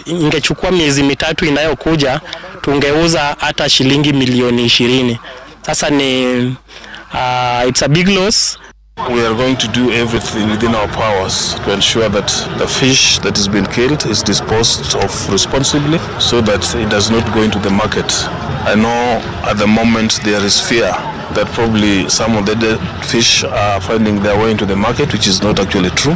ingechukua miezi mitatu inayokuja tungeuza hata shilingi milioni 20. Sasa ni it's a big loss. We are going to do everything within our powers to ensure that the fish that has been killed is disposed of responsibly so that it does not go into the market. I know at the moment there is fear that probably some of the dead fish are finding their way into the market, which is not actually true.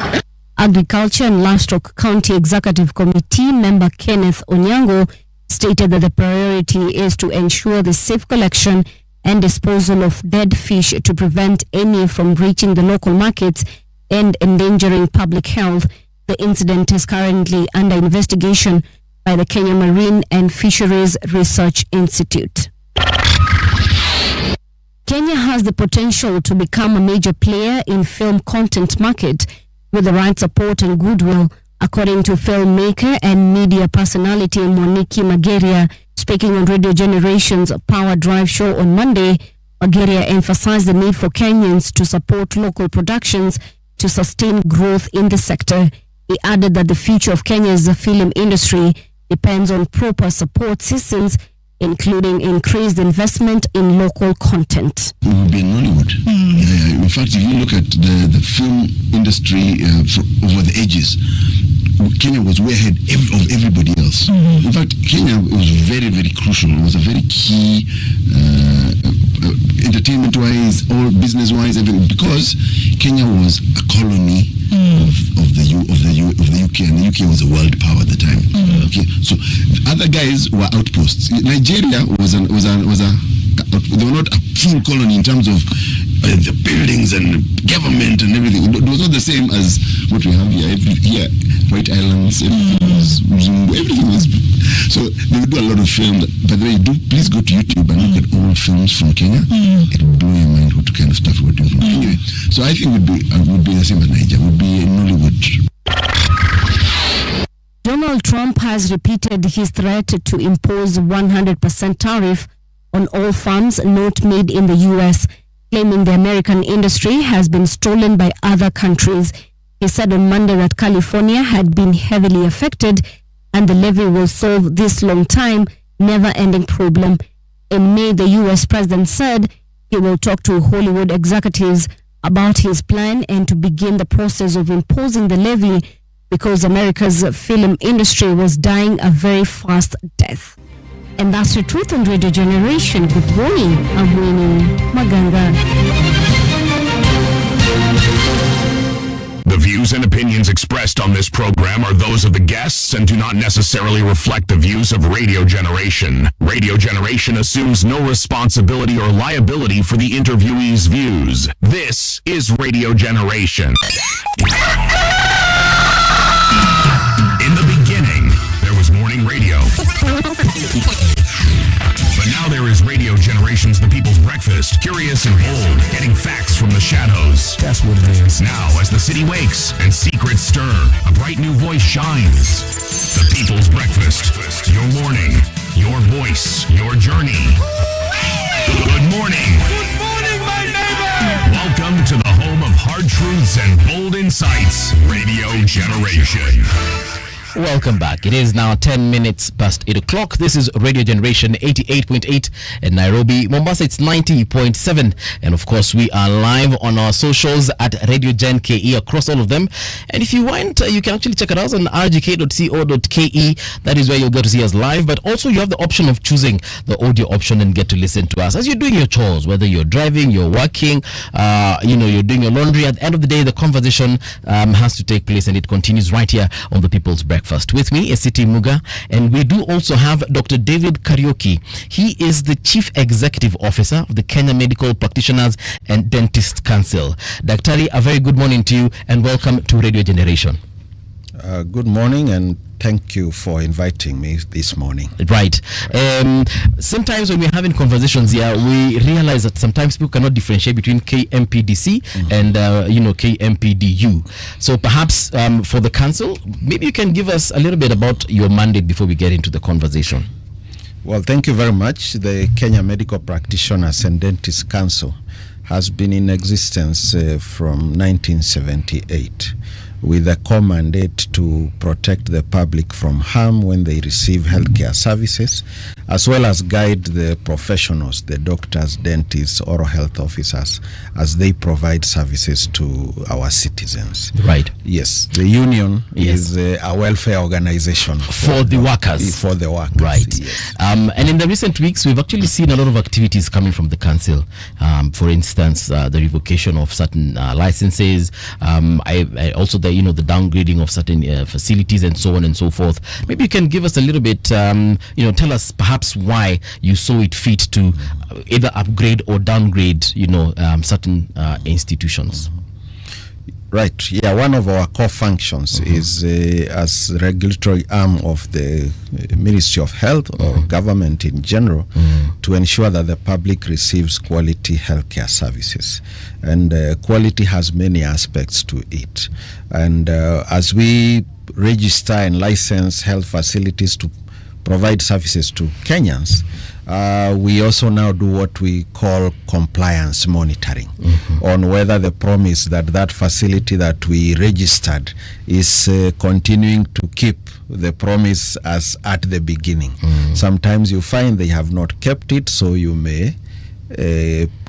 Agriculture and Livestock County Executive Committee member Kenneth Onyango stated that the priority is to ensure the safe collection and disposal of dead fish to prevent any from reaching the local markets and endangering public health. The incident is currently under investigation by the Kenya Marine and Fisheries Research Institute. Kenya has the potential to become a major player in film content market with the right support and goodwill, according to filmmaker and media personality Moniki Mageria. Speaking on Radio Generation's Power Drive show on Monday, Mageria emphasized the need for Kenyans to support local productions to sustain growth in the sector. He added that the future of Kenya's film industry depends on proper support systems, including increased investment in local content. We will be in Hollywood. In fact, if you look at the film industry over the ages, Kenya was way ahead of everybody else. In fact, Kenya was very, very crucial. It was a very key entertainment-wise or business-wise, everything, because Kenya was a colony of the UK, and the UK was a world power at the time. Okay, so other guys were outposts. Nigeria they were not a full colony in terms of the buildings and government and everything. It was not the same as what we have here. White Islands, everything was. So they would do a lot of film. By the way, please go to YouTube and look at all films from Kenya. It will blow your mind what kind of stuff we're doing from Kenya. So I think would be the same as Nigeria. Would be in Hollywood. Donald Trump has repeated his threat to impose 100% tariff on all farms not made in the U.S., claiming the American industry has been stolen by other countries. He said on Monday that California had been heavily affected and the levy will solve this long-time, never-ending problem. In May, the U.S. president said he will talk to Hollywood executives about his plan and to begin the process of imposing the levy because America's film industry was dying a very fast death. And that's the truth on Radio Generation. Good morning, I'm Winnie Maganga. The views and opinions expressed on this program are those of the guests and do not necessarily reflect the views of Radio Generation. Radio Generation assumes no responsibility or liability for the interviewee's views. This is Radio Generation. In the beginning, there was morning radio. But now there is Radio Generation's The People's Breakfast, curious and bold, getting facts from the shadows. That's what it is. Now, as the city wakes and secrets stir, a bright new voice shines. The People's Breakfast. Your morning, your voice, your journey. Good morning. Good morning, my neighbor. Welcome to the home of hard truths and bold insights, Radio Generation. Welcome back. It is now 10 minutes past 8 o'clock. This is Radio Generation 88.8 in Nairobi. Mombasa, it's 90.7. And of course, we are live on our socials at Radio Gen KE across all of them. And if you want, you can actually check it out on rgk.co.ke. That is where you'll get to see us live. But also, you have the option of choosing the audio option and get to listen to us as you're doing your chores, whether you're driving, you're working, you're doing your laundry. At the end of the day, the conversation has to take place, and it continues right here on the People's Breakfast. With me is City Muga, and we do also have Dr. David Kariuki. He is the Chief Executive Officer of the Kenya Medical Practitioners and Dentists Council. Daktari, a very good morning to you, and welcome to Radio Generation. Good morning, and thank you for inviting me this morning. Right. Sometimes when we're having conversations here, we realize that sometimes people cannot differentiate between KMPDC and KMPDU. So perhaps for the council, maybe you can give us a little bit about your mandate before we get into the conversation. Well, thank you very much. The Kenya Medical Practitioners and Dentists Council has been in existence from 1978. With a core mandate to protect the public from harm when they receive healthcare services, as well as guide the professionals, the doctors, dentists, oral health officers, as they provide services to our citizens. Right. Yes. The union is a welfare organization for the workers. For the workers. Right. Yes. And in the recent weeks, we've actually seen a lot of activities coming from the council. For instance, the revocation of certain licenses. I also the downgrading of certain facilities and so on and so forth. Maybe you can give us a little bit, tell us perhaps why you saw it fit to either upgrade or downgrade, certain institutions. Right. Yeah. One of our core functions is as regulatory arm of the Ministry of Health or government in general to ensure that the public receives quality healthcare services. And quality has many aspects to it. And as we register and license health facilities to provide services to Kenyans, we also now do what we call compliance monitoring on whether the promise that facility that we registered is continuing to keep the promise as at the beginning. Sometimes you find they have not kept it, so you may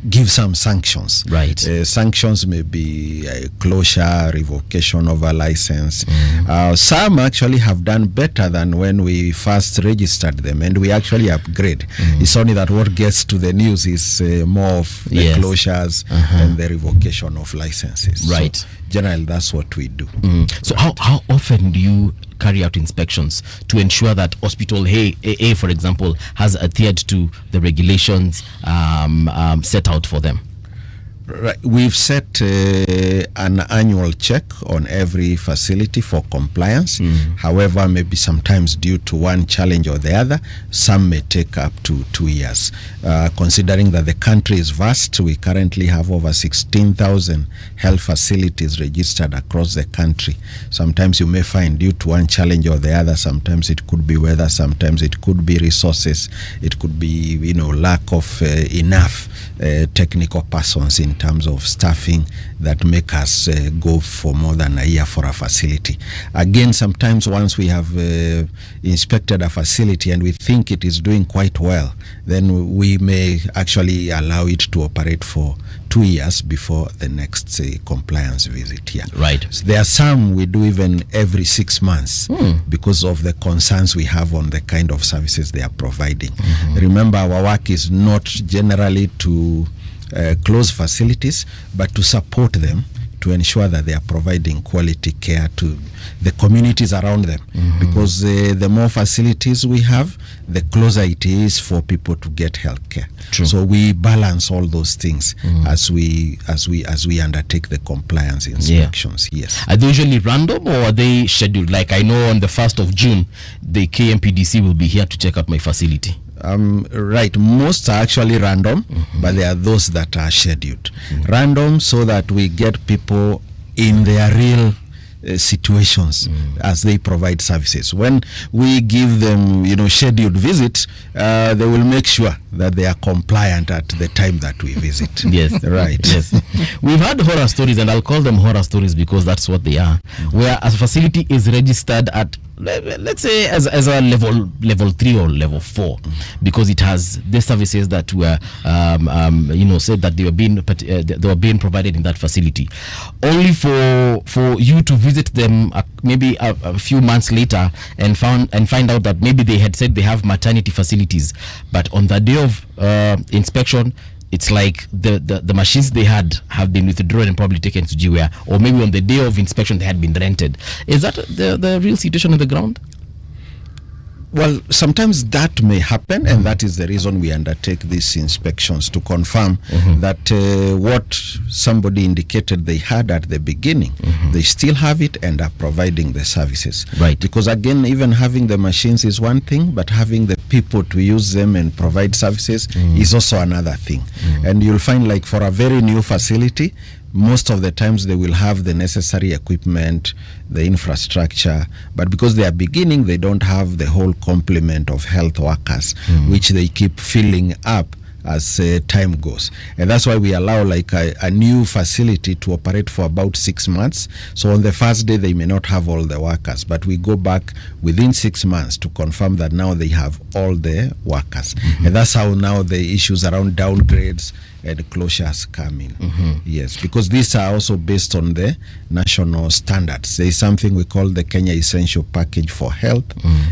give some sanctions. Right. Sanctions may be closure, revocation of a license. Some actually have done better than when we first registered them, and we actually upgrade. It's only that what gets to the news is more of the closures and the revocation of licenses. Right. So generally, that's what we do. So how often do you carry out inspections to ensure that Hospital A, for example, has adhered to the regulations set out for them? Right. We've set an annual check on every facility for compliance. However, maybe sometimes due to one challenge or the other, some may take up to 2 years. Considering that the country is vast, we currently have over 16,000 health facilities registered across the country. Sometimes you may find due to one challenge or the other, sometimes it could be weather, sometimes it could be resources, it could be lack of enough technical persons in terms of staffing that make us go for more than a year for a facility. Again, sometimes once we have inspected a facility and we think it is doing quite well, then we may actually allow it to operate for 2 years before the next compliance visit here. Right. So there are some we do even every 6 months because of the concerns we have on the kind of services they are providing. Remember, our work is not generally to close facilities, but to support them to ensure that they are providing quality care to the communities around them. Because the more facilities we have, the closer it is for people to get health care. So we balance all those things as we undertake the compliance inspections. Yes. Are they usually random or are they scheduled? Like I know on the 1st of June, the KMPDC will be here to check out my facility. Right. Most are actually random, but there are those that are scheduled. Random so that we get people in their real situations as they provide services. When we give them, scheduled visits, they will make sure that they are compliant at the time that we visit. Yes. Right. Yes. We've had horror stories, and I'll call them horror stories because that's what they are, where a facility is registered at, let's say, as a level 3 or level 4, because it has the services that were said that they were being provided in that facility, only for you to visit them maybe a few months later and find out that maybe they had said they have maternity facilities, but on the day of inspection, it's like the machines they have been withdrawn and probably taken to GWare, or maybe on the day of inspection they had been rented. Is that the real situation on the ground? Well, sometimes that may happen, and that is the reason we undertake these inspections, to confirm that what somebody indicated they had at the beginning, they still have it and are providing the services. Right. Because again, even having the machines is one thing, but having the people to use them and provide services is also another thing. And you'll find, like, for a very new facility, most of the times they will have the necessary equipment, the infrastructure, but because they are beginning, they don't have the whole complement of health workers, which they keep filling up as time goes. And that's why we allow, like, a new facility to operate for about 6 months. So on the first day they may not have all the workers, but we go back within 6 months to confirm that now they have all the workers. And that's how now the issues around downgrades and closures come in. Yes, because these are also based on the national standards. There is something we call the Kenya Essential Package for Health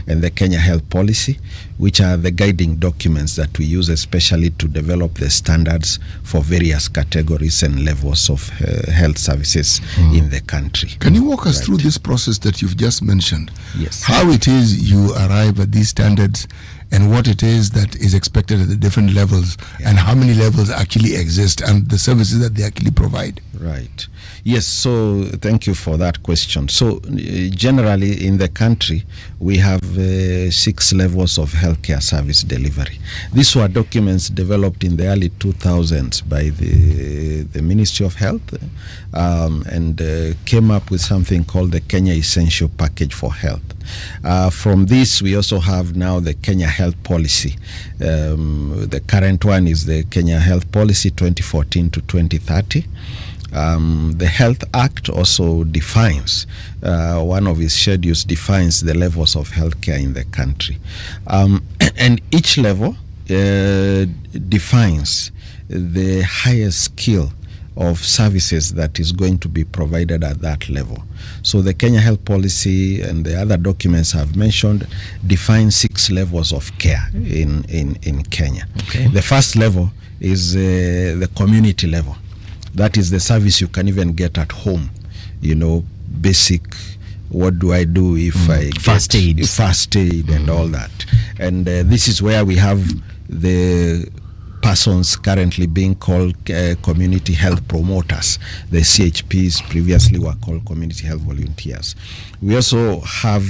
and the Kenya Health Policy, which are the guiding documents that we use especially to develop the standards for various categories and levels of health services in the country. Can you walk us through this process that you've just mentioned? Yes. How it is you arrive at these standards, and what it is that is expected at the different levels, and how many levels actually exist, and the services that they actually provide. Right. Yes, so thank you for that question. So generally in the country, we have 6 levels of healthcare service delivery. These were documents developed in the early 2000s by the Ministry of Health and came up with something called the Kenya Essential Package for Health. From this, we also have now the Kenya Health Policy. The current one is the Kenya Health Policy 2014 to 2030. The Health Act also defines, one of its schedules defines the levels of healthcare in the country. And each level defines the highest skill of services that is going to be provided at that level. So the Kenya Health Policy and the other documents I've mentioned define 6 levels of care in Kenya. Okay. The first level is the community level. That is the service you can even get at home. You know, basic, what do I do if I First get aid. first aid and all that. And this is where we have the persons currently being called community health promoters. The CHPs previously were called community health volunteers. We also have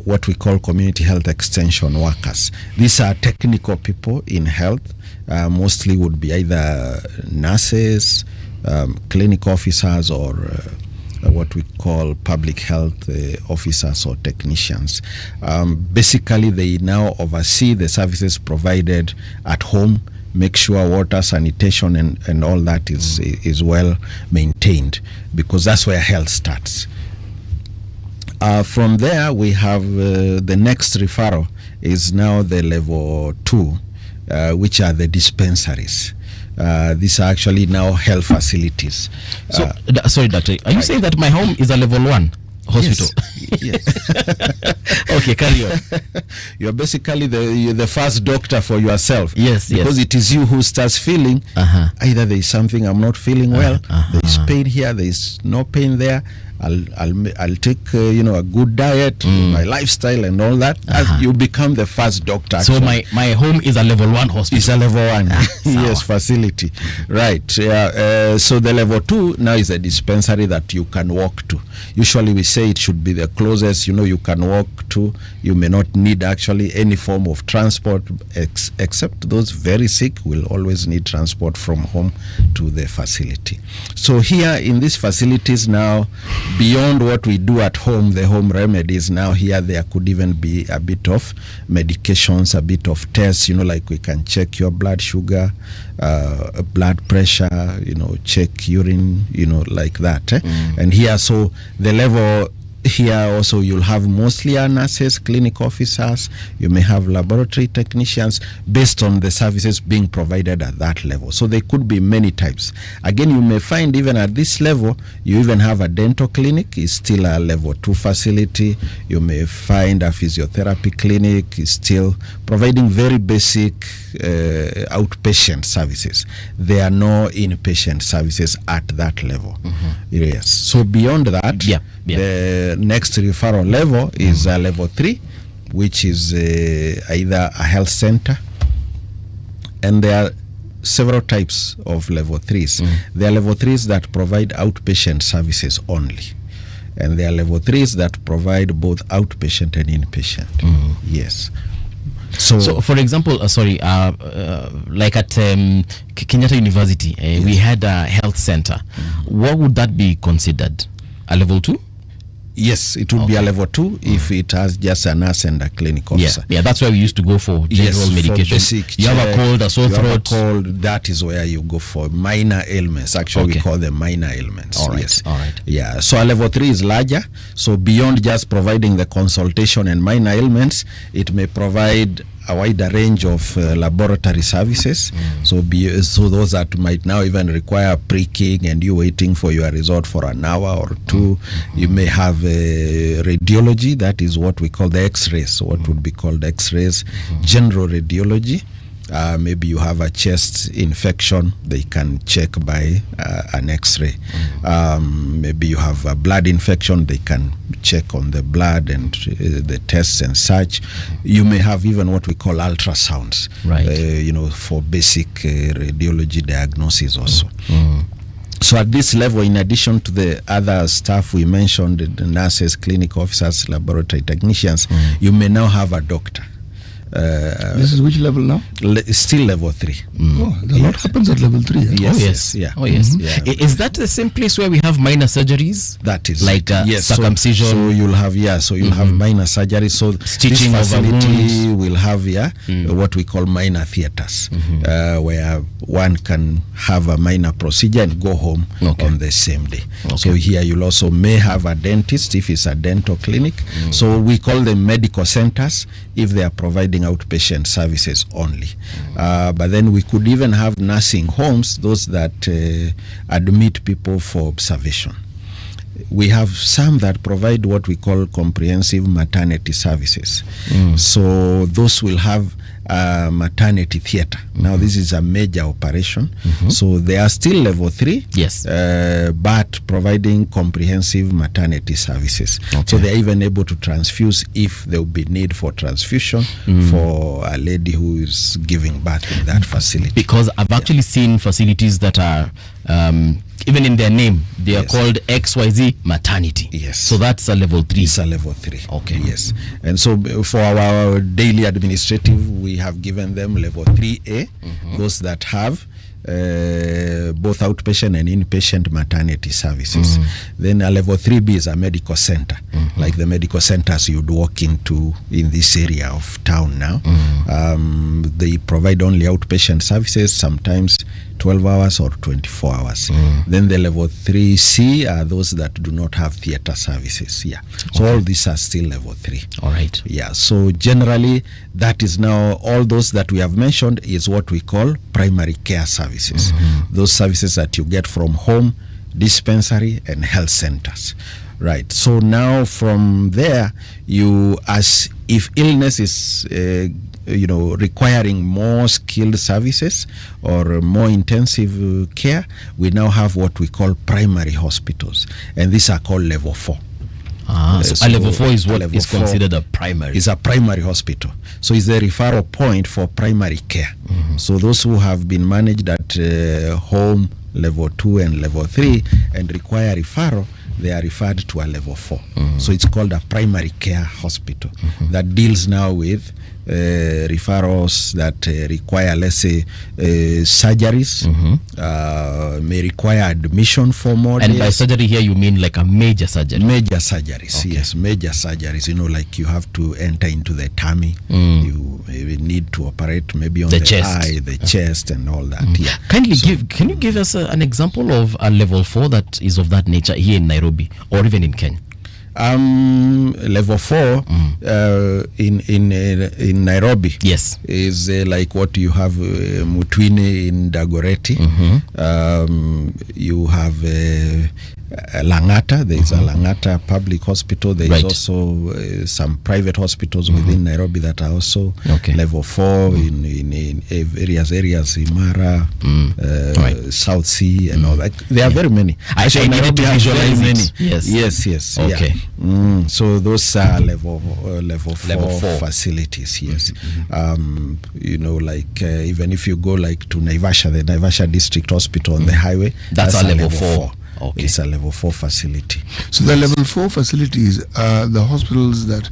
what we call community health extension workers. These are technical people in health, mostly would be either nurses, clinic officers, or what we call public health officers or technicians. Basically, they now oversee the services provided at home, make sure water, sanitation, and all that is well maintained, because that's where health starts. From there, we have the next referral is now the level 2, which are the dispensaries. These are actually now health facilities. So, sorry, doctor, are you saying that my home is a level 1 hospital? Yes. Okay, carry on. You're basically you're the first doctor for yourself. Yes, because it is you who starts feeling either there is something I'm not feeling well, there is pain here, there is no pain there. I'll take a good diet, my lifestyle and all that. As you become the first doctor. So my home is a level 1 hospital. It's a level 1 yes, facility. Right. So the level 2 now is a dispensary that you can walk to. Usually we say it should be the closest, you can walk to. You may not need actually any form of transport, except those very sick will always need transport from home to the facility. So here in these facilities now, beyond what we do at home, the home remedies, now here there could even be a bit of medications, a bit of tests, like we can check your blood sugar, blood pressure, check urine, like that. And here, so the level here also, you'll have mostly nurses, clinic officers, you may have laboratory technicians based on the services being provided at that level. So they could be many types. Again, you may find even at this level, you even have a dental clinic, is still a level 2 facility. You may find a physiotherapy clinic, is still providing very basic outpatient services. There are no inpatient services at that level. Yes. So beyond that, the next referral level is level 3, which is either a health center, and there are several types of level 3s. There are level 3s that provide outpatient services only, and there are level 3s that provide both outpatient and inpatient. Yes. So for example, like at Kenyatta University, we had a health center. What would that be considered? A level 2? Yes, it would be a level 2 if it has just a nurse and a clinic officer. Yeah, that's where we used to go for general medication. You have a cold, a sore throat. That is where you go for minor ailments. Actually, we call them minor ailments. All right. Yes. All right. Yeah. So a level 3 is larger. So beyond just providing the consultation and minor ailments, it may provide a wider range of laboratory services. So those that might now even require pricking and you waiting for your result for an hour or two. You may have radiology, that is what we call the x-rays, what would be called x-rays, general radiology. Maybe you have a chest infection, they can check by an x-ray. Maybe you have a blood infection, they can check on the blood and the tests and such. You may have even what we call ultrasounds, for basic radiology diagnosis also. So at this level, in addition to the other staff we mentioned, the nurses, clinic officers, laboratory technicians, you may now have a doctor. This is which level now? Still level 3. A lot happens at level 3. Yes. Is that the same place where we have minor surgeries? That is like circumcision. So you'll have you'll have minor surgeries. So stitching this facility will have what we call minor theaters, where one can have a minor procedure and go home on the same day. So here you'll also may have a dentist if it's a dental clinic. So we call them medical centers if they are providing outpatient services only. But then we could even have nursing homes, those that admit people for observation. We have some that provide what we call comprehensive maternity services. So those will have maternity theater. Now this is a major operation. So they are still level 3, but providing comprehensive maternity services. So they are even able to transfuse if there will be need for transfusion for a lady who is giving birth in that facility. Because I've actually seen facilities that are even in their name, they are called XYZ maternity. Yes. So that's a level 3. It's a level 3. Okay. Yes. And so for our daily administrative, we have given them level 3A, those that have both outpatient and inpatient maternity services. Then a level 3B is a medical center, like the medical centers you'd walk into in this area of town now. They provide only outpatient services, sometimes 12 hours or 24 hours. Then the level 3C are those that do not have theater services. So all these are still level 3. All right. So generally that is now all those that we have mentioned is what we call primary care services. Those services that you get from home, dispensary and health centers. Right. So now from there, as if illness is requiring more skilled services or more intensive care, we now have what we call primary hospitals, and these are called level 4. So a level 4 is what is considered a primary. It's a primary hospital. So it's the referral point for primary care. So those who have been managed at home, level 2 and level 3 and require referral, they are referred to a level 4. So it's called a primary care hospital that deals now with referrals that require, let's say, surgeries, may require admission for more And days. by surgery here, you mean like a major surgery? Major surgeries, yes, major surgeries. You know, like you have to enter into the tummy, you need to operate maybe on the chest. eye, the chest, and all that. Yeah. Can you give us an example of a level 4 that is of that nature here in Nairobi or even in Kenya? Level 4 in Nairobi, yes, is like what you have Mutwini in Dagoretti. You have Langata. There is a Langata public hospital. There is also some private hospitals within Nairobi that are also level 4 in various areas, Imara, South Sea, and all that. There are very many. Actually, Nairobi has very many. Yes. Yes. Okay. Yeah. So those are level 4 facilities. Yes. You know, like even if you go like to Naivasha, the Naivasha District Hospital on the highway, that's a level 4. Okay. It's a level 4 facility. So the level 4 facilities are the hospitals that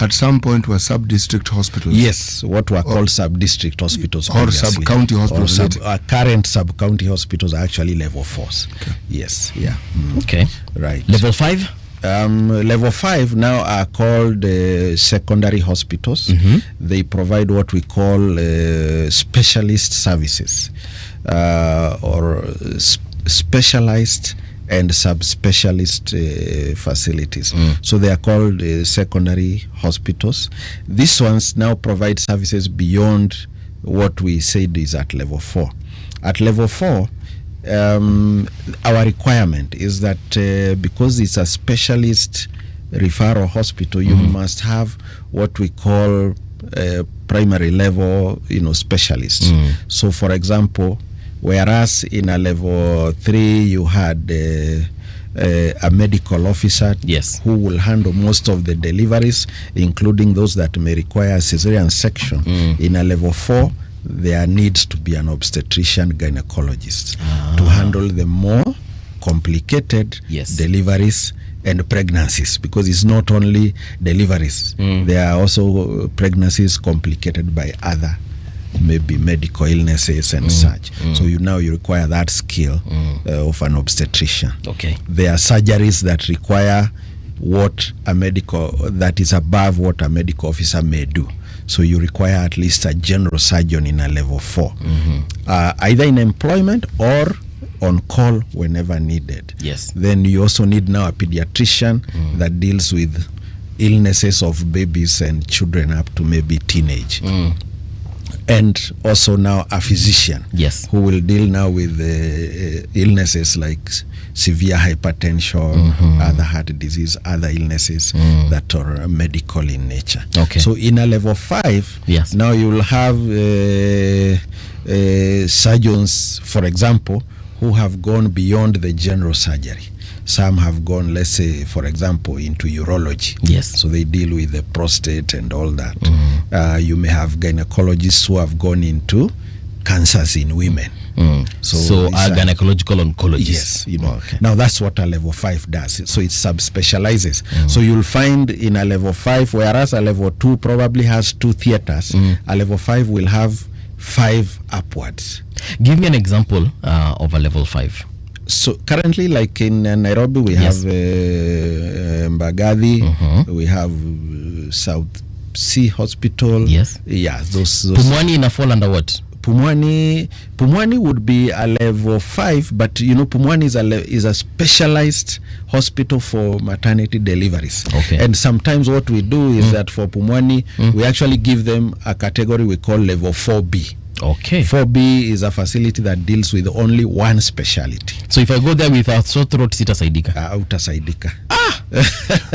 at some point were sub-district hospitals. Yes, what were called sub-district hospitals. Or sub-county hospitals. Current sub-county hospitals are actually level 4s. Okay. Yes, yeah. Okay. Right. Level 5? Level 5 now are called secondary hospitals. They provide what we call specialist services or specialized and subspecialist facilities. So they are called secondary hospitals. These ones now provide services beyond what we said is at level 4. At level 4, our requirement is that because it's a specialist referral hospital, you must have what we call primary level, specialists. So, for example, whereas in a level 3 you had a medical officer who will handle most of the deliveries, including those that may require cesarean section. In a level 4, there needs to be an obstetrician gynecologist to handle the more complicated deliveries and pregnancies, because it's not only deliveries, there are also pregnancies complicated by other maybe medical illnesses and such. So you require that skill of an obstetrician. Okay. There are surgeries that require that is above what a medical officer may do. So you require at least a general surgeon in a level 4, either in employment or on call whenever needed. Yes. Then you also need now a pediatrician that deals with illnesses of babies and children up to maybe teenage. And also now a physician who will deal now with illnesses like severe hypertension, other heart disease, other illnesses that are medical in nature. Okay. So in a level 5, now you will have surgeons, for example, who have gone beyond the general surgery. Some have gone, let's say, for example, into urology. Yes. So they deal with the prostate and all that. You may have gynecologists who have gone into cancers in women. So are gynecological oncologists. Yes, Now that's what a level 5 does. So it subspecializes. So you'll find in a level 5, whereas a level 2 probably has 2 theaters, a level 5 will have 5 upwards. Give me an example of a level 5. So currently, like in Nairobi, we have Mbagathi, we have South Sea Hospital. Yes. Yeah, those Pumwani ina fall under what? Pumwani would be a level 5, but Pumwani is a specialized hospital for maternity deliveries. Okay. And sometimes what we do is that for Pumwani, we actually give them a category we call level 4B. Okay. 4B is a facility that deals with only one specialty. So if I go there with a sore throat, sitasaidika? Utasaidika.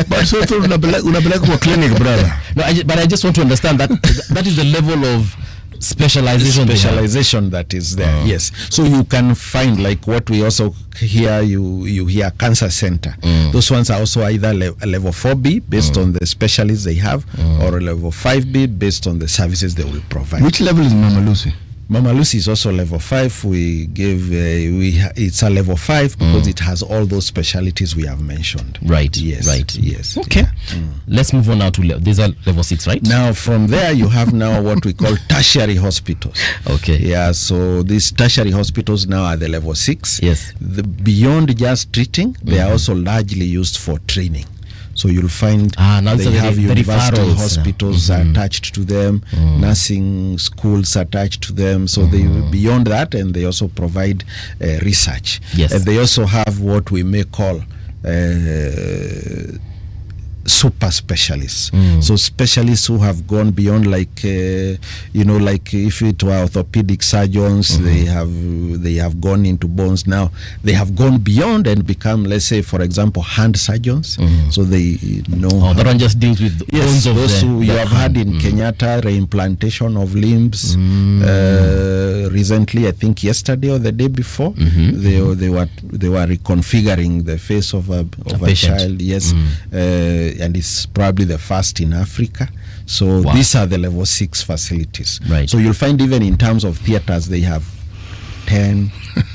But sore throat unapeleka kwa clinic, brother. No, but I just want to understand that that is the level of specialization that is there. Yes. So you can find, like what we also hear, you hear cancer center. Those ones are also either level 4B based on the specialists they have, or level 5B based on the services they will provide. Which level is Mama Lucy? Mama Lucy is also level 5. We gave it's a level 5 because it has all those specialities we have mentioned. Right. Yes. Right. Yes. Okay. Let's move on now to these are level 6, right? Now from there you have now what we call tertiary hospitals. Okay. Yeah. So these tertiary hospitals now are the level 6. Yes. Beyond just treating, they are also largely used for training. So you'll find now they have university Mm-hmm. hospitals attached to them, nursing schools attached to them. So they beyond that, and they also provide research. Yes. And they also have what we may call super specialists. So specialists who have gone beyond, like like if it were orthopedic surgeons, they have gone into bones. Now they have gone beyond and become, let's say, for example, hand surgeons. So they know that one just deals with the bones of those who you the have had in Kenyatta, reimplantation of limbs. Recently, I think yesterday or the day before, they were reconfiguring the face of a patient. child. Yes. And it's probably the first in Africa. So these are the level 6 facilities. Right. So you'll find even in terms of theaters, they have 10,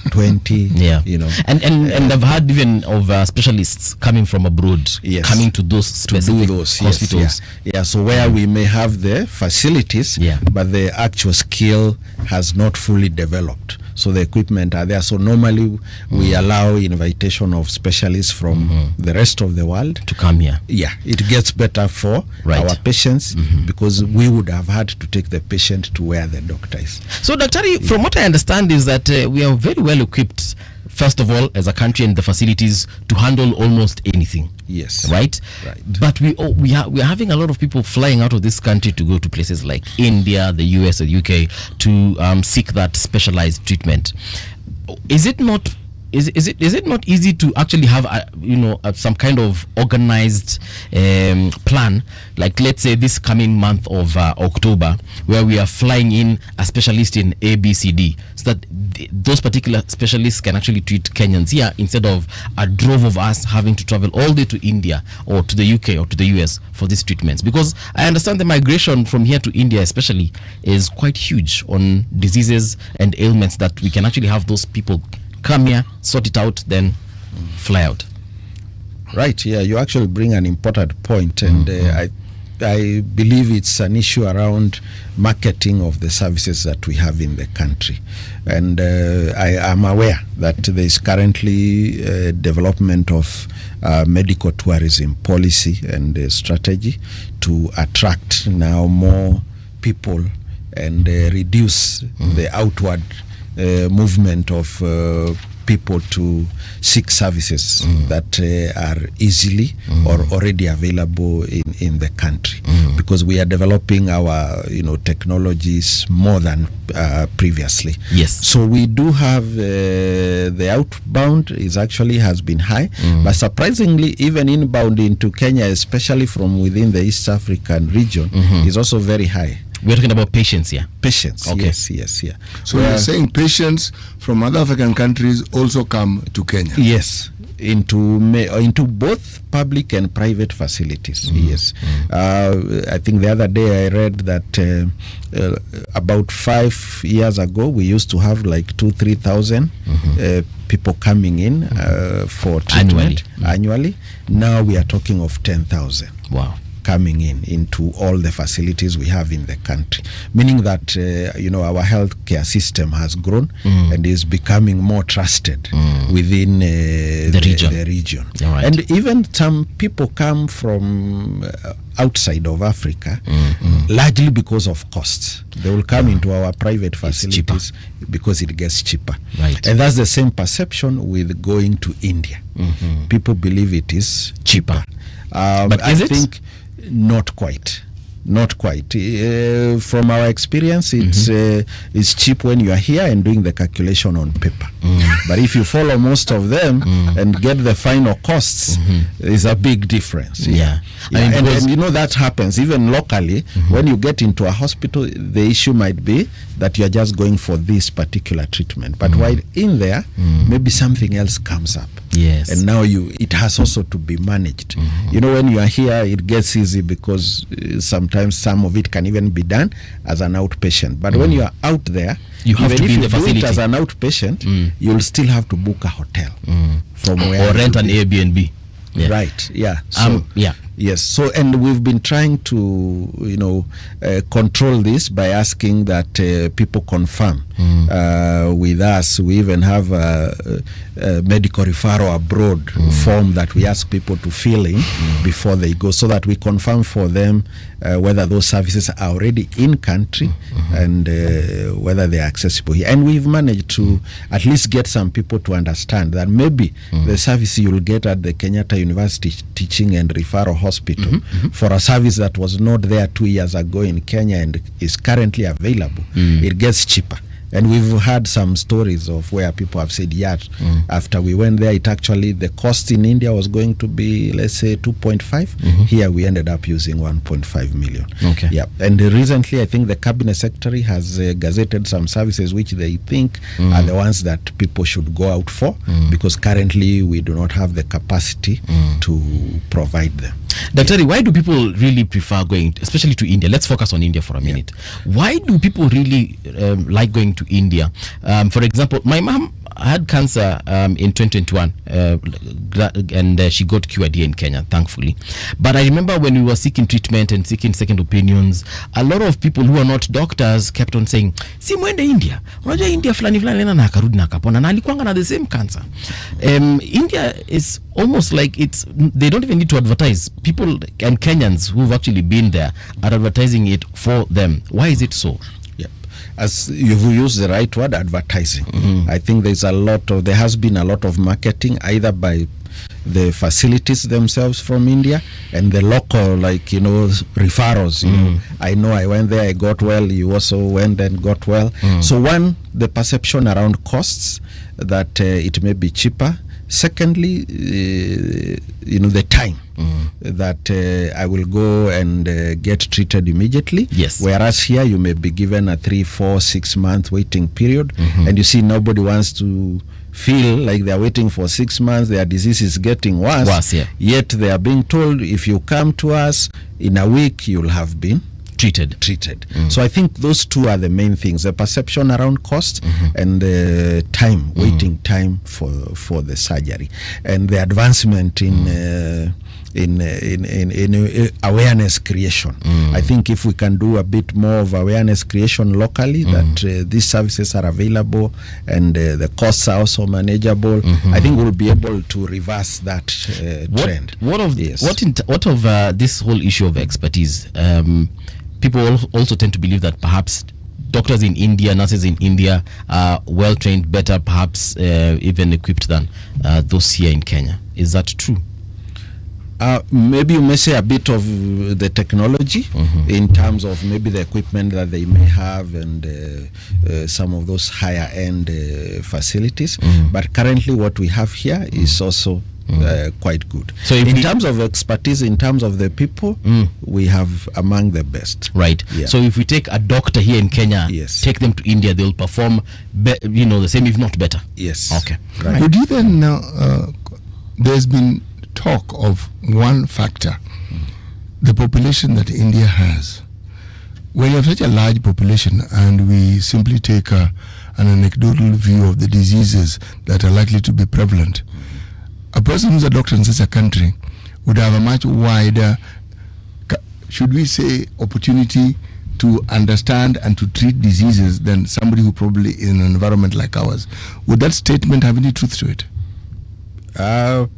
20. Yeah. And I've heard even of specialists coming from abroad, coming to those specific hospitals. Yeah. So where we may have the facilities, but the actual skill has not fully developed. So the equipment are there. So normally we allow invitation of specialists from the rest of the world to come here. Yeah, it gets better for our patients because we would have had to take the patient to where the doctor is. So, Daktari, from what I understand is that we are very well equipped, first of all, as a country and the facilities to handle almost anything. Yes. Right? But we are having a lot of people flying out of this country to go to places like India, the US, or UK to seek that specialized treatment. Is it not easy to actually have some kind of organized plan, like let's say this coming month of October, where we are flying in a specialist in ABCD, so that those particular specialists can actually treat Kenyans here instead of a drove of us having to travel all the way to India or to the UK or to the US for these treatments? Because I understand the migration from here to India especially is quite huge on diseases and ailments that we can actually have those people come here, sort it out, then fly out. Right. Yeah, you actually bring an important point, and I believe it's an issue around marketing of the services that we have in the country. And I am aware that there is currently development of medical tourism policy and strategy to attract now more people and reduce the outward movement of people to seek services that are easily or already available in the country, because we are developing our technologies more than previously. Yes. So we do have the outbound has been high, but surprisingly even inbound into Kenya, especially from within the East African region, is also very high. We're talking about patients here. Patients, okay. Yes. So you're saying patients from other African countries also come to Kenya? Yes, into both public and private facilities. Yes. I think the other day I read that about 5 years ago we used to have like 2,000-3,000 people coming in for treatment annually. Now we are talking of 10,000. Wow. Coming into all the facilities we have in the country, meaning that our healthcare system has grown and is becoming more trusted within the region. Right. And even some people come from outside of Africa, largely because of costs. They will come into our private facilities because it gets cheaper. Right. And that's the same perception with going to India. People believe it is cheaper. But I think not quite. From our experience, it's cheap when you are here and doing the calculation on paper. But if you follow most of them and get the final costs, there's a big difference. Yeah. And that happens even locally. When you get into a hospital, the issue might be that you're just going for this particular treatment. But while in there, maybe something else comes up. Yes. And now it has also to be managed. You know, when you are here, it gets easy because sometimes some of it can even be done as an outpatient. But when you are out there, you have even to be if in you the do facility it as an outpatient, you'll still have to book a hotel from where or rent an Airbnb. Yeah. Right. Yeah. So, yeah. Yes. So, and we've been trying to, control this by asking that people confirm with us. We even have a medical referral abroad form that we ask people to fill in before they go, so that we confirm for them whether those services are already in country and whether they are accessible here. And we've managed to at least get some people to understand that maybe the service you'll get at the Kenyatta University Teaching and Referral Hospital for a service that was not there 2 years ago in Kenya and is currently available, it gets cheaper. And we've had some stories of where people have said, after we went there, it actually, the cost in India was going to be, let's say, 2.5. Here we ended up using 1.5 million. Okay. Yeah. And recently, I think the Cabinet Secretary has gazetted some services which they think are the ones that people should go out for, because currently we do not have the capacity to provide them. Daktari, why do people really prefer going, especially to India? Let's focus on India for a minute. Why do people really like going to India? For example, my mom had cancer in 2021 and she got cured here in Kenya, thankfully. But I remember when we were seeking treatment and seeking second opinions, a lot of people who are not doctors kept on saying, si mwende India. Unajua India fulani lena na akarudi na akapona na alikuanga na the same cancer. India is almost like they don't even need to advertise. People and Kenyans who've actually been there are advertising it for them. Why is it so? As you've used the right word, advertising. I think there has been a lot of marketing, either by the facilities themselves from India and the local, referrals. I know I went there, I got well, you also went and got well. So one, the perception around costs, that it may be cheaper. Secondly, the time that I will go and get treated immediately. Yes. Whereas here you may be given a 3, 4, 6 month waiting period, and you see nobody wants to feel like they're waiting for 6 months, their disease is getting worse. Yet they are being told, if you come to us in a week, you'll have been treated. So I think those two are the main things: the perception around cost and the time, waiting time for the surgery, and the advancement in awareness creation. I think if we can do a bit more of awareness creation locally, that these services are available and the costs are also manageable, I think we'll be able to reverse that trend. What of this whole issue of expertise? People also tend to believe that perhaps doctors in India, nurses in India are well trained, better, perhaps even equipped than those here in Kenya. Is that true? Maybe you may say a bit of the technology in terms of maybe the equipment that they may have and some of those higher end facilities. But currently what we have here is also quite good. So in terms of expertise, in terms of the people, we have among the best. Right. Yeah. So if we take a doctor here in Kenya, take them to India, they'll perform the same, if not better. Yes. Okay. Right. Would you then there's been talk of one factor, the population that India has. When you have such a large population and we simply take an anecdotal view of the diseases that are likely to be prevalent, a person who's a doctor in such a country would have a much wider, should we say, opportunity to understand and to treat diseases than somebody who probably in an environment like ours. Would that statement have any truth to it?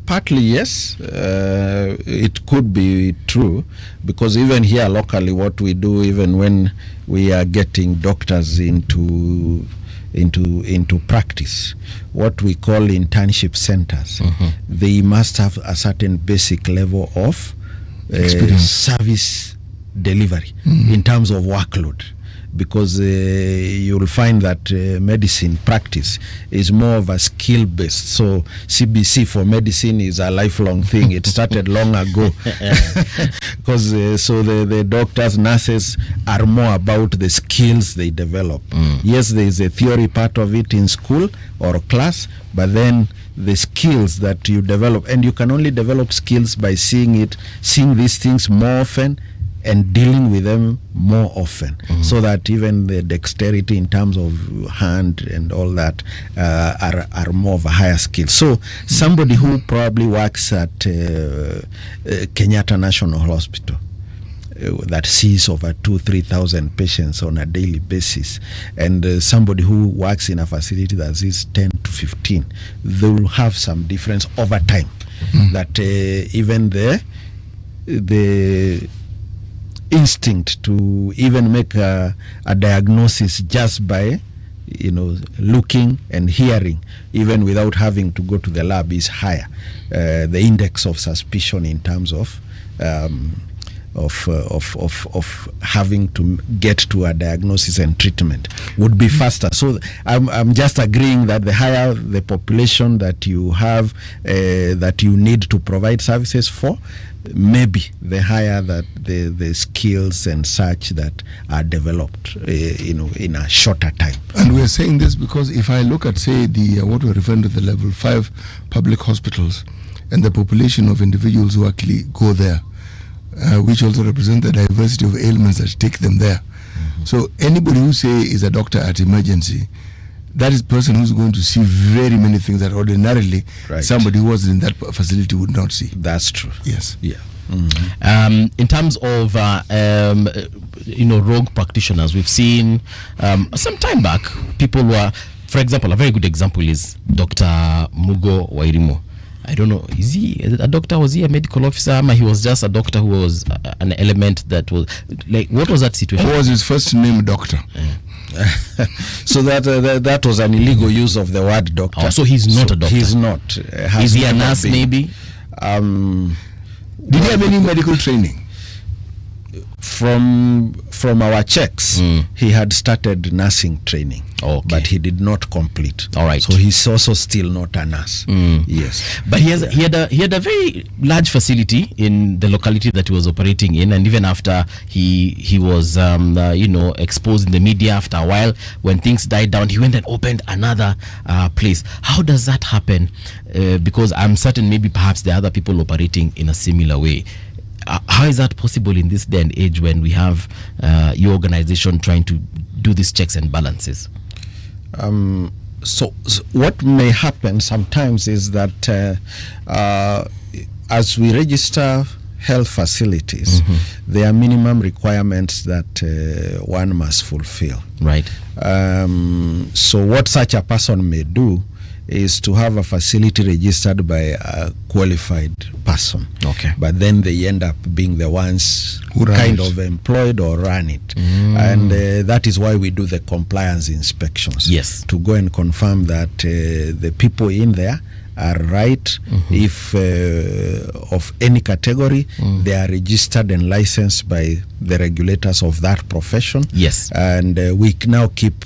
Partly yes, it could be true, because even here locally, what we do, even when we are getting doctors into practice, what we call internship centers, they must have a certain basic level of service delivery in terms of workload. Because you'll find that medicine practice is more of a skill based. So CBC for medicine is a lifelong thing. It started long ago. Because so the doctors, nurses are more about the skills they develop. Yes, there is a theory part of it in school or class, but then the skills that you develop, and you can only develop skills by seeing these things more often and dealing with them more often, so that even the dexterity in terms of hand and all that are more of a higher skill. So somebody who probably works at Kenyatta National Hospital, that sees over 2,000-3,000 patients on a daily basis, and somebody who works in a facility that sees 10 to 15, they will have some difference over time. That even the instinct to even make a diagnosis just by looking and hearing, even without having to go to the lab, is higher. The index of suspicion in terms of having to get to a diagnosis and treatment would be faster. So I'm just agreeing that the higher the population that you have, that you need to provide services for, maybe the higher that the skills and such that are developed in a shorter time. And we're saying this because if I look at, say, the what we're referring to, the level 5 public hospitals, and the population of individuals who actually go there, which also represent the diversity of ailments that take them there. So anybody who say is a doctor at emergency, that is person who's going to see very many things that ordinarily somebody who was in that facility would not see. That's true. Yes. Yeah. In terms of rogue practitioners, we've seen some time back people who are, for example, a very good example is Dr. Mugo Wairimo. I don't know, is he a doctor? Was he a medical officer? He was just a doctor who was an element that was like, what was that situation? What was his first name? Doctor. So that was an illegal use of the word doctor. Oh, so he's not a doctor. He's not. Is he a nurse? Maybe. Did he have any medical training? From our checks, he had started nursing training, but he did not complete. All right. So he's also still not a nurse. Yes, but he had a very large facility in the locality that he was operating in, and even after he was exposed in the media, after a while, when things died down, he went and opened another place. How does that happen? Because I'm certain maybe perhaps there are other people operating in a similar way. How is that possible in this day and age when we have your organization trying to do these checks and balances? So what may happen sometimes is that as we register health facilities, there are minimum requirements that one must fulfill. Right. So what such a person may do is to have a facility registered by a qualified person. Okay. But then they end up being the ones who kind of employed or run it. And that is why we do the compliance inspections. Yes. To go and confirm that the people in there are right. If of any category, they are registered and licensed by the regulators of that profession. Yes. And we now keep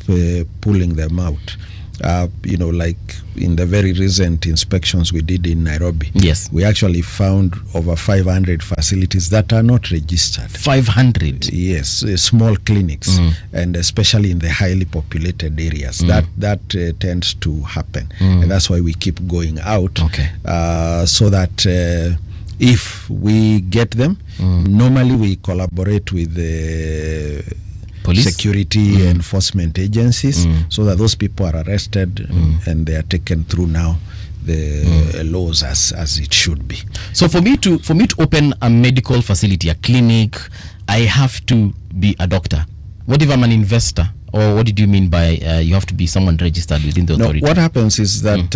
pulling them out. Like in the very recent inspections we did in Nairobi. Yes. We actually found over 500 facilities that are not registered. 500? Yes, small clinics, and especially in the highly populated areas. That tends to happen. And that's why we keep going out. Okay. So that if we get them, normally we collaborate with the police, security enforcement agencies, so that those people are arrested and they are taken through now the laws as it should be. So for me to open a medical facility, a clinic, I have to be a doctor. What if I'm an investor? Or what did you mean by you have to be someone registered within the authority? No, what happens is that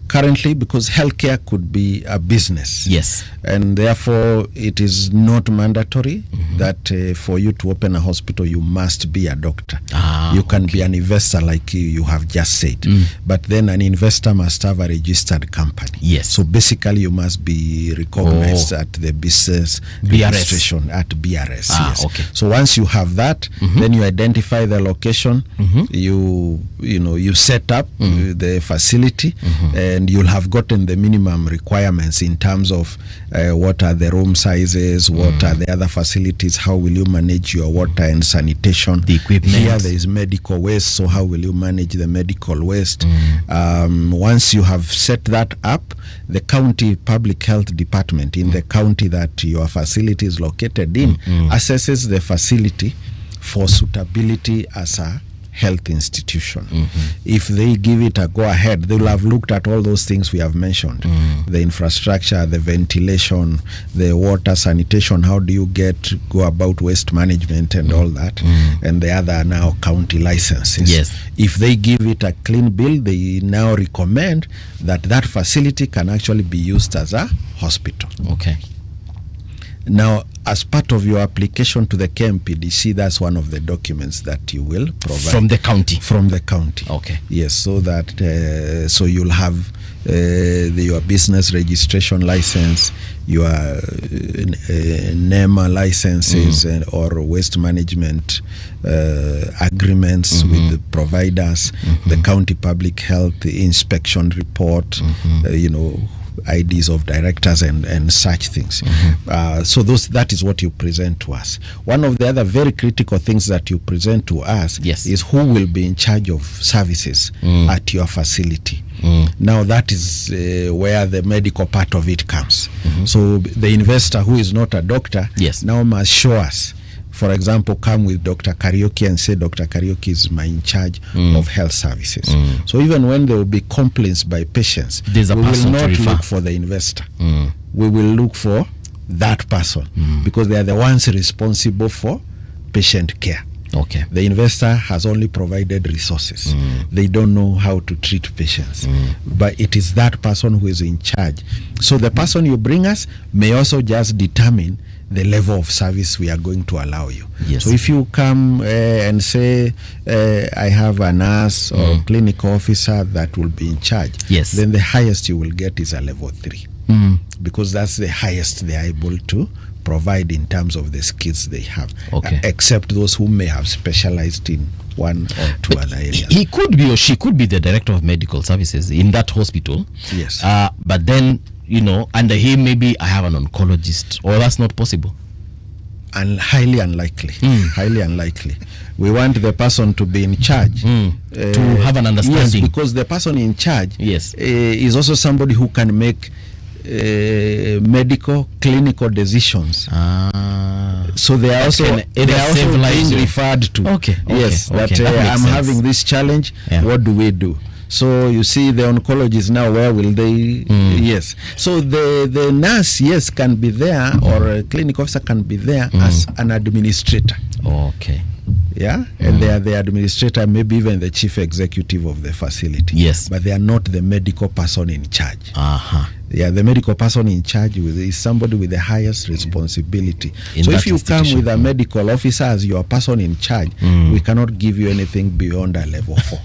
currently, because healthcare could be a business, yes, and therefore it is not mandatory that for you to open a hospital you must be a doctor. You can be an investor, like you have just said, but then an investor must have a registered company. Yes. So basically, you must be recognized at the business registration at BRS. Ah, yes. okay. So once you have that, then you you identify the location, you set up the facility, and you'll have gotten the minimum requirements in terms of what are the room sizes, what are the other facilities, how will you manage your water and sanitation, the equipment. Here there is medical waste, so how will you manage the medical waste? Once you have set that up, the county public health department in the county that your facility is located in assesses the facility for suitability as a health institution. If they give it a go ahead, they will have looked at all those things we have mentioned, the infrastructure, the ventilation, the water, sanitation, how do you go about waste management and all that, and the other are now county licenses. Yes. If they give it a clean bill, they now recommend that facility can actually be used as a hospital. Okay. Now, as part of your application to the KMPDC, that's one of the documents that you will provide. From the county? From the county. Okay. Yes, so that so you'll have your business registration license, your NEMA licenses, or waste management agreements with the providers, the county public health inspection report, IDs of directors and such things. So that is what you present to us. One of the other very critical things that you present to us is who will be in charge of services at your facility. Now that is where the medical part of it comes. So the investor who is not a doctor now must show us. For example, come with Dr. Kariuki and say, Dr. Kariuki is in charge of health services. So even when there will be complaints by patients, we will not look for the investor. We will look for that person because they are the ones responsible for patient care. Okay. The investor has only provided resources. They don't know how to treat patients. But it is that person who is in charge. So the person you bring us may also just determine the level of service we are going to allow you. Yes. So if you come and say, I have a nurse or clinical officer that will be in charge, then the highest you will get is a level 3. Because that's the highest they are able to provide in terms of the skills they have. Except those who may have specialized in one or two other areas. He could be or she could be the director of medical services in that hospital. Yes. But then, under him maybe I have an oncologist, or that's not possible. And highly unlikely. Highly unlikely. We want the person to be in charge. To have an understanding. Yes, because the person in charge is also somebody who can make medical, clinical decisions. So they are also being referred to. I'm having this challenge. What do we do? So you see the oncologist now, where will they? So the nurse, can be there, or a clinic officer can be there as an administrator. Okay. Yeah, and they are the administrator, maybe even the chief executive of the facility. Yes. But they are not the medical person in charge. The medical person in charge is somebody with the highest responsibility. So if you come with a medical officer as your person in charge, we cannot give you anything beyond a level 4.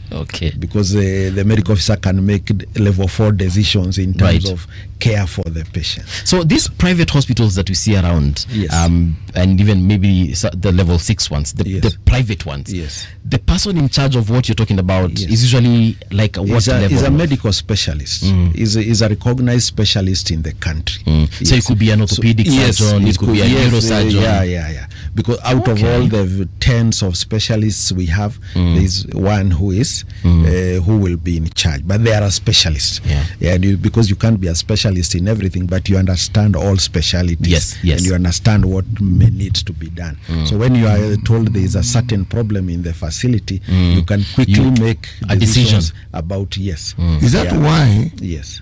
Okay. Because the medical officer can make level 4 decisions in terms of care for the patient. So these private hospitals that we see around, and even maybe the level 6 ones, the private ones, the person in charge of what you're talking about is usually like what level? Is a medical specialist. Is a recognized specialist in the country. So it could be an orthopedic surgeon, it could be a neurosurgeon. Because out of all the tens of specialists we have, there is one who will be in charge. But they are a specialist. Because you can't be a specialist in everything, but you understand all specialties. And you understand what needs to be done. So when you are told there is a certain problem in the facility, you can quickly make a decision about Is that why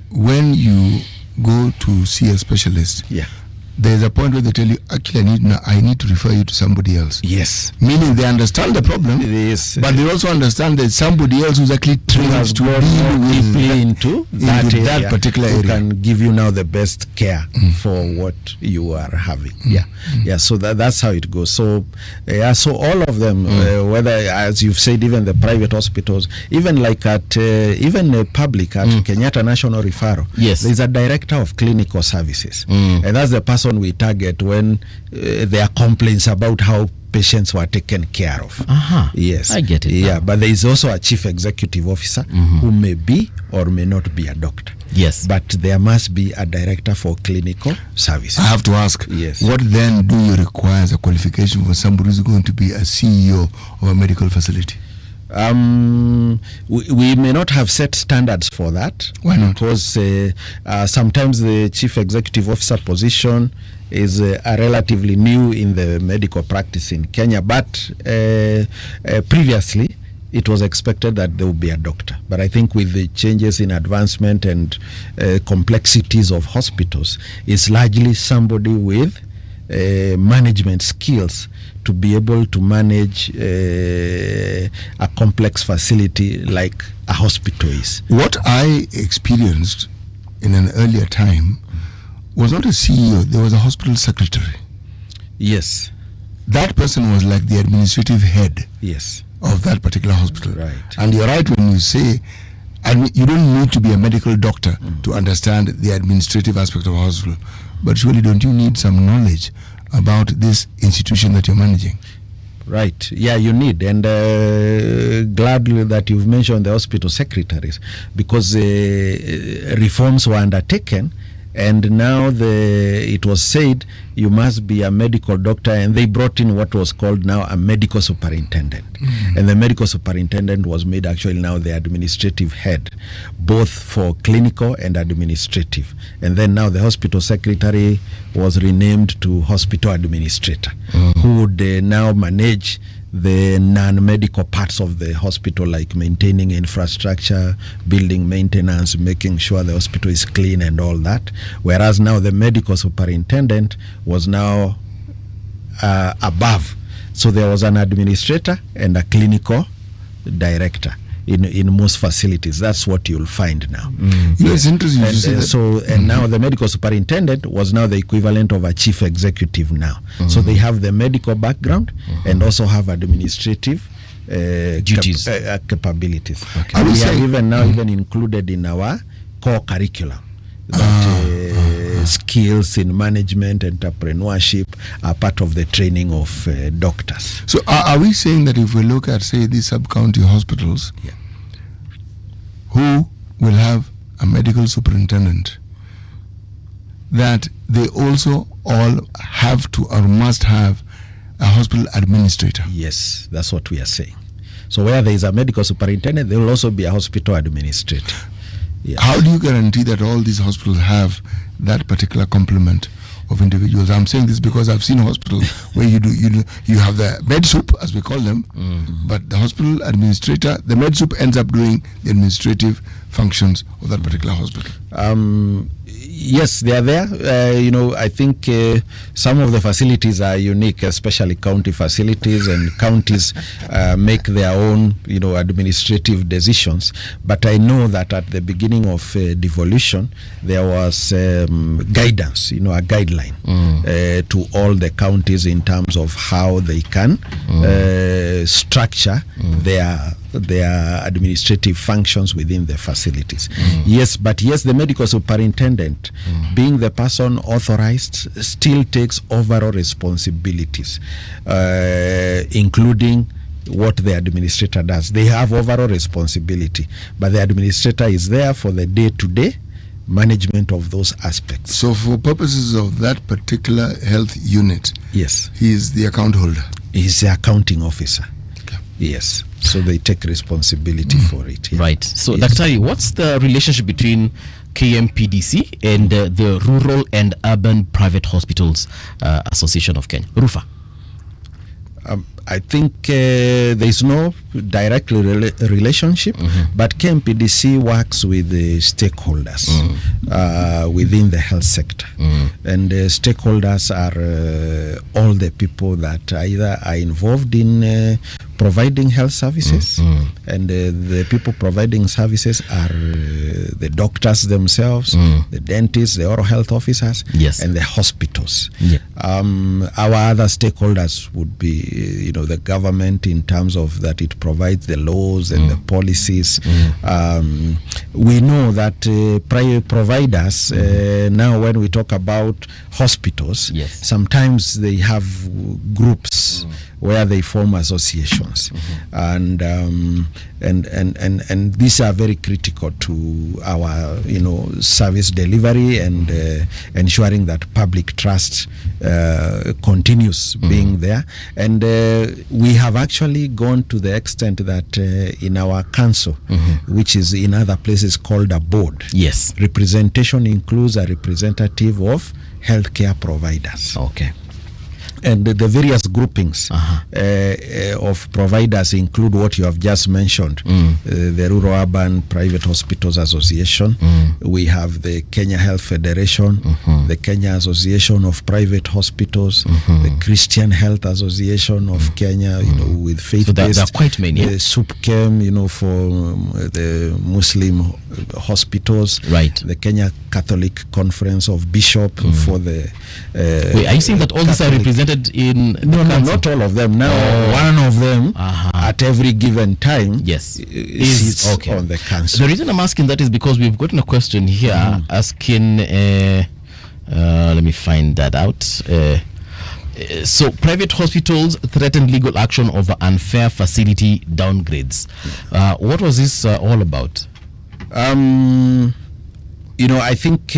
when you go to see a specialist, there's a point where they tell you, actually, I need to refer you to somebody else. Yes. Meaning they understand the problem, but they also understand that somebody else who's actually trained to deal deeply into that particular area. Who can give you now the best care for what you are having. So that's how it goes. So so all of them, whether, as you've said, even the private hospitals, even like at even public at Kenyatta National Referral, there's a director of clinical services, and that's the person we target when there are complaints about how patients were taken care of. Yes, I get it. Yeah, but there is also a chief executive officer who may be or may not be a doctor. Yes, but there must be a director for clinical services. I have to ask, yes, what then do you require as a qualification for somebody who's going to be a CEO of a medical facility? We may not have set standards for that. Why not? Because sometimes the chief executive officer position is relatively new in the medical practice in Kenya, but previously it was expected that there would be a doctor. But I think with the changes in advancement and complexities of hospitals, it's largely somebody with management skills to be able to manage a complex facility like a hospital is. What I experienced in an earlier time was not a CEO, there was a hospital secretary. Yes. That person was like the administrative head. Yes. Of that particular hospital. Right. And you're right when you say, and you don't need to be a medical doctor to understand the administrative aspect of a hospital, but surely don't you need some knowledge about this institution that you're managing? Right. Yeah, you need. And gladly that you've mentioned the hospital secretaries, because reforms were undertaken, and now it was said you must be a medical doctor, and they brought in what was called now a medical superintendent. And the medical superintendent was made actually now the administrative head, both for clinical and administrative. And then now the hospital secretary was renamed to hospital administrator, who would now manage the non-medical parts of the hospital, like maintaining infrastructure, building maintenance, making sure the hospital is clean and all that. Whereas now the medical superintendent was now above. So there was an administrator and a clinical director in most facilities. That's what you'll find now. It's interesting to see that. So, and now the medical superintendent was now the equivalent of a chief executive now. So they have the medical background and also have administrative duties, capabilities. Okay. We have even now even included in our core curriculum that skills in management, entrepreneurship are part of the training of doctors. So are we saying that if we look at, say, these sub-county hospitals, who will have a medical superintendent, that they also all have to or must have a hospital administrator? Yes, that's what we are saying. So where there is a medical superintendent, there will also be a hospital administrator. Yes. How do you guarantee that all these hospitals have that particular complement of individuals? I'm saying this because I've seen hospitals where you have the med sup, as we call them, but the hospital administrator, the med sup ends up doing the administrative functions of that particular hospital. Yes, they are there. I think some of the facilities are unique, especially county facilities, and counties make their own, administrative decisions. But I know that at the beginning of devolution, there was guidance, a guideline to all the counties in terms of how they can structure their administrative functions within the facilities. Yes, but the medical superintendent, being the person authorized, still takes overall responsibilities, including what the administrator does. They have overall responsibility, but the administrator is there for the day-to-day management of those aspects. So for purposes of that particular health unit, yes, he is the account holder. He's the accounting officer. Okay. Yes. So they take responsibility for it. Yeah. Right. So, Daktari, what's the relationship between KMPDC and the Rural and Urban Private Hospitals Association of Kenya, RUFA? I think there is no direct relationship, but KMPDC works with the stakeholders within the health sector. And stakeholders are all the people that either are involved in providing health services, and the people providing services are the doctors themselves, the dentists, the oral health officers, and the hospitals. Our other stakeholders would be, the government in terms of that it provides the laws and the policies. We know that private providers, now when we talk about hospitals, sometimes they have groups where they form associations, and these are very critical to our service delivery and ensuring that public trust continues being there. And we have actually gone to the extent that in our council, which is in other places called a board, representation includes a representative of healthcare providers. Okay. And the various groupings of providers include what you have just mentioned, the Rural Urban Private Hospitals Association. We have the Kenya Health Federation, the Kenya Association of Private Hospitals, the Christian Health Association of Kenya, with faith-based. So there are quite many. SUPKEM, for the Muslim hospitals. Right. The Kenya Catholic Conference of Bishop for the. Wait, are you saying that all these are represented in? No, not all of them. Now, one of them at every given time is okay on the council. The reason I'm asking that is because we've gotten a question here asking. Let me find that out. So, private hospitals threaten legal action over unfair facility downgrades. What was this all about? I think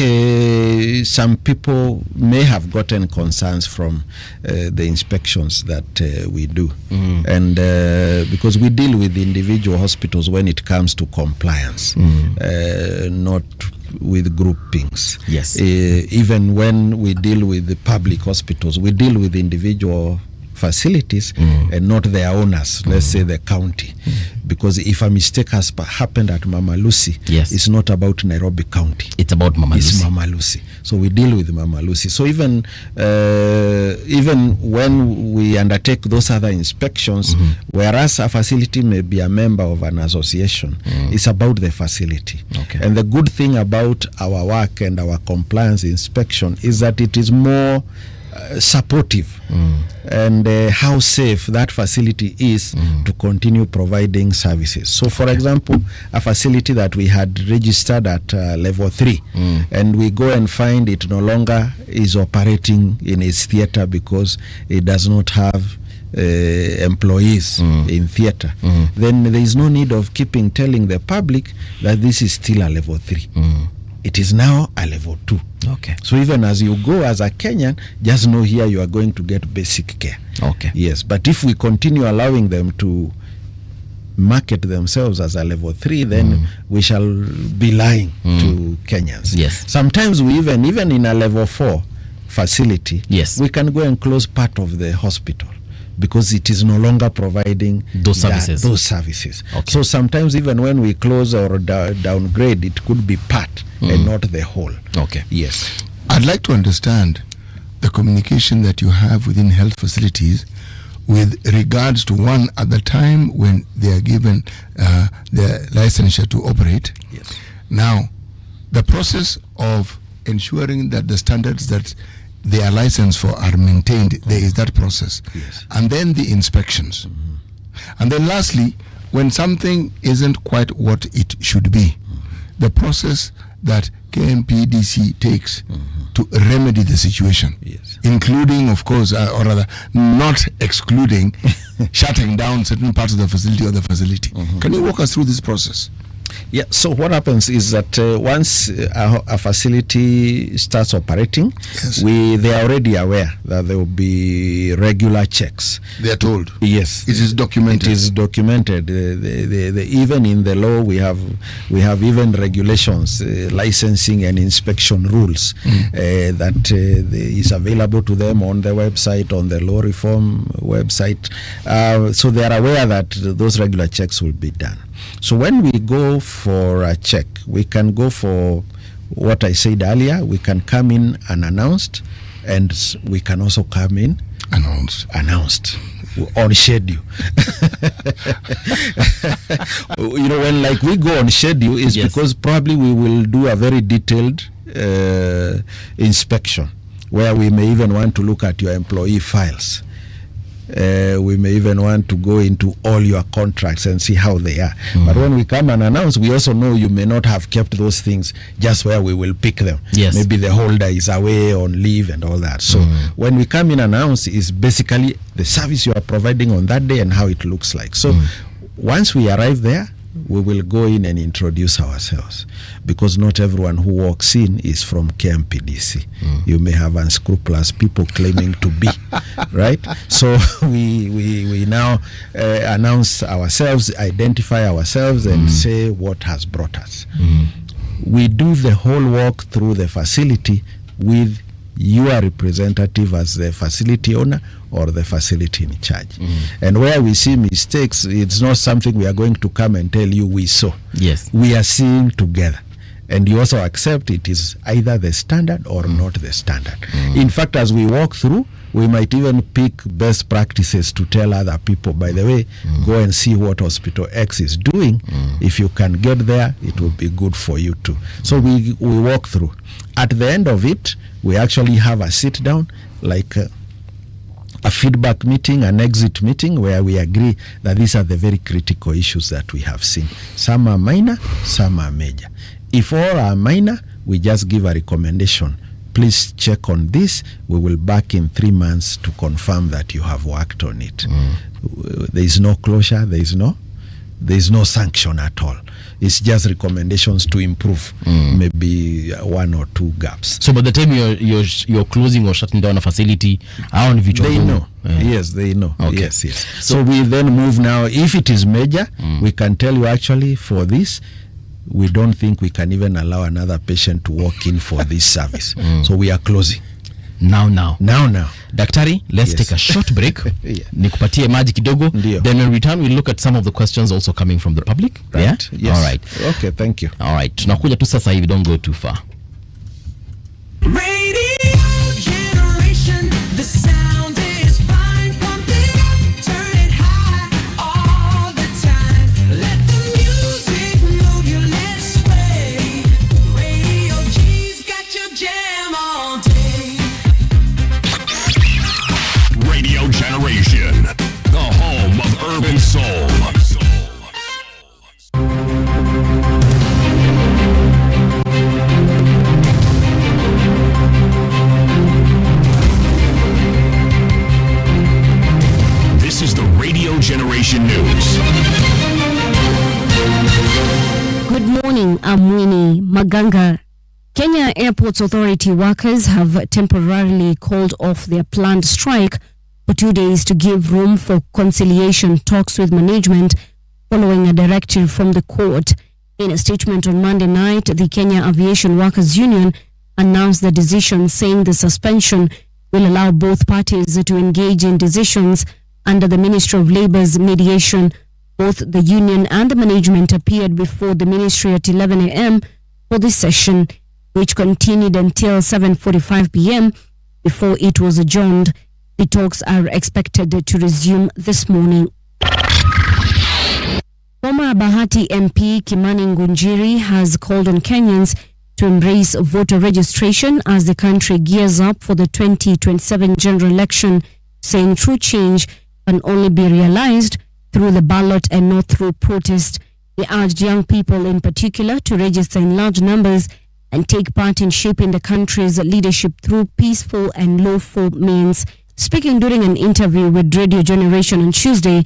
some people may have gotten concerns from the inspections that we do. And because we deal with individual hospitals when it comes to compliance, not with groupings. Yes. Even when we deal with the public hospitals, we deal with individual facilities and not their owners, let's say the county. Because if a mistake has happened at Mama Lucy, it's not about Nairobi County. It's about Mama Lucy. It's Mama Lucy. So we deal with Mama Lucy. So even when we undertake those other inspections, whereas a facility may be a member of an association, it's about the facility. Okay. And the good thing about our work and our compliance inspection is that it is more supportive and how safe that facility is to continue providing services. So for example, a facility that we had registered at level 3 and we go and find it no longer is operating in its theater because it does not have employees in theater, then there is no need of telling the public that this is still a level 3. It is now a level 2. Okay. So even as you go as a Kenyan, just know here you are going to get basic care. Okay. Yes, but if we continue allowing them to market themselves as a level 3, then we shall be lying to Kenyans. Yes. Sometimes we even in a level 4 facility, we can go and close part of the hospital because it is no longer providing those services. Okay. So sometimes even when we close or downgrade, it could be part and not the whole. Okay. Yes. I'd like to understand the communication that you have within health facilities with regards to one at the time when they are given the licensure to operate. Yes. Now, the process of ensuring that the standards that they are licensed for are maintained, there is that process. Yes. And then the inspections. And then lastly, when something isn't quite what it should be, the process that KMPDC takes to remedy the situation, including, of course, or rather, not excluding shutting down certain parts of the facility or the facility. Can you walk us through this process? Yeah, so what happens is that once a facility starts operating, they are already aware that there will be regular checks. They are told. Yes, it is documented. It is documented. Even in the law, we have even regulations, licensing and inspection rules that is available to them on the website, on the law reform website. So they are aware that those regular checks will be done. So when we go for a check, we can go for what I said earlier. We can come in unannounced, and we can also come in announced on schedule. When like we go on schedule is because probably we will do a very detailed inspection where we may even want to look at your employee files. We may even want to go into all your contracts and see how they are. But when we come and announce, we also know you may not have kept those things just where we will pick them. Yes. Maybe the holder is away on leave and all that. So when we come in and announce, is basically the service you are providing on that day and how it looks like. So once we arrive there, we will go in and introduce ourselves, because not everyone who walks in is from KMPDC. You may have unscrupulous people claiming to be, right? So we now announce ourselves, identify ourselves, and say what has brought us. We do the whole walk through the facility with your representative as the facility owner or the facility in charge. And where we see mistakes, it's not something we are going to come and tell you we saw. Yes. We are seeing together. And you also accept it is either the standard or not the standard. In fact, as we walk through, we might even pick best practices to tell other people, by the way, go and see what Hospital X is doing. If you can get there, it will be good for you too. So we walk through. At the end of it, we actually have a sit down, like a feedback meeting, an exit meeting, where we agree that these are the very critical issues that we have seen. Some are minor, some are major. If all are minor, we just give a recommendation. Please check on this. We will back in 3 months to confirm that you have worked on it. There is no closure. There is no sanction at all. It's just recommendations to improve maybe 1 or 2 gaps. So by the time you're closing or shutting down a facility, they know. Yes, they know. Okay. Yes. So we then move now. If it is major, we can tell you actually for this, we don't think we can even allow another patient to walk in for this service. So we are closing. Now. Daktari, let's take a short break. Nikupatie maji kidogo. Then when we return, we'll look at some of the questions also coming from the public. Right. Yeah? All right. Okay, thank you. All right. Tunakuja tu sasa hivi, don't go too far. Radio generation, the sound is fine. Pump it up, turn it high all the time. Let the music move you, let's sway. Radio G's got your jam all day. Radio Generation, the home of urban soul. This is the Radio Generation News. Good morning, I'm Winnie Maganga. Kenya Airports Authority workers have temporarily called off their planned strike for 2 days to give room for conciliation talks with management following a directive from the court. In a statement on Monday night, the Kenya Aviation Workers Union announced the decision, saying the suspension will allow both parties to engage in decisions under the Ministry of Labour's mediation. Both the union and the management appeared before the ministry at 11 a.m. for this session, which continued until 7:45 p.m. before it was adjourned. The talks are expected to resume this morning. Former Bahati MP Kimani Ngunjiri has called on Kenyans to embrace voter registration as the country gears up for the 2027 general election, saying true change can only be realized through the ballot and not through protest. He urged young people in particular to register in large numbers and take part in shaping the country's leadership through peaceful and lawful means. Speaking during an interview with Radio Generation on Tuesday,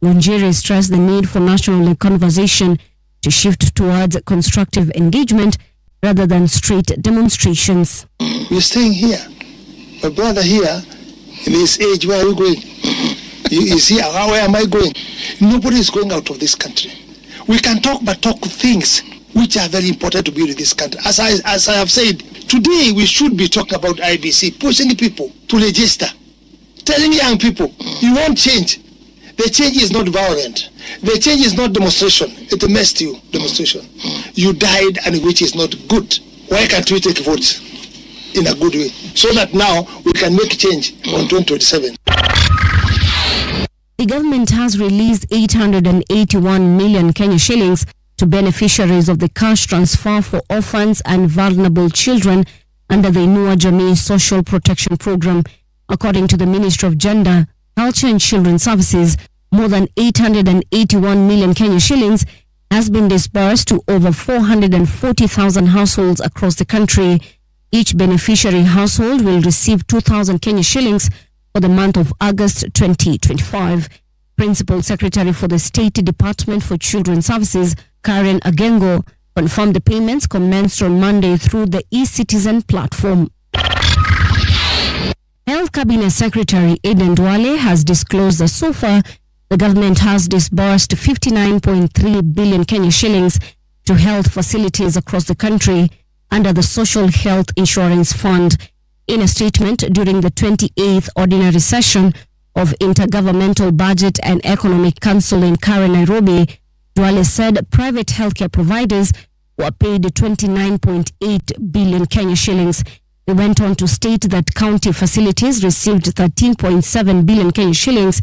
Ngunjiri stressed the need for national conversation to shift towards constructive engagement rather than street demonstrations. We're staying here. My brother here, in his age, where are you going? Is here, where am I going? Nobody is going out of this country. We can talk, but talk things which are very important to build this country. As I have said, today we should be talking about IBC, pushing people to register, telling young people, you won't change. The change is not violent. The change is not demonstration. It messed you, demonstration. You died, and which is not good. Why can't we take votes in a good way? So that now we can make change on 2027. The government has released 881 million Kenya shillings to beneficiaries of the cash transfer for orphans and vulnerable children under the Inua Jamii Social Protection Program. According to the Ministry of Gender, Culture and Children's Services, more than 881 million Kenya shillings has been disbursed to over 440,000 households across the country. Each beneficiary household will receive 2,000 Kenya shillings for the month of August 2025. Principal Secretary for the State Department for Children's Services, Karen Agengo, confirmed the payments commenced on Monday through the e-Citizen platform. Health Cabinet Secretary Ednah has disclosed that so far the government has disbursed 59.3 billion Kenya shillings to health facilities across the country under the Social Health Insurance Fund. In a statement during the 28th ordinary session of Intergovernmental Budget and Economic Council in Nairobi, Duale said private healthcare providers were paid 29.8 billion Kenya shillings. He went on to state that county facilities received 13.7 billion Kenya shillings,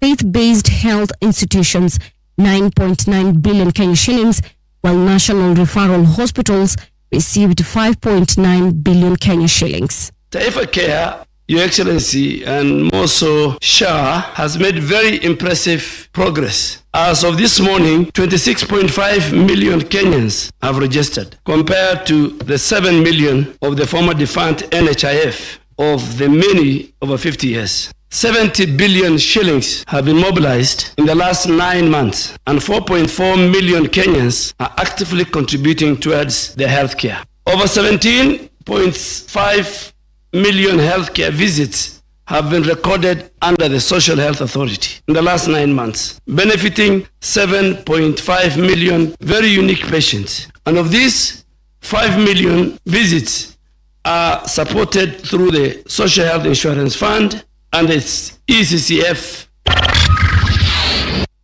faith-based health institutions 9.9 billion Kenya shillings, while national referral hospitals received 5.9 billion Kenya shillings. Taifa Care, Your Excellency, and more so SHA has made very impressive progress. As of this morning, 26.5 million Kenyans have registered, compared to the 7 million of the former defunct NHIF of the many over 50 years. 70 billion shillings have been mobilized in the last 9 months, and 4.4 million Kenyans are actively contributing towards their healthcare. Over 17.5 million healthcare visits have been recorded under the Social Health Authority in the last 9 months, benefiting 7.5 million very unique patients. And of these, 5 million visits are supported through the Social Health Insurance Fund and its ECCF.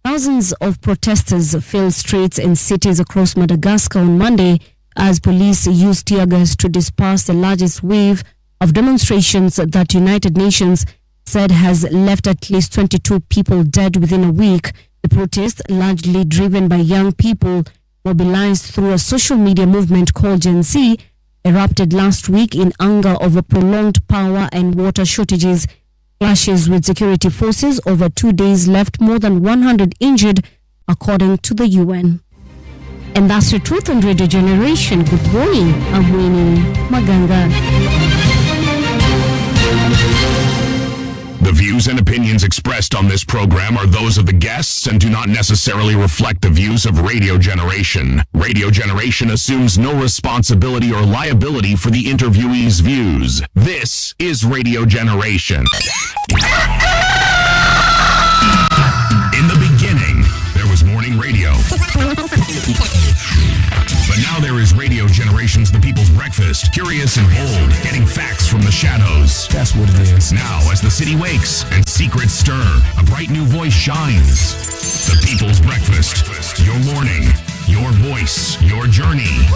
Thousands of protesters filled streets in cities across Madagascar on Monday as police used tear gas to disperse the largest wave of demonstrations that United Nations said has left at least 22 people dead within a week. The protest, largely driven by young people, mobilized through a social media movement called Gen Z, erupted last week in anger over prolonged power and water shortages. Clashes with security forces over 2 days left more than 100 injured, according to the UN. And that's the truth on Radio Generation. Good morning, I'm Winnie Maganga. The views and opinions expressed on this program are those of the guests and do not necessarily reflect the views of Radio Generation. Radio Generation assumes no responsibility or liability for the interviewee's views. This is Radio Generation. In the beginning, there was morning radio. But now there is Radio Generation's The People's Breakfast. Curious and bold, getting facts from the shadows. That's what it is. Now, as the city wakes and secrets stir, a bright new voice shines. The People's Breakfast. Your morning, your voice, your journey.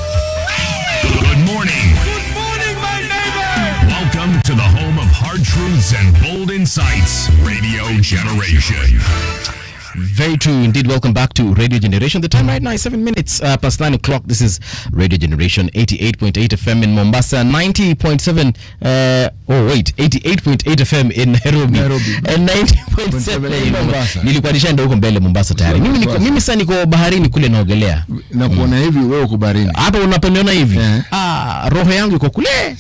Good morning. Good morning, my neighbor. Welcome to the home of hard truths and bold insights. Radio Generation. Very true indeed. Welcome back to Radio Generation. The time right now is 7 minutes past 9 o'clock. This is Radio Generation, 88.8 FM in Mombasa, 90.7 88.8 FM in Nairobi. And 90.7 in Mombasa. Nilikuwa nishaenda huko mbele Mombasa tayari. Mimi sasa niko baharini kule naogelea. Na kuona hivi wewe uko baharini. Hapa unaponiona hivi. Roho yangu iko kule.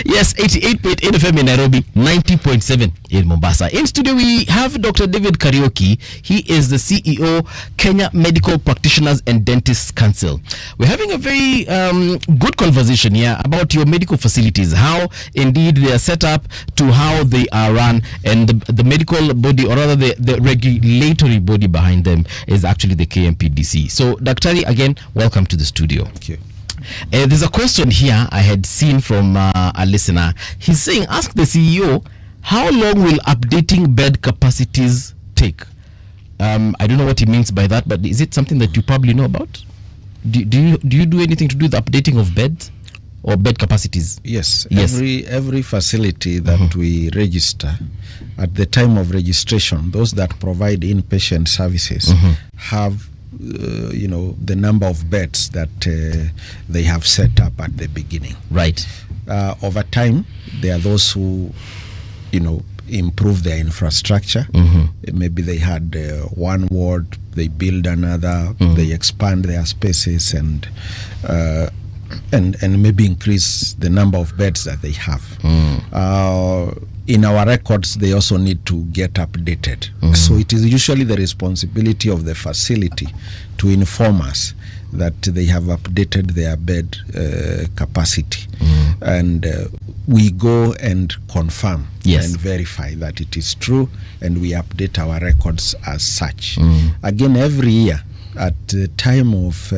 Yes, 88.8 FM in Nairobi, 90.7 in Mombasa. In studio we have Dr. David Kariuki. He is the CEO, Kenya Medical Practitioners and Dentists Council. We're having a very good conversation here about your medical facilities, how indeed they are set up to how they are run, and the medical body, or rather the regulatory body behind them is actually the KMPDC. So, Dr. again, welcome to the studio. Thank you. There's a question here I had seen from a listener. He's saying, ask the CEO, how long will updating bed capacities take? I don't know what he means by that, but is it something that you probably know about? Do you do anything to do with the updating of beds or bed capacities? Yes. Every facility that we register, at the time of registration, those that provide inpatient services have the number of beds that they have set up at the beginning. Right. Over time, there are those who, improve their infrastructure. Maybe they had one ward, they build another, they expand their spaces and maybe increase the number of beds that they have. In our records, they also need to get updated. So it is usually the responsibility of the facility to inform us that they have updated their bed capacity. And we go and confirm and verify that it is true, and we update our records as such. Again, every year, at the time of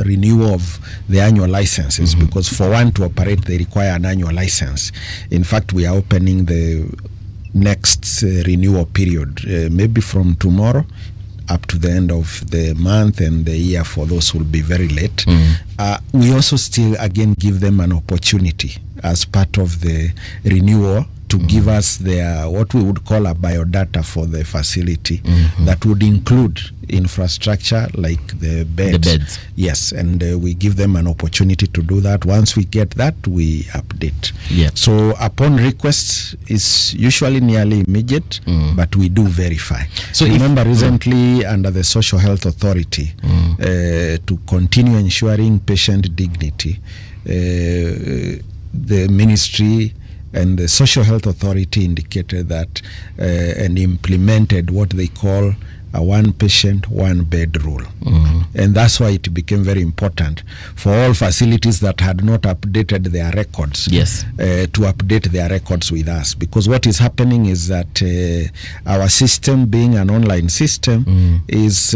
renewal of the annual licenses, because for one to operate they require an annual license. In fact, we are opening the next renewal period maybe from tomorrow up to the end of the month, and the year for those will be very late. We also still again give them an opportunity as part of the renewal to give us their what we would call a biodata for the facility that would include infrastructure like the beds. Yes, and we give them an opportunity to do that. Once we get that, we update. So upon request is usually nearly immediate, but we do verify. So remember, recently under the Social Health Authority, to continue ensuring patient dignity, the ministry and the Social Health Authority indicated that and implemented what they call a one patient, one bed rule. And that's why it became very important for all facilities that had not updated their records to update their records with us. Because what is happening is that our system, being an online system, is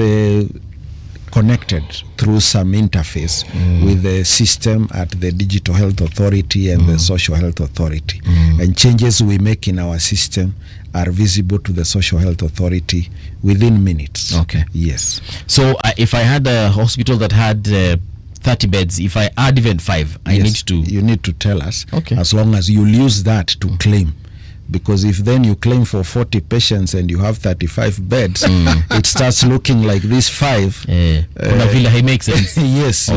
connected through some interface with the system at the Digital Health Authority and the Social Health Authority. And changes we make in our system are visible to the Social Health Authority within minutes. Yes. So if I had a hospital that had 30 beds, if I add even 5, I need to... You need to tell us, as long as you'll use that to claim. Because if then you claim for 40 patients and you have 35 beds, it starts looking like these 5. It makes sense. Yes,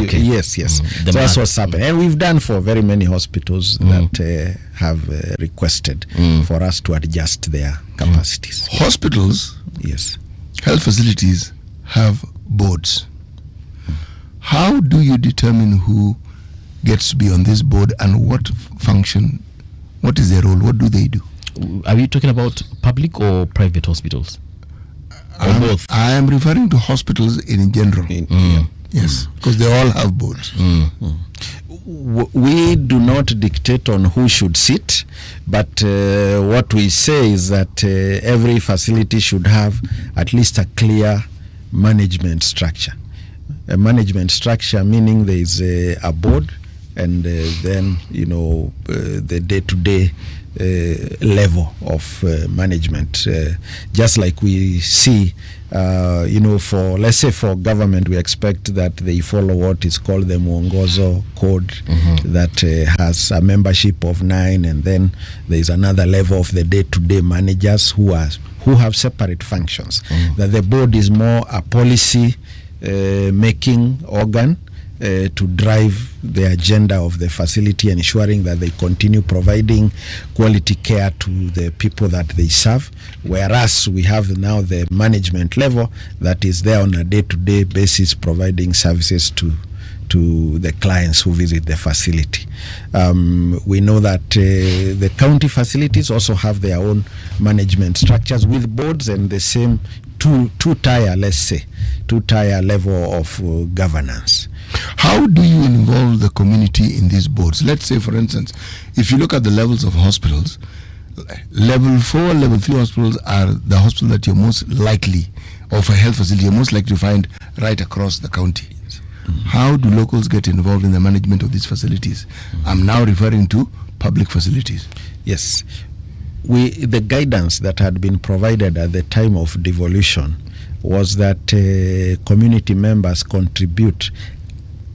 yes. So that's what's happening. And we've done for very many hospitals that have requested for us to adjust their capacities. Hospitals, health facilities have boards. How do you determine who gets to be on this board and what function, what is their role, what do they do? Are we talking about public or private hospitals? Or both? I am referring to hospitals in general. Yes, because they all have boards. We do not dictate on who should sit, but what we say is that every facility should have at least a clear management structure. A management structure meaning there is a board, and then the day-to-day level of management, just like we see for, let's say, for government, we expect that they follow what is called the Mwongozo code that has a membership of 9, and then there is another level of the day-to-day managers who have separate functions. That the board is more a policy making organ to drive the agenda of the facility, ensuring that they continue providing quality care to the people that they serve, whereas we have now the management level that is there on a day-to-day basis providing services to the clients who visit the facility. We know that the county facilities also have their own management structures with boards and the same two-tier level of governance. How do you involve the community in these boards? Let's say, for instance, if you look at the levels of hospitals, level 4, level 3 hospitals are the hospital that you're most likely, or for a health facility, you're most likely to find right across the county. How do locals get involved in the management of these facilities? I'm now referring to public facilities. Yes. The guidance that had been provided at the time of devolution was that community members contribute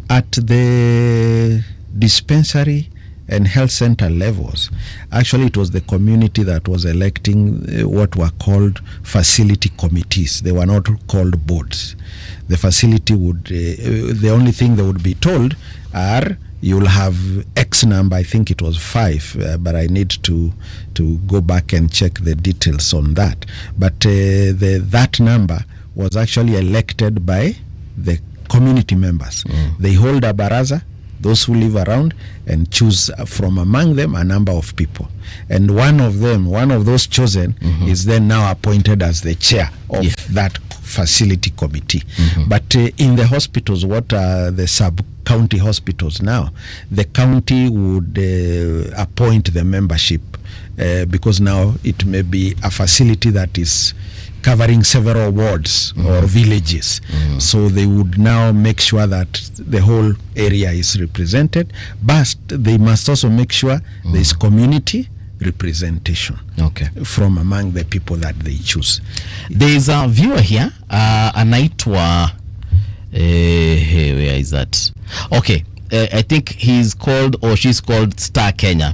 at the dispensary and health center levels. Actually, it was the community that was electing what were called facility committees. They were not called boards. The facility would, the only thing they would be told are you'll have X number. I think it was 5, but I need to go back and check the details on that. But that number was actually elected by the community members. They hold a baraza, those who live around, and choose from among them a number of people. And one of those chosen is then now appointed as the chair of that facility committee. But in the hospitals, what are the sub-county hospitals now? The county would appoint the membership because now it may be a facility that is covering several wards or villages. So they would now make sure that the whole area is represented, but they must also make sure there is community representation from among the people that they choose. There is a viewer here, anaitwa where is that? Okay, I think he's called or she's called Star Kenya.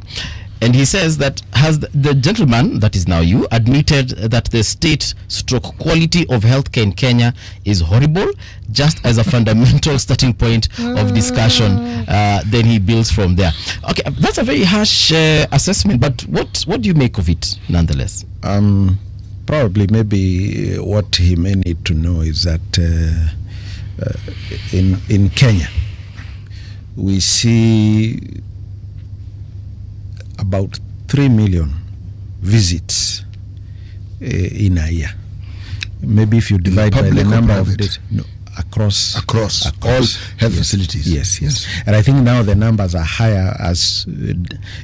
And he says that has the gentleman, that is now you, admitted that the state stroke quality of healthcare in Kenya is horrible, just as a fundamental starting point of discussion, then he builds from there. Okay, that's a very harsh assessment, but what do you make of it nonetheless? Probably maybe what he may need to know is that in Kenya, we see about 3 million visits in a year. Maybe if you divide by the number of days, across all health facilities. Yes. And I think now the numbers are higher as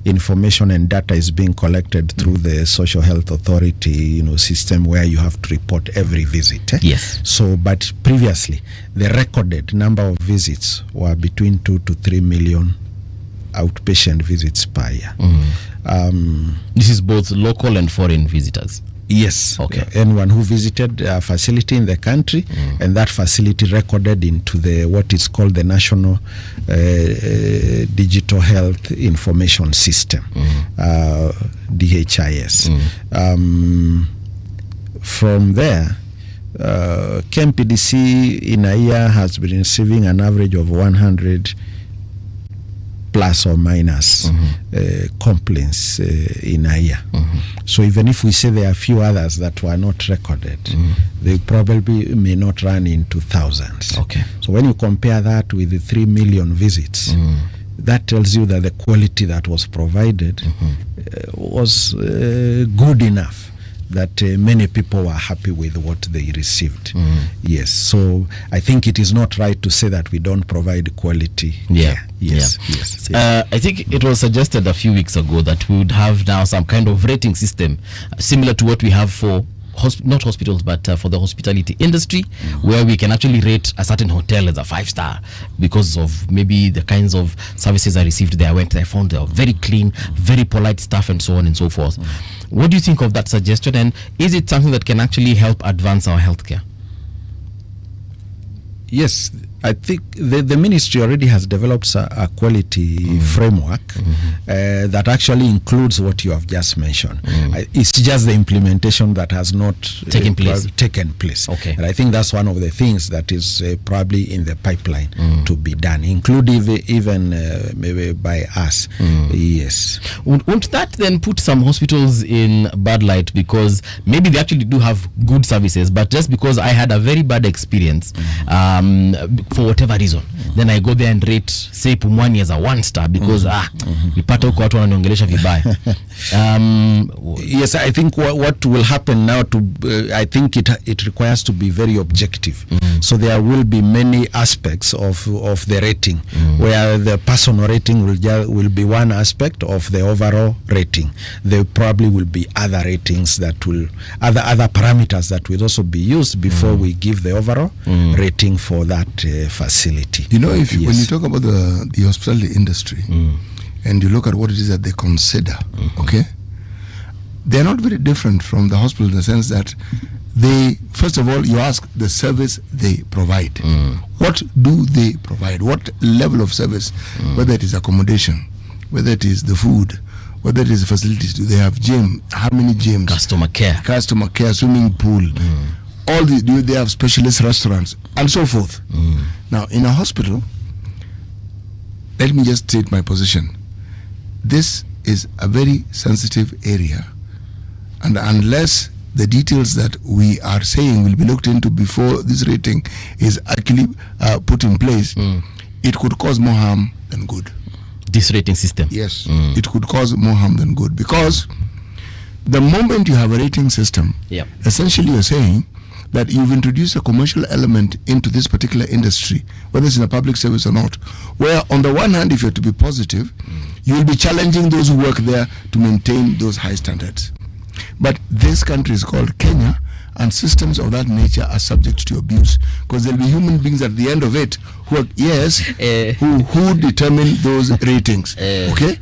information and data is being collected through the social health authority, system where you have to report every visit. Yes. So, but previously, the recorded number of visits were between 2 to 3 million outpatient visits per year. This is both local and foreign visitors. Yes. Okay. Anyone who visited a facility in the country and that facility recorded into the what is called the National Digital Health Information System, DHIS. From there, KMPDC in a year has been receiving an average of 100 plus or minus complaints in a year. So even if we say there are a few others that were not recorded, they probably may not run into thousands. Okay. So when you compare that with the 3 million visits, that tells you that the quality that was provided was good enough that many people were happy with what they received. Yes, so I think it is not right to say that we don't provide quality care. Yes. I think it was suggested a few weeks ago that we would have now some kind of rating system similar to what we have for not hospitals, but for the hospitality industry, where we can actually rate a certain hotel as a 5-star because of maybe the kinds of services I received there. I went there, I found they were very clean, very polite staff, and so on and so forth. What do you think of that suggestion, and is it something that can actually help advance our healthcare? Yes, I think the ministry already has developed a quality framework that actually includes what you have just mentioned. It's just the implementation that has not taken place. Okay. And I think that's one of the things that is probably in the pipeline to be done, including even maybe by us. Yes. Won't that then put some hospitals in bad light, because maybe they actually do have good services, but just because I had a very bad experience for whatever reason, then I go there and rate, say, Pumwani as a 1-star because nipata huko watu wananiongelesha vibaya. Yes, I think what will happen now I think it requires to be very objective. So there will be many aspects of the rating, where the personal rating will be one aspect of the overall rating. There probably will be other ratings that will other parameters that will also be used before we give the overall rating for that facility. When you talk about the hospitality industry and you look at what it is that they consider, okay, they're not very different from the hospital in the sense that they, first of all, you ask the service they provide. What do they provide? What level of service? Whether it is accommodation, whether it is the food, whether it is the facilities. Do they have gym? How many gyms? Customer care, swimming pool. All do they have specialist restaurants and so forth? Now, in a hospital, let me just state my position. This is a very sensitive area, and unless the details that we are saying will be looked into before this rating is actually put in place, it could cause more harm than good. This rating system? Yes, it could cause more harm than good, because the moment you have a rating system, essentially you're saying that you've introduced a commercial element into this particular industry, whether it's in a public service or not, where on the one hand, if you're to be positive, you will be challenging those who work there to maintain those high standards. But this country is called Kenya, and systems of that nature are subject to abuse, because there'll be human beings at the end of it who are, who determine those ratings. Okay?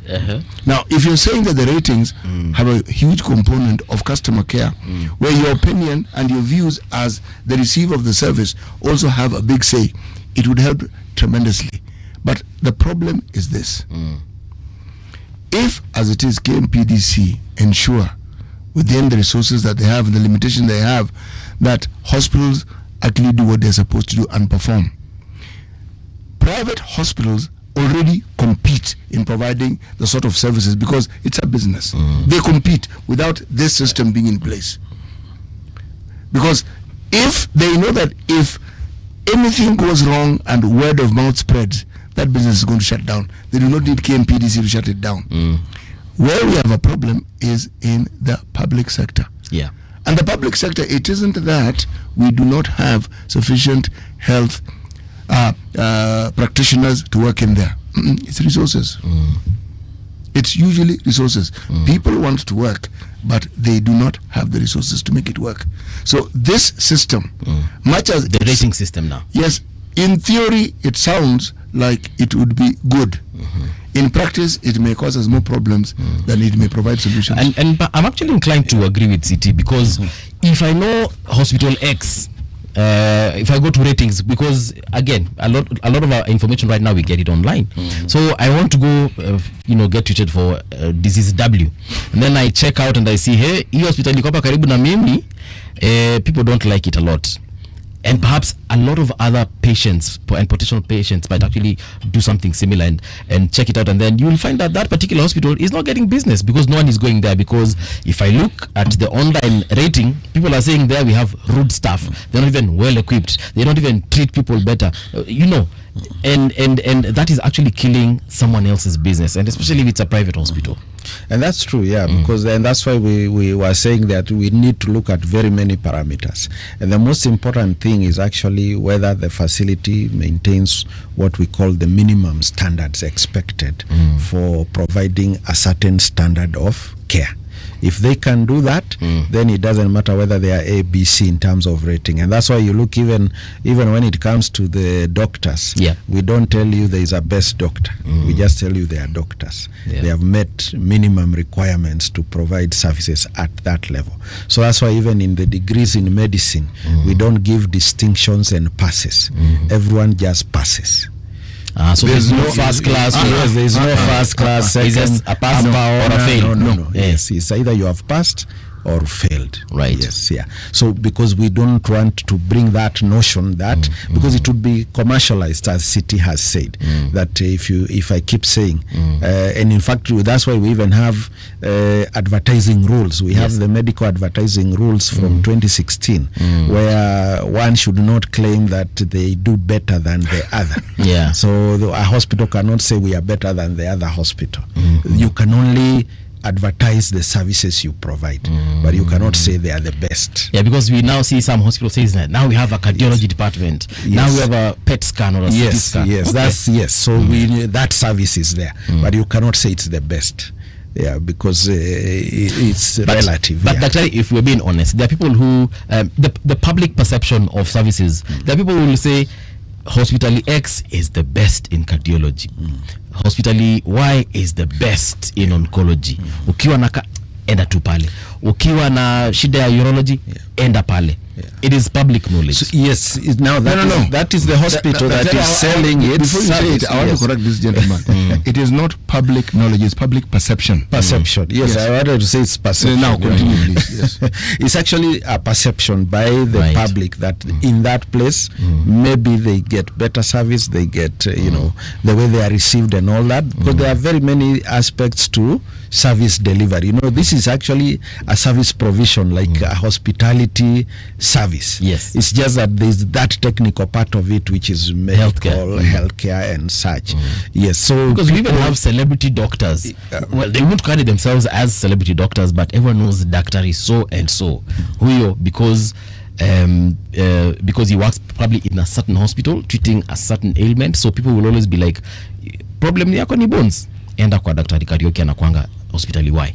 Now, if you're saying that the ratings have a huge component of customer care, where your opinion and your views as the receiver of the service also have a big say, it would help tremendously. But the problem is this. If, as it is, KMPDC ensure within the resources that they have and the limitation they have, that hospitals actually do what they're supposed to do and perform. Private hospitals already compete in providing the sort of services because it's a business. They compete without this system being in place. Because if they know that if anything goes wrong and word of mouth spreads, that business is going to shut down. They do not need KMPDC to shut it down. Where we have a problem is in the public sector. And the public sector, it isn't that we do not have sufficient health practitioners to work in there. It's resources. It's usually resources. People want to work, but they do not have the resources to make it work. So this system, much as the rating system now. Yes, in theory, it sounds like it would be good. In practice, it may cause us more problems than it may provide solutions. And I'm actually inclined to agree with CT, because if I know hospital X, if I go to ratings, because again, a lot of our information right now we get it online. So I want to go, get treated for disease W, and then I check out and I see, hey, hii hospital iko hapa karibu na mimi. People don't like it a lot. And perhaps a lot of other patients and potential patients might actually do something similar and check it out, and then you will find that that particular hospital is not getting business because no one is going there. Because if I look at the online rating, people are saying there we have rude staff. They're not even well equipped. They don't even treat people better. And that is actually killing someone else's business, and especially if it's a private hospital. And that's true, because and that's why we were saying that we need to look at very many parameters. And the most important thing is actually whether the facility maintains what we call the minimum standards expected for providing a certain standard of care. If they can do that, then it doesn't matter whether they are A, B, C in terms of rating. And that's why you look, even when it comes to the doctors, we don't tell you there is a best doctor. We just tell you they are doctors. They have met minimum requirements to provide services at that level. So that's why even in the degrees in medicine, we don't give distinctions and passes. Everyone just passes. So there's no first class. Yes, there is no first class, second, a pass or a fail. No. Yes, it's either you have passed or failed. Right. Yes, So because we don't want to bring that notion that because it would be commercialized, as City has said, that if I keep saying, and in fact that's why we even have advertising rules. We have the medical advertising rules from 2016, where one should not claim that they do better than the other. So a hospital cannot say we are better than the other hospital. You can only advertise the services you provide, but you cannot say they are the best. Because we now see some hospitals saying that now we have a cardiology department. Now we have a PET scan or a CT scan. So that service is there, but you cannot say it's the best. Because it's relative. But actually, if we're being honest, there are people who the public perception of services. There are people who will say hospital X is the best in cardiology. Hospital Y is the best in oncology. Ukiwa na enda tu pale. Ukiwa na shida ya urology, enda pale. It is public knowledge. So, yes, now that is the hospital that is selling it. Before you say it, I want to correct this gentleman. It is not public knowledge, it's public perception. Perception. Yes, I wanted to say it's perception. Now continue, please. Yes. It's actually a perception by the public that in that place maybe they get better service, they get the way they are received and all that, because there are very many aspects to service delivery. This is actually a service provision, like a hospitality service. Yes, it's just that there's that technical part of it, which is medical, healthcare and such. Yes, so because we even have celebrity doctors. Well, they won't carry themselves as celebrity doctors, but everyone knows the doctor is so and so. Because he works probably in a certain hospital treating a certain ailment, so people will always be like, problem yako ni bones, enda kwa daktari Kariuki anakuanga hospitali why.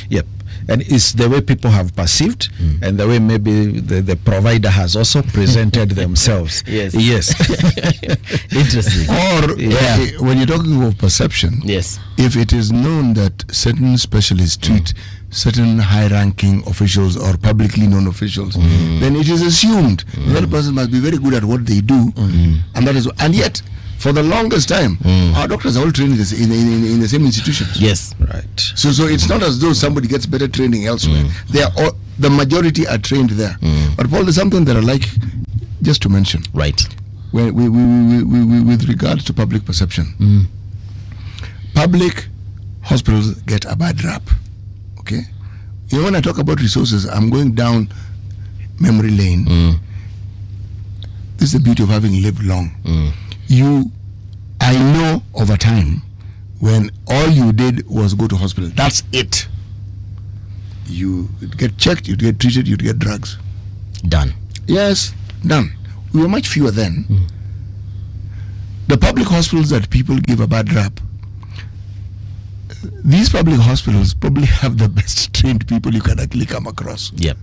Yep. And it's the way people have perceived and the way maybe the provider has also presented themselves. Yes. Interesting. Or when you're talking of perception, yes, if it is known that certain specialists treat certain high-ranking officials or publicly known officials, then it is assumed that person must be very good at what they do, and that is, and yet for the longest time our doctors are all trained in the same institutions. Yes, right. So it's not as though somebody gets better training elsewhere. They are all, the majority are trained there. But Paul, there's something that I like just to mention. Right. When we with regards to public perception, public hospitals get a bad rap. Okay, when I talk about resources, I'm going down memory lane. This is the beauty of having lived long. I know over time when all you did was go to hospital. That's it. You get checked, you get treated, you get drugs. Done. Yes, done. We were much fewer then. The public hospitals that people give a bad rap, these public hospitals probably have the best trained people you can actually come across. Yep.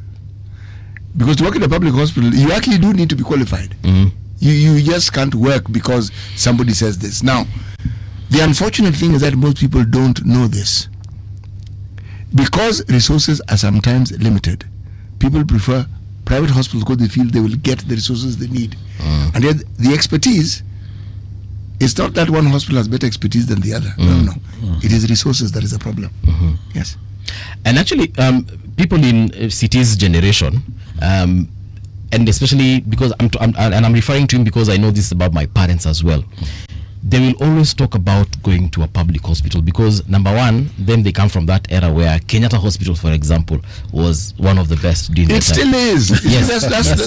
Because to work in a public hospital, you actually do need to be qualified. You just can't work because somebody says this. Now, the unfortunate thing is that most people don't know this. Because resources are sometimes limited, people prefer private hospitals because they feel they will get the resources they need. And yet the expertise, it's not that one hospital has better expertise than the other. No. It is resources that is a problem. Yes. And actually, people in cities generation, and especially because I'm referring to him because I know this about my parents as well. They will always talk about going to a public hospital because, number one, then they come from that era where Kenyatta Hospital, for example, was one of the best. It still is. Yes.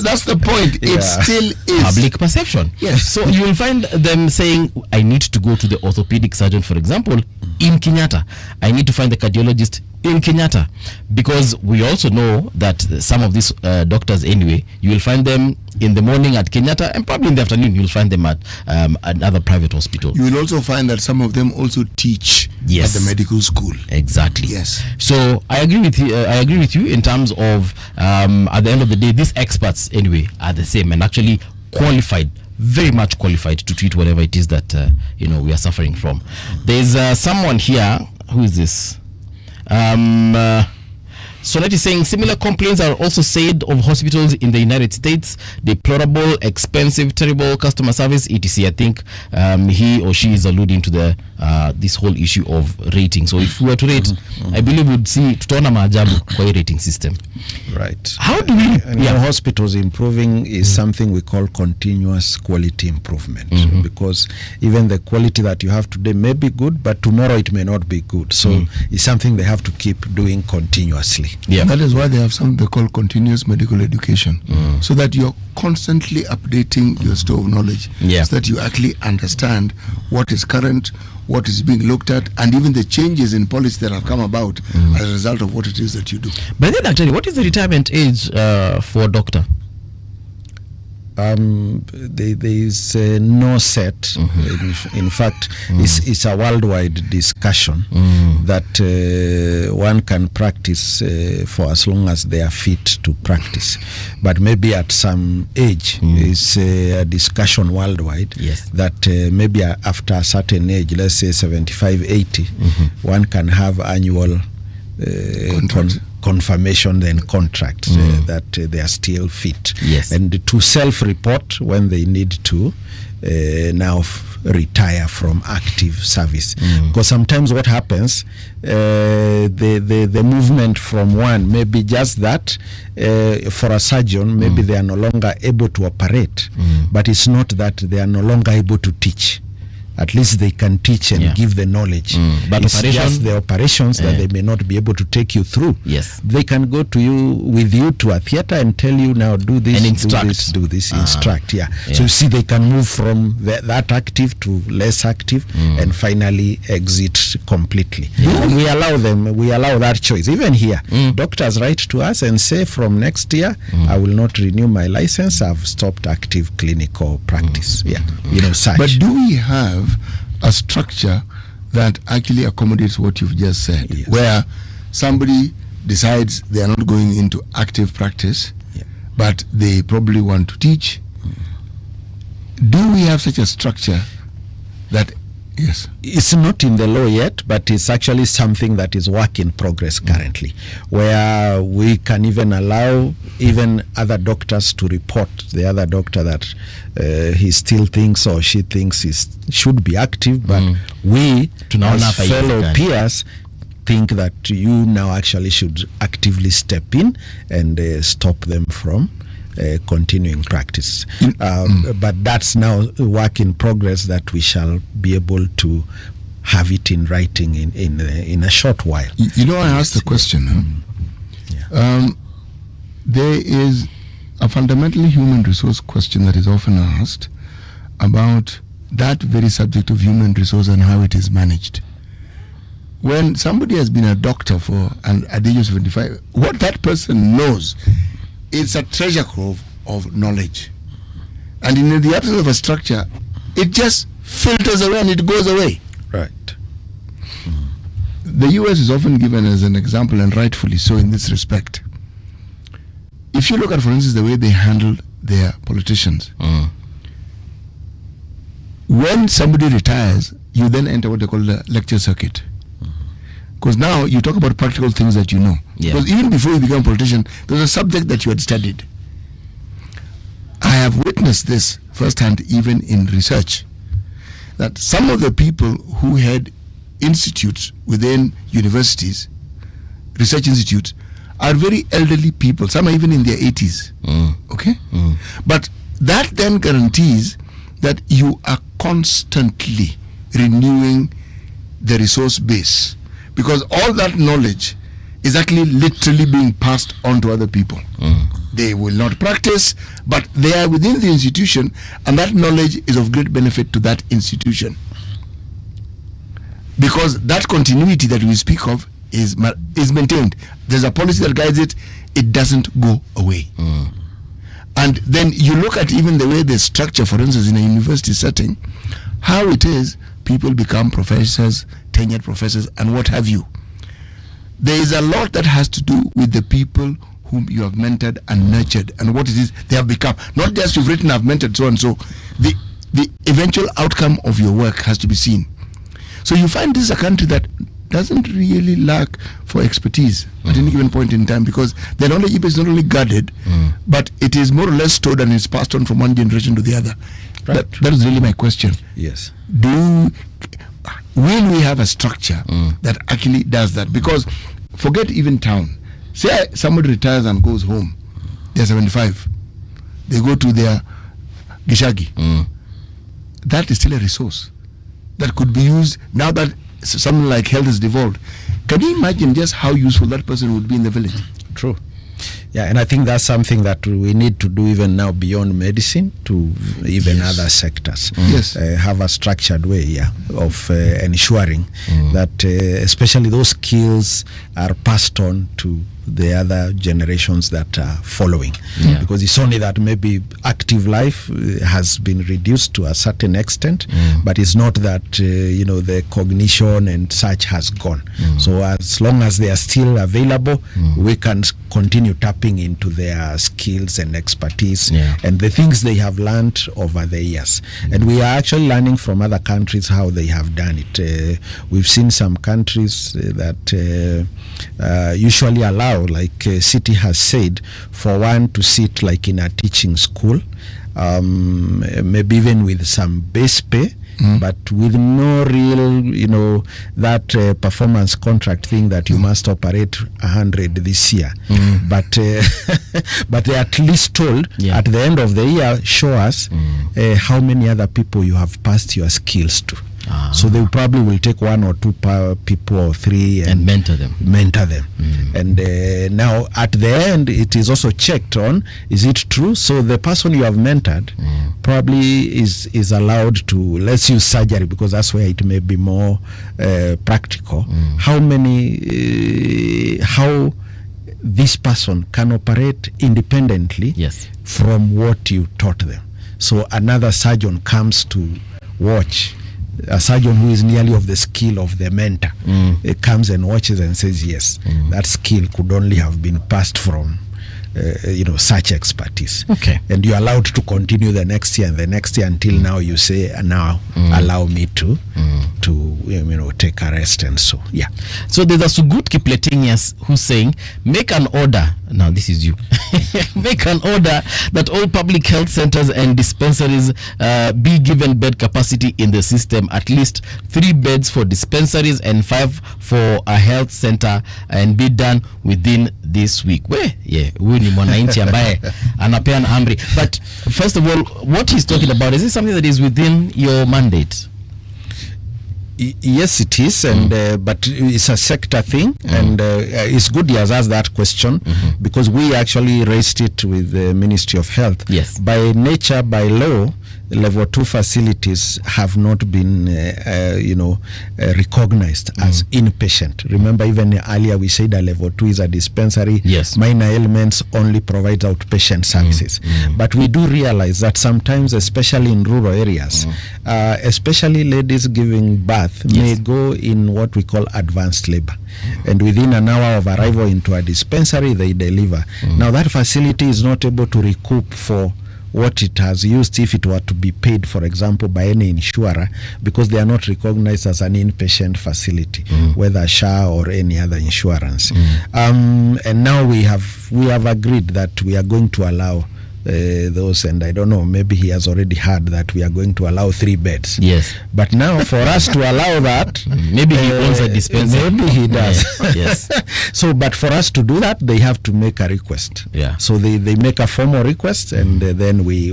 That's the point. It still is. Public perception. Yes. So you will find them saying, I need to go to the orthopedic surgeon, for example, in Kenyatta. I need to find the cardiologist in Kenyatta. Because we also know that some of these doctors anyway, you will find them in the morning at Kenyatta and probably in the afternoon you'll find them at another private hospital. You will also find that some of them also teach at the medical school. Exactly. Yes. So I agree with you. I agree with you in terms of at the end of the day, these experts anyway are the same and actually qualified, very much qualified to treat whatever it is that we are suffering from. There's someone here. Who is this? Sonet is saying similar complaints are also said of hospitals in the United States. Deplorable, expensive, terrible customer service, etc. I think he or she is alluding to the this whole issue of rating. So if we were to rate, I believe we'd see tutaona maajabu kwa hii rating system. Right. How do we? Hospitals improving is something we call continuous quality improvement, because even the quality that you have today may be good, but tomorrow it may not be good. So it's something they have to keep doing continuously. Yeah, that is why they have something they call continuous medical education, so that you're constantly updating your store of knowledge, so that you actually understand what is current, what is being looked at, and even the changes in policy that have come about as a result of what it is that you do. But then actually, what is the retirement age for a doctor? There is no set. In fact, it's a worldwide discussion that one can practice for as long as they are fit to practice. But maybe at some age, it's a discussion worldwide that maybe after a certain age, let's say 75, 80, one can have annual confirmation then contract that they are still fit. Yes. And to self-report when they need to now retire from active service. Because sometimes what happens, the movement from one may be just that for a surgeon, maybe they are no longer able to operate, but it's not that they are no longer able to teach. At least they can teach and give the knowledge. But it's operation, just the operations that they may not be able to take you through. Yes. They can go to you with you to a theater and tell you now do this, And instruct. do this, instruct. Yeah. So you see, they can move from that active to less active and finally exit completely. And we allow them. We allow that choice. Even here, doctors write to us and say, from next year, I will not renew my license. I've stopped active clinical practice. Yeah. You know, such. But do we have a structure that actually accommodates what you've just said, where somebody decides they are not going into active practice, but they probably want to teach? Do we have such a structure that, yes? It's not in the law yet, but it's actually something that is work in progress currently, where we can even allow even other doctors to report the other doctor that he still thinks or she thinks he should be active, but we as fellow peers think that you now actually should actively step in and stop them from continuing practice. But that's now a work in progress that we shall be able to have it in writing in a short while. You know, I asked the question. There is a fundamentally human resource question that is often asked about that very subject of human resource and how it is managed. When somebody has been a doctor for at the age of 75, what that person knows, it's a treasure trove of knowledge. And in the absence of a structure, it just filters away and it goes away. Right. The US is often given as an example, and rightfully so in this respect. If you look at, for instance, the way they handled their politicians, when somebody retires, you then enter what they call the lecture circuit. Because now you talk about practical things that you know. Because even before you become a politician, there's a subject that you had studied. I have witnessed this firsthand, even in research, that some of the people who had institutes within universities, research institutes, are very elderly people. Some are even in their 80s. Okay? But that then guarantees that you are constantly renewing the resource base, because all that knowledge is actually literally being passed on to other people. They will not practice, but they are within the institution, and that knowledge is of great benefit to that institution, because that continuity that we speak of is maintained. There's a policy that guides it. It doesn't go away. And then you look at even the way they structure, for instance, in a university setting, how it is people become professors, tenured professors, and what have you. There is a lot that has to do with the people whom you have mentored and nurtured, and what it is they have become. Not just you've written, I've mentored so and so. The eventual outcome of your work has to be seen. So you find this is a country that doesn't really lack for expertise at any given point in time, because the knowledge is not only guarded, but it is more or less stored and is passed on from one generation to the other. Right. That is really my question. Yes. Will we have a structure that actually does that? Because forget even town. Say somebody retires and goes home. They're 75. They go to their Gishagi. That is still a resource that could be used now that something like health is devolved. Can you imagine just how useful that person would be in the village? True. Yeah, and I think that's something that we need to do even now beyond medicine to even other sectors. Yes. Have a structured way of ensuring that especially those skills are passed on to the other generations that are following. Because it's only that maybe active life has been reduced to a certain extent, but it's not that the cognition and such has gone. So as long as they are still available, we can continue tapping into their skills and expertise and the things they have learned over the years. And we are actually learning from other countries how they have done it. We've seen some countries that usually allow allow, like city has said, for one to sit like in a teaching school, maybe even with some base pay, but with no real, that performance contract thing that you must operate 100 this year. But but they at least told at the end of the year, show us how many other people you have passed your skills to. So they probably will take 1 or 2 people or 3 and mentor them. And now at the end, it is also checked on, is it true? So the person you have mentored probably is allowed to, let's use surgery because that's where it may be more practical. How this person can operate independently from what you taught them. So another surgeon comes to watch. A surgeon who is nearly of the skill of the mentor comes and watches and says, yes, that skill could only have been passed from such expertise. Okay. And you're allowed to continue the next year and the next year until now you say, now allow me to take a rest and so, yeah. So there's a Sugut Kipletinius who's saying, make an order. Now this is you. Make an order that all public health centers and dispensaries be given bed capacity in the system, at least 3 beds for dispensaries and 5 for a health center, and be done within this week. Huyu ni mwananchi ambaye anapeana amri. But first of all, what he's talking about, is this something that is within your mandate? Yes, it is, and but it's a sector thing, and it's good he has asked that question because we actually raised it with the Ministry of Health. Yes. By nature, by law, level 2 facilities have not been recognized as inpatient. Remember, even earlier we said that level 2 is a dispensary. Yes. Minor ailments only provides outpatient services. But we do realize that sometimes, especially in rural areas, especially ladies giving birth may go in what we call advanced labor. And within an hour of arrival into a dispensary, they deliver. Now that facility is not able to recoup for what it has used if it were to be paid, for example, by any insurer, because they are not recognized as an inpatient facility, whether SHA or any other insurance. And now we have agreed that we are going to allow those, and I don't know, maybe he has already heard that we are going to allow 3 beds. Yes. But now for us to allow that, maybe he owns a dispensary. Maybe he does. Yes. So, but for us to do that, they have to make a request. Yeah. So they make a formal request, and then we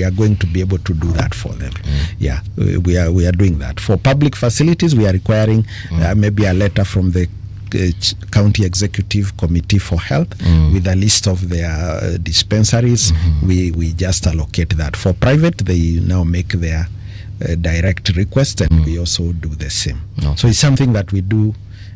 are going to be able to do that for them. Yeah, we are doing that. For public facilities, we are requiring maybe a letter from the County Executive Committee for Health with a list of their dispensaries. We just allocate that. For private, they now make their direct request, and we also do the same. So it's something that we do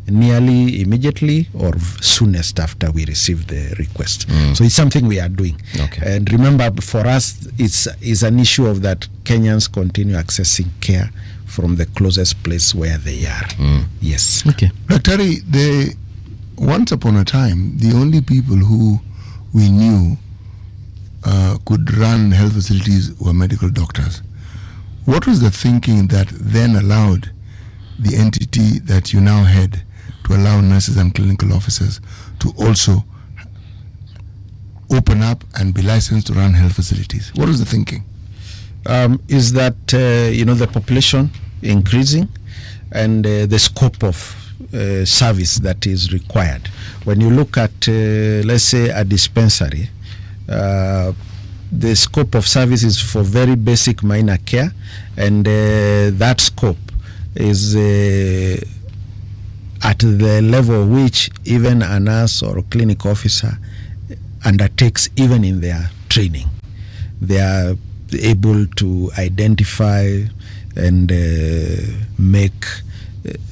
nearly immediately or soonest after we receive the request. So it's something we are doing. And remember, for us, it's an issue of that Kenyans continue accessing care from the closest place where they are. Yes. Okay. Dr. Once upon a time, the only people who we knew could run health facilities were medical doctors. What was the thinking that then allowed the entity that you now head to allow nurses and clinical officers to also open up and be licensed to run health facilities? What was the thinking? Is that the population increasing and the scope of service that is required. When you look at let's say a dispensary, the scope of service is for very basic minor care, and that scope is at the level which even a nurse or a clinic officer undertakes even in their training. They are able to identify and make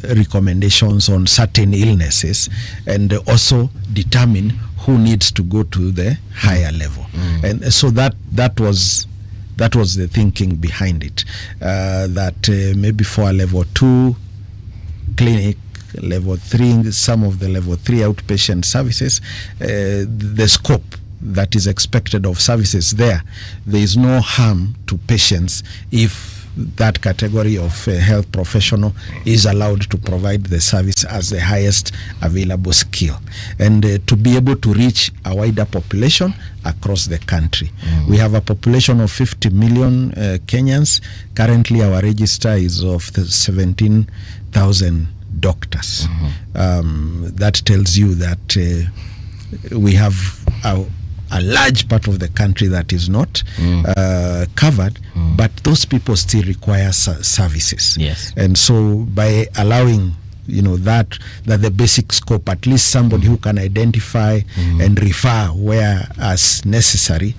recommendations on certain illnesses, and also determine who needs to go to the higher level. And so that was the thinking behind it, that maybe for a level 2 clinic, level 3, some of the level 3 outpatient services, the scope that is expected of services there is no harm to patients if that category of health professional is allowed to provide the service as the highest available skill, and to be able to reach a wider population across the country. We have a population of 50 million Kenyans. Currently our register is of 17,000 doctors. That tells you that we have a large part of the country that is not covered, but those people still require services. Yes. And so by allowing that the basic scope, at least somebody who can identify and refer where as necessary,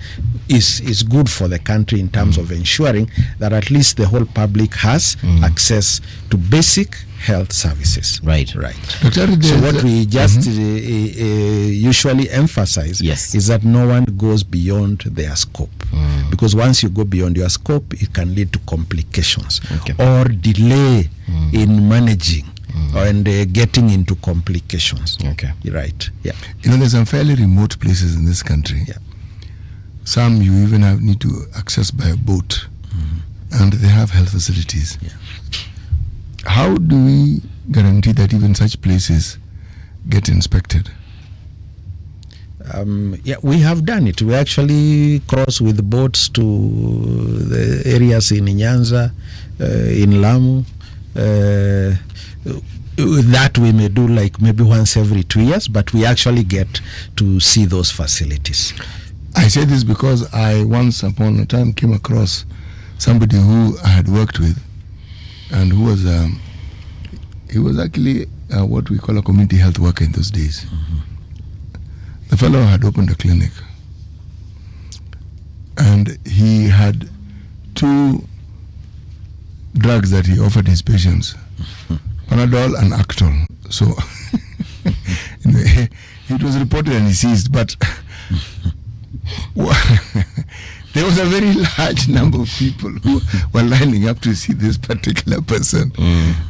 is good for the country in terms of ensuring that at least the whole public has access to basic health services. Right. So what we just usually emphasize is that no one goes beyond their scope, because once you go beyond your scope, it can lead to complications or delay in managing and getting into complications. Right. Yeah. There's some fairly remote places in this country. Yeah. Some you even need to access by a boat, and they have health facilities. Yeah. How do we guarantee that even such places get inspected? We have done it. We actually cross with boats to the areas in Nyanza, in Lamu. That we may do like maybe once every 2 years, but we actually get to see those facilities. I say this because I once upon a time came across somebody who I had worked with, and who was he was actually what we call a community health worker in those days. The fellow had opened a clinic, and he had 2 drugs that he offered his patients, Panadol and Actol. So it was reported and he seized, but there was a very large number of people who were lining up to see this particular person.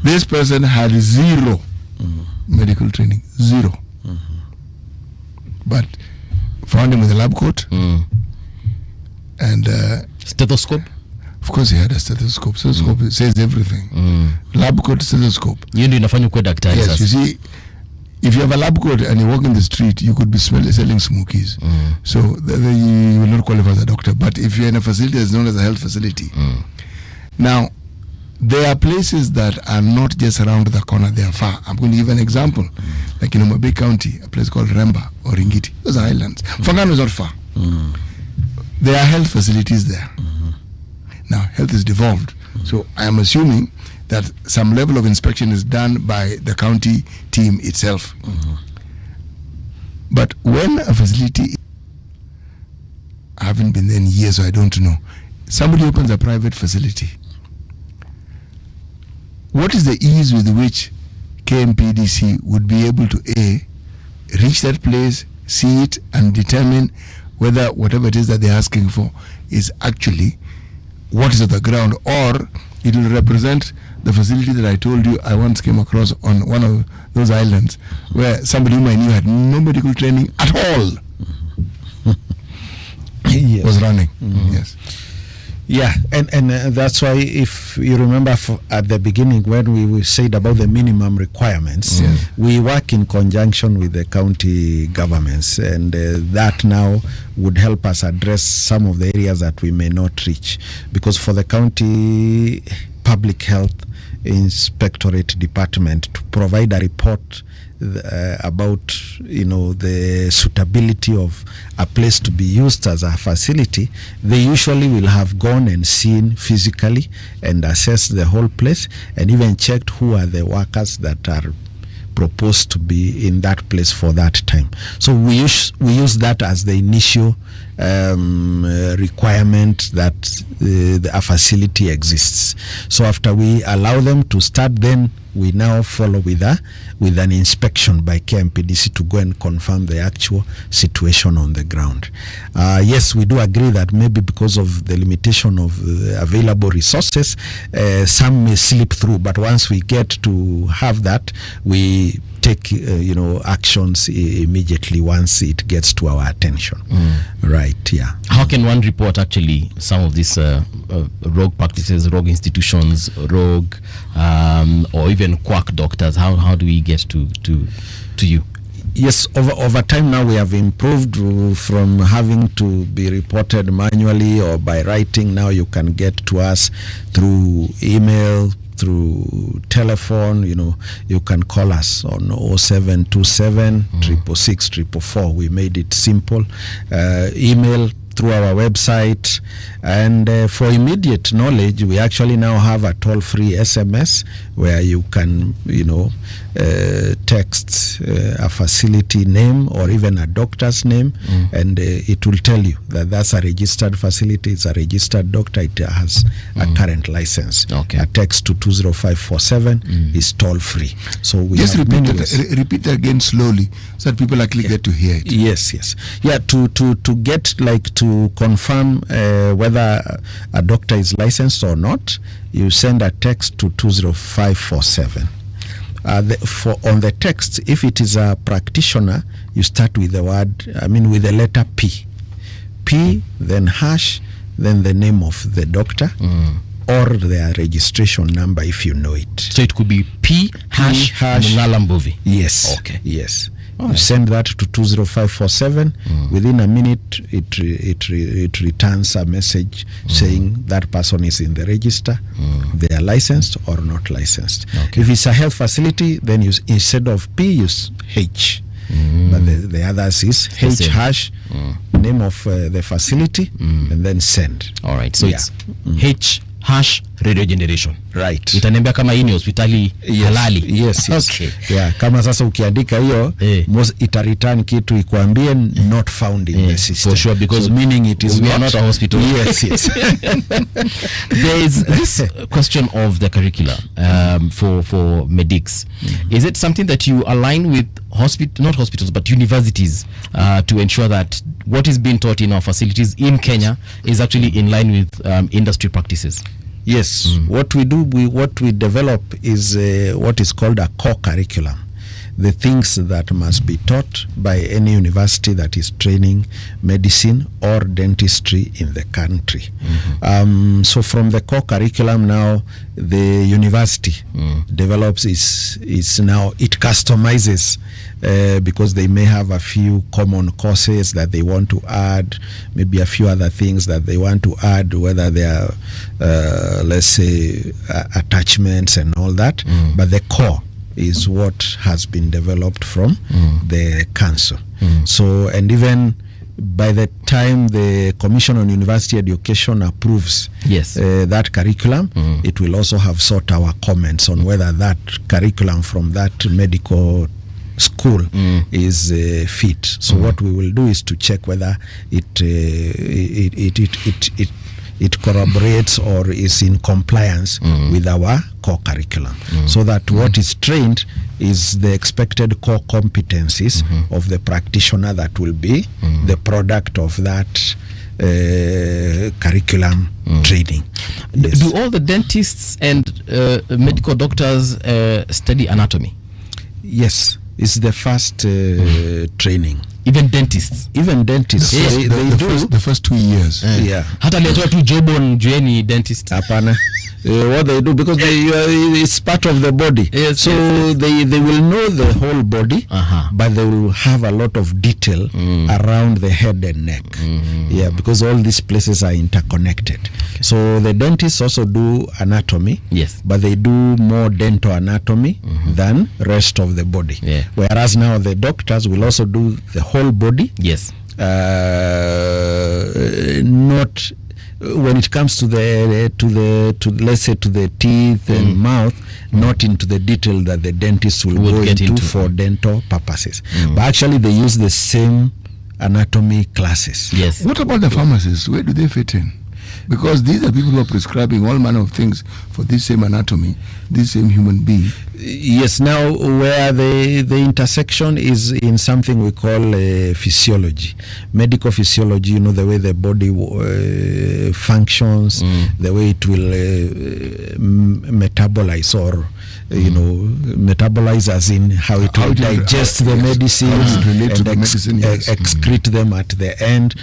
This person had 0 medical training, 0. But found him with a lab coat and stethoscope. Of course, he had a stethoscope. Stethoscope says everything. Lab coat, stethoscope. Yes, you see, if you have a lab coat and you walk in the street, you could be selling smokies. So you will not qualify as a doctor. But if you're in a facility that's known as a health facility, now there are places that are not just around the corner; they are far. I'm going to give an example, like in Ombaso County, a place called Remba or Ringiti. Those are islands. Fangano is not far. There are health facilities there. Now, health is devolved. So I am assuming that some level of inspection is done by the county team itself. But when a facility, I haven't been there in years, so I don't know, somebody opens a private facility, what is the ease with which KMPDC would be able to reach that place, see it, and determine whether whatever it is that they're asking for is actually what is at the ground, or it will represent the facility that I told you I once came across on one of those islands, where somebody whom I knew had no medical training at all was running. Yes. Yeah, and that's why, if you remember at the beginning when we said about the minimum requirements, we work in conjunction with the county governments, and that now would help us address some of the areas that we may not reach. Because for the county public health inspectorate department to provide a report about the suitability of a place to be used as a facility, they usually will have gone and seen physically and assessed the whole place, and even checked who are the workers that are proposed to be in that place for that time. So we use that as the initial requirement that a facility exists. So after we allow them to start, then we now follow with an inspection by KMPDC to go and confirm the actual situation on the ground. Yes, we do agree that maybe because of the limitation of available resources, some may slip through, but once we get to have that, we take actions immediately once it gets to our attention. Right, yeah. How can one report actually some of these rogue practices, rogue institutions, rogue or even quack doctors? How do we get to you? Yes, over time now we have improved from having to be reported manually or by writing. Now you can get to us through email, through telephone. You can call us on 0727 666 444. We made it simple. Email through our website, and for immediate knowledge, we actually now have a toll-free SMS where you can text a facility name or even a doctor's name, and it will tell you that that's a registered facility, it's a registered doctor, it has a current license. A text to 20547 is toll-free. So we just have repeat that again slowly so that people actually get to hear it. Yes. Yeah, to get to confirm whether a doctor is licensed or not, you send a text to 20547. On the text, if it is a practitioner, you start with with the letter P. P, then hash, then the name of the doctor, or their registration number if you know it. So it could be P hash Mung'ala Mbuvi. Yes. Okay. Yes. You send that to 20547. Within a minute, it returns a message saying that person is in the register, they are licensed or not licensed. If it's a health facility, then you instead of P use H. But the others is H hash, name of the facility, and then send. All right. So it's H hash radio generation. Right. Itaniambia kama hii ni hospitali halali. Yes. Okay. Yeah, kama sasa ukiandika hiyo ita return kitu ikuambie not found in the system. For sure, because so meaning it is not a hospital. Yes. There is this question of the curricula for medics. Is it something that you align with not hospitals but universities to ensure that what is being taught in our facilities in Kenya is actually in line with industry practices? Yes. What we do, what we develop is what is called a core curriculum. The things that must be taught by any university that is training medicine or dentistry in the country. So from the core curriculum now, the university develops is now, it customizes because they may have a few common courses that they want to add, maybe a few other things that they want to add, whether they are, let's say, attachments and all that. But the core is what has been developed from the council. So, and even by the time the Commission on University Education approves that curriculum, it will also have sought our comments on whether that curriculum from that medical school is fit. So what we will do is to check whether it corroborates or is in compliance with our core curriculum, so that what is trained is the expected core competencies of the practitioner that will be the product of that curriculum training. Do all the dentists and medical doctors study anatomy? Yes, it's the first training. Even dentists? Even dentists. Yes, they do the first 2 years. Yeah. Hata leto tu job on jueni dentist. Hapana. What they do, because it's part of the body. They will know the whole body, but they will have a lot of detail around the head and neck. Yeah, because all these places are interconnected. So the dentists also do anatomy, but they do more dental anatomy than rest of the body. Whereas now the doctors will also do the whole body. Not when it comes to let's say to the teeth and mouth, not into the detail that the dentist will go into for dental purposes. But actually they use the same anatomy classes. What about the pharmacists? Where do they fit in? Because these are people who are prescribing all manner of things for this same anatomy, this same human being. Yes, now where the intersection is in something we call physiology, medical physiology, the way the body functions, the way it will metabolize or metabolize as in how it will digest the medicine and excrete them at the end.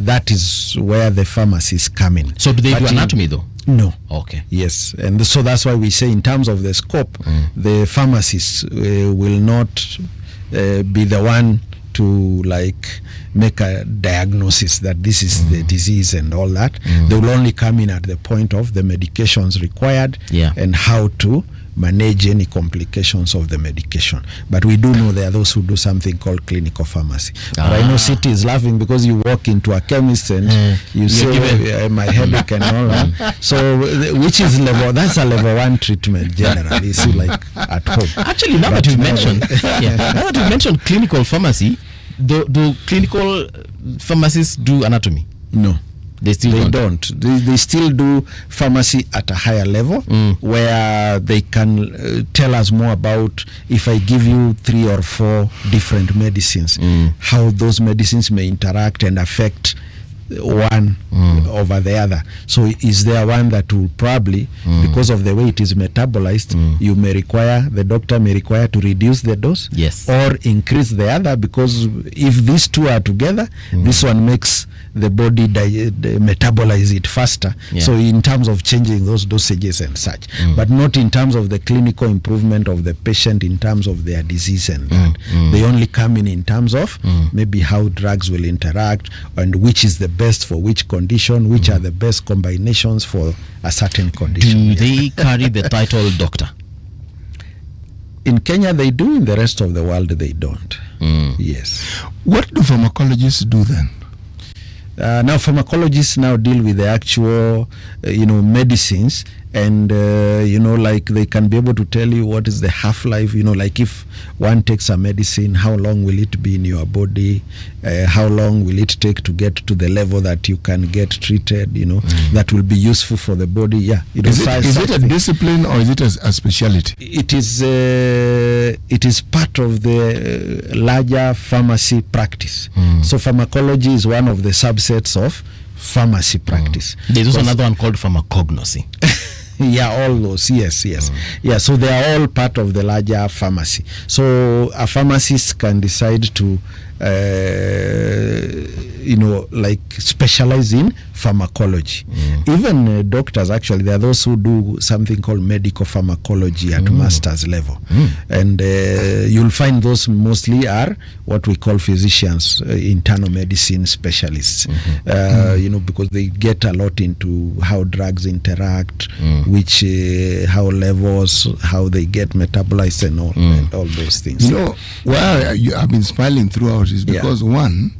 That is where the pharmacies come in. So do they do anatomy though? No. Okay. Yes, and so that's why we say in terms of the scope, the pharmacists will not be the one to like make a diagnosis that this is the disease and all that. They will only come in at the point of the medications required and how to manage any complications of the medication. But we do know there are those who do something called clinical pharmacy. But I know City is laughing because you walk into a chemist and you say my headache and all that. So which is level, that's a level 1 treatment generally. You see, like at home. Actually, now that you mentioned now that you mentioned clinical pharmacy, do clinical pharmacists do anatomy? No. They don't. They still do pharmacy at a higher level where they can tell us more about if I give you 3 or 4 different medicines, how those medicines may interact and affect one over the other. So is there one that will probably, because of the way it is metabolized, the doctor may require to reduce the dose or increase the other, because if these two are together, this one makes the body metabolize it faster. So in terms of changing those dosages and such, but not in terms of the clinical improvement of the patient in terms of their disease and that. They only come in terms of maybe how drugs will interact and which is the best for which condition, which are the best combinations for a certain condition. Do they carry the title doctor? In Kenya they do, in the rest of the world they don't. Yes. What do pharmacologists do then? Now pharmacologists now deal with the actual medicines, and like they can be able to tell you what is the half-life, like if one takes a medicine, how long will it be in your body, how long will it take to get to the level that you can get treated, that will be useful for the body. Is it a discipline or is it a specialty? It is part of the larger pharmacy practice. So pharmacology is one of the subsets of pharmacy practice. There's also another one called pharmacognosy. All those, yes. So they are all part of the larger pharmacy. So a pharmacist can decide to specialize in pharmacology. Even doctors, actually, there are those who do something called medical pharmacology at master's level. And you'll find those mostly are what we call physicians, internal medicine specialists, because they get a lot into how drugs interact, which, how levels, how they get metabolized and all those things. I've been smiling throughout is because one,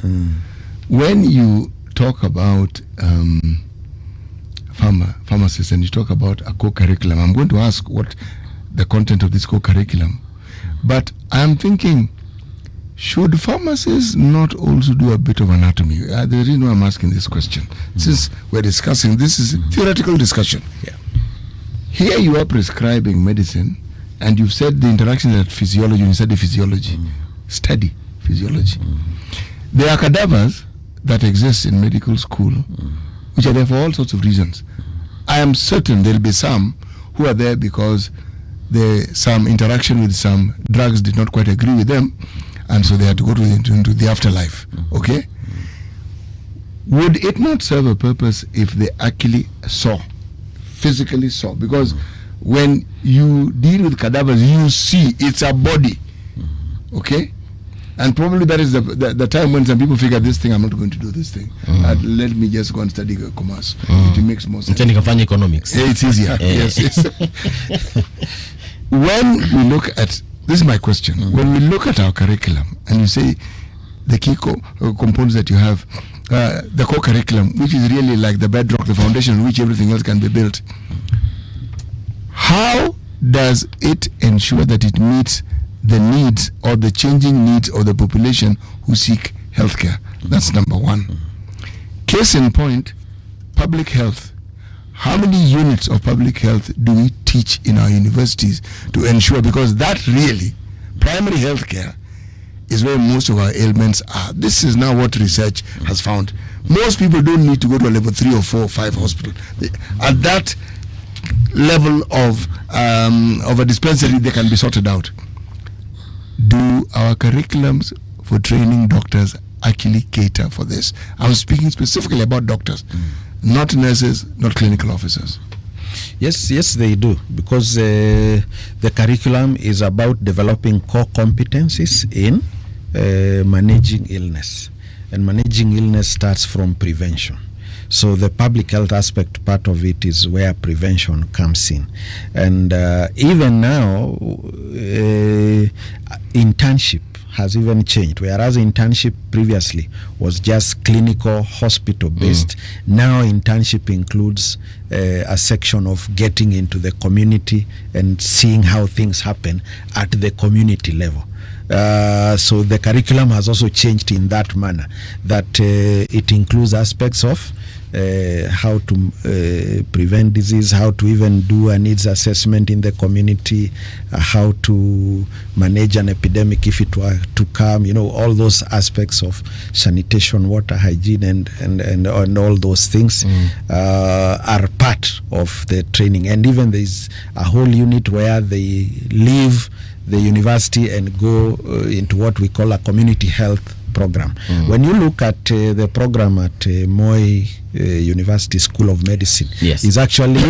when you talk about pharmacists and you talk about a co-curriculum, I'm going to ask what the content of this co-curriculum, but I'm thinking, should pharmacists not also do a bit of anatomy? The reason why I'm asking this question, since we're discussing, this is a theoretical discussion. Here you are prescribing medicine and you've said the interaction at physiology, you study physiology. Study physiology. There are cadavers that exist in medical school, which are there for all sorts of reasons. I am certain there will be some who are there because some interaction with some drugs did not quite agree with them, and so they had to go into the afterlife. Okay? Would it not serve a purpose if they actually physically saw? Because when you deal with cadavers, you see it's a body. Okay? And probably that is the time when some people figure this thing, I'm not going to do this thing. Let me just go and study commerce. It makes more sense. Economics. It's easier. Yes. When we look at, this is my question, when we look at our curriculum and you say the key components that you have, the core curriculum, which is really like the bedrock, the foundation on which everything else can be built, how does it ensure that it meets the needs or the changing needs of the population who seek healthcare? That's number one. Case in point, public health. How many units of public health do we teach in our universities to ensure, because that really, primary healthcare is where most of our ailments are. This is now what research has found. Most people don't need to go to a level 3 or 4 or 5 hospital. At that level of a dispensary, they can be sorted out. Do our curriculums for training doctors actually cater for this? I'm speaking specifically about doctors, not nurses, not clinical officers. Yes, they do, because the curriculum is about developing core competencies in managing illness, and managing illness starts from prevention. So the public health aspect part of it is where prevention comes in. And even now, internship has even changed. Whereas internship previously was just clinical, hospital-based, now internship includes a section of getting into the community and seeing how things happen at the community level. So the curriculum has also changed in that manner, that it includes aspects of how to prevent disease, how to even do a needs assessment in the community, how to manage an epidemic if it were to come, all those aspects of sanitation, water hygiene, and all those things are part of the training. And even there is a whole unit where they leave the university and go into what we call a community health program. When you look at the program at Moi University School of Medicine, is actually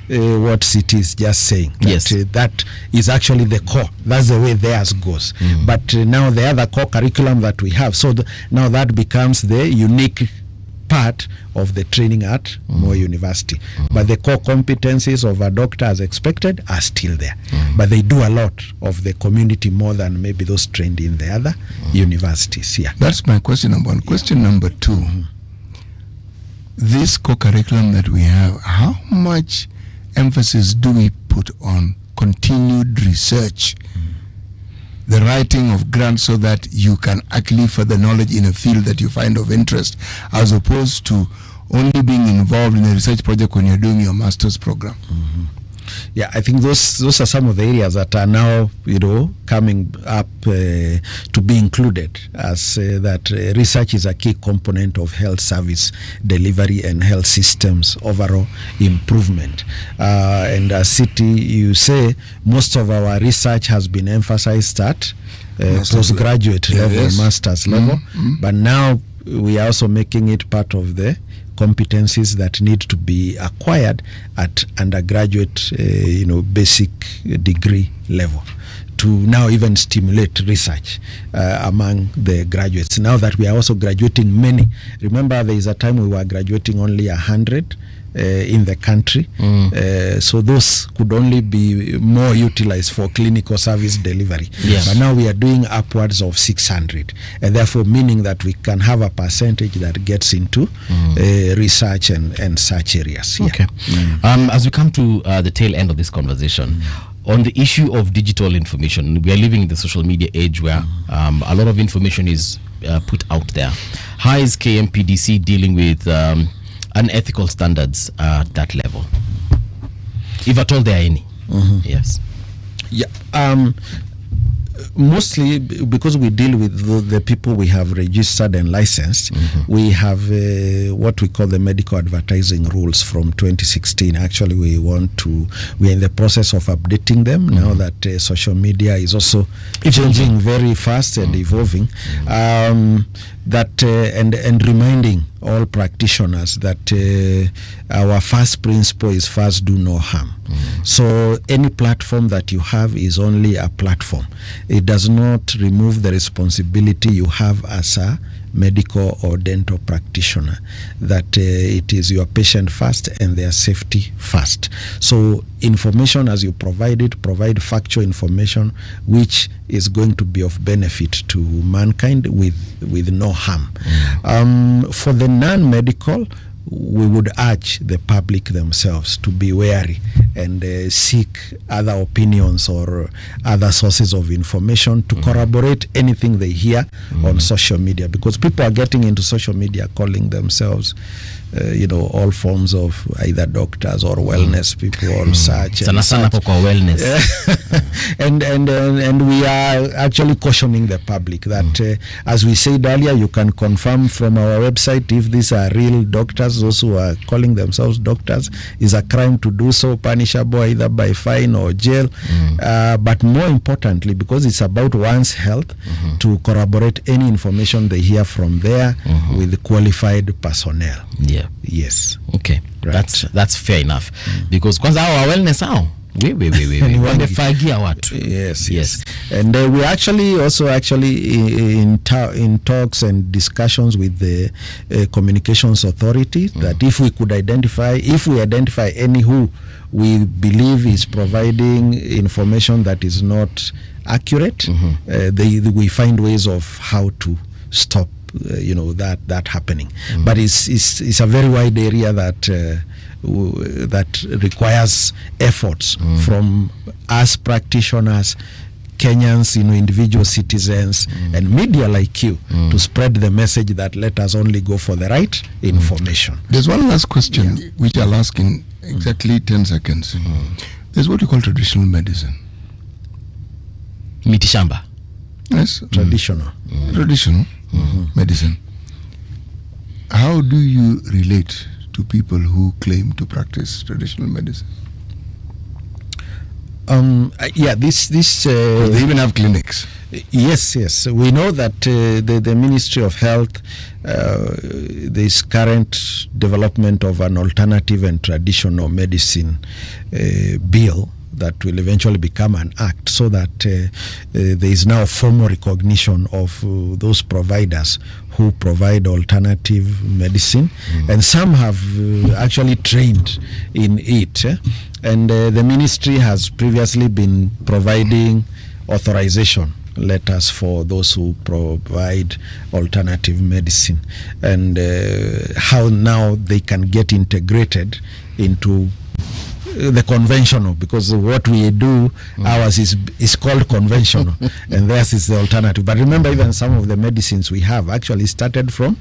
what City is just saying. That, that is actually the core. That's the way theirs goes. But now the other core curriculum that we have, so now that becomes the unique part of the training at Moi University. But the core competencies of a doctor as expected are still there. But they do a lot of the community more than maybe those trained in the other universities. That's my question number one. Question number two. This co-curriculum that we have, how much emphasis do we put on continued research, the writing of grants, so that you can actually further knowledge in a field that you find of interest, as opposed to only being involved in a research project when you're doing your master's program? Yeah, I think those are some of the areas that are now, coming up to be included, as that research is a key component of health service delivery and health systems overall improvement. And as City, you say, most of our research has been emphasized at postgraduate level, master's level, but now we are also making it part of the competencies that need to be acquired at undergraduate, basic degree level, to now even stimulate research among the graduates. Now that we are also graduating many, remember there is a time we were graduating only 100 in the country, so those could only be more utilized for clinical service delivery. But now we are doing upwards of 600, and therefore meaning that we can have a percentage that gets into research and such areas. Okay. As we come to the tail end of this conversation, on the issue of digital information, we are living in the social media age where a lot of information is put out there. How is KMPDC dealing with unethical standards at that level, if at all there are any? Yes. Yeah. Mostly because we deal with the people we have registered and licensed, we have what we call the medical advertising rules from 2016. Actually, we are in the process of updating them now that social media is also changing very fast and evolving. That and reminding all practitioners that our first principle is first do no harm. So any platform that you have is only a platform. It does not remove the responsibility you have as a medical or dental practitioner, that it is your patient first and their safety first. So information as you provide factual information which is going to be of benefit to mankind with no harm. For the non-medical, we would urge the public themselves to be wary and seek other opinions or other sources of information to corroborate anything they hear on social media, because people are getting into social media calling themselves all forms of either doctors or wellness people or such. Sana kwa wellness. And we are actually cautioning the public that, as we said earlier, you can confirm from our website if these are real doctors. Those who are calling themselves doctors, is a crime to do so, punishable either by fine or jail. But more importantly, because it's about one's health, to corroborate any information they hear from there with qualified personnel. Yeah. Yes. Okay. Right. That's fair enough. Because kwanza our wellness how? Wamefagia watu. Yes. And we actually also in talks and discussions with the communications authority that if we identify any who we believe is providing information that is not accurate, we find ways of how to stop that happening. But it's a very wide area that requires efforts from us practitioners, Kenyans, individual citizens, and media like you to spread the message that let us only go for the right information. There's one last question which I'll ask in exactly 10 seconds. There's what you call traditional medicine. Mitishamba. Yes. Traditional medicine. How do you relate to people who claim to practice traditional medicine? This they even have clinics. Yes. We know that the Ministry of Health, this current development of an alternative and traditional medicine bill that will eventually become an act, so that there is now formal recognition of those providers who provide alternative medicine, and some have actually trained in it. And the ministry has previously been providing authorization letters for those who provide alternative medicine, and how now they can get integrated into the conventional, because what we do, ours is called conventional and theirs is the alternative. But remember, even some of the medicines we have actually started from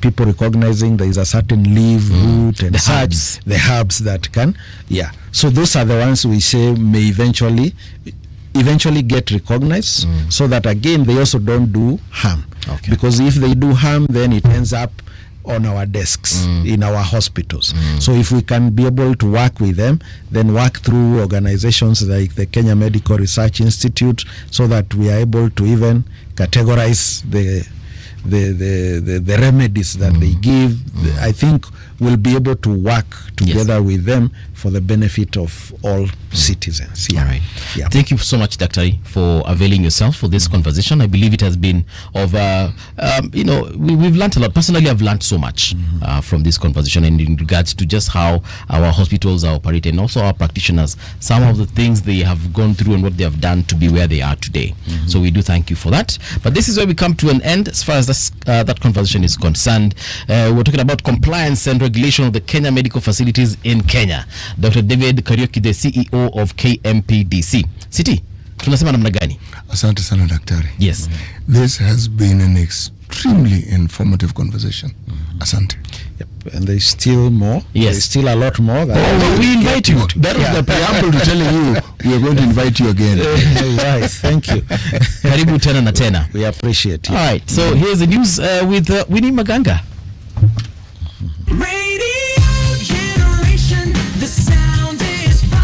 people recognizing there is a certain leaf, root, and the herbs that can, so those are the ones we say may eventually get recognized, so that again they also don't do harm. Because if they do harm, then it ends up on our desks in our hospitals. So if we can be able to work with them, then work through organizations like the Kenya Medical Research Institute, so that we are able to even categorize the remedies that they give. I think we'll be able to work together with them for the benefit of all citizens. All right. Thank you so much, Dr. for availing yourself for this conversation. I believe it has been of, we've learned a lot. Personally, I've learned so much from this conversation, and in regards to just how our hospitals are operating, and also our practitioners, some of the things they have gone through and what they have done to be where they are today. So we do thank you for that. But this is where we come to an end as far as that conversation is concerned. We're talking about compliance and regulation of the Kenya medical facilities in Kenya. Dr. David Kariuki, the CEO of KMPDC. City, tunasema namna gani? Asante sana daktari. Yes. This has been an extremely informative conversation. Asante. Yep. And there's still more. Yes. There's still a lot more. We invite you. That was the preamble to telling you we are going to invite you again. Right. Thank you. Karibu tena na tena. We appreciate it. All right. So here's the news with Winnie Maganga. Radio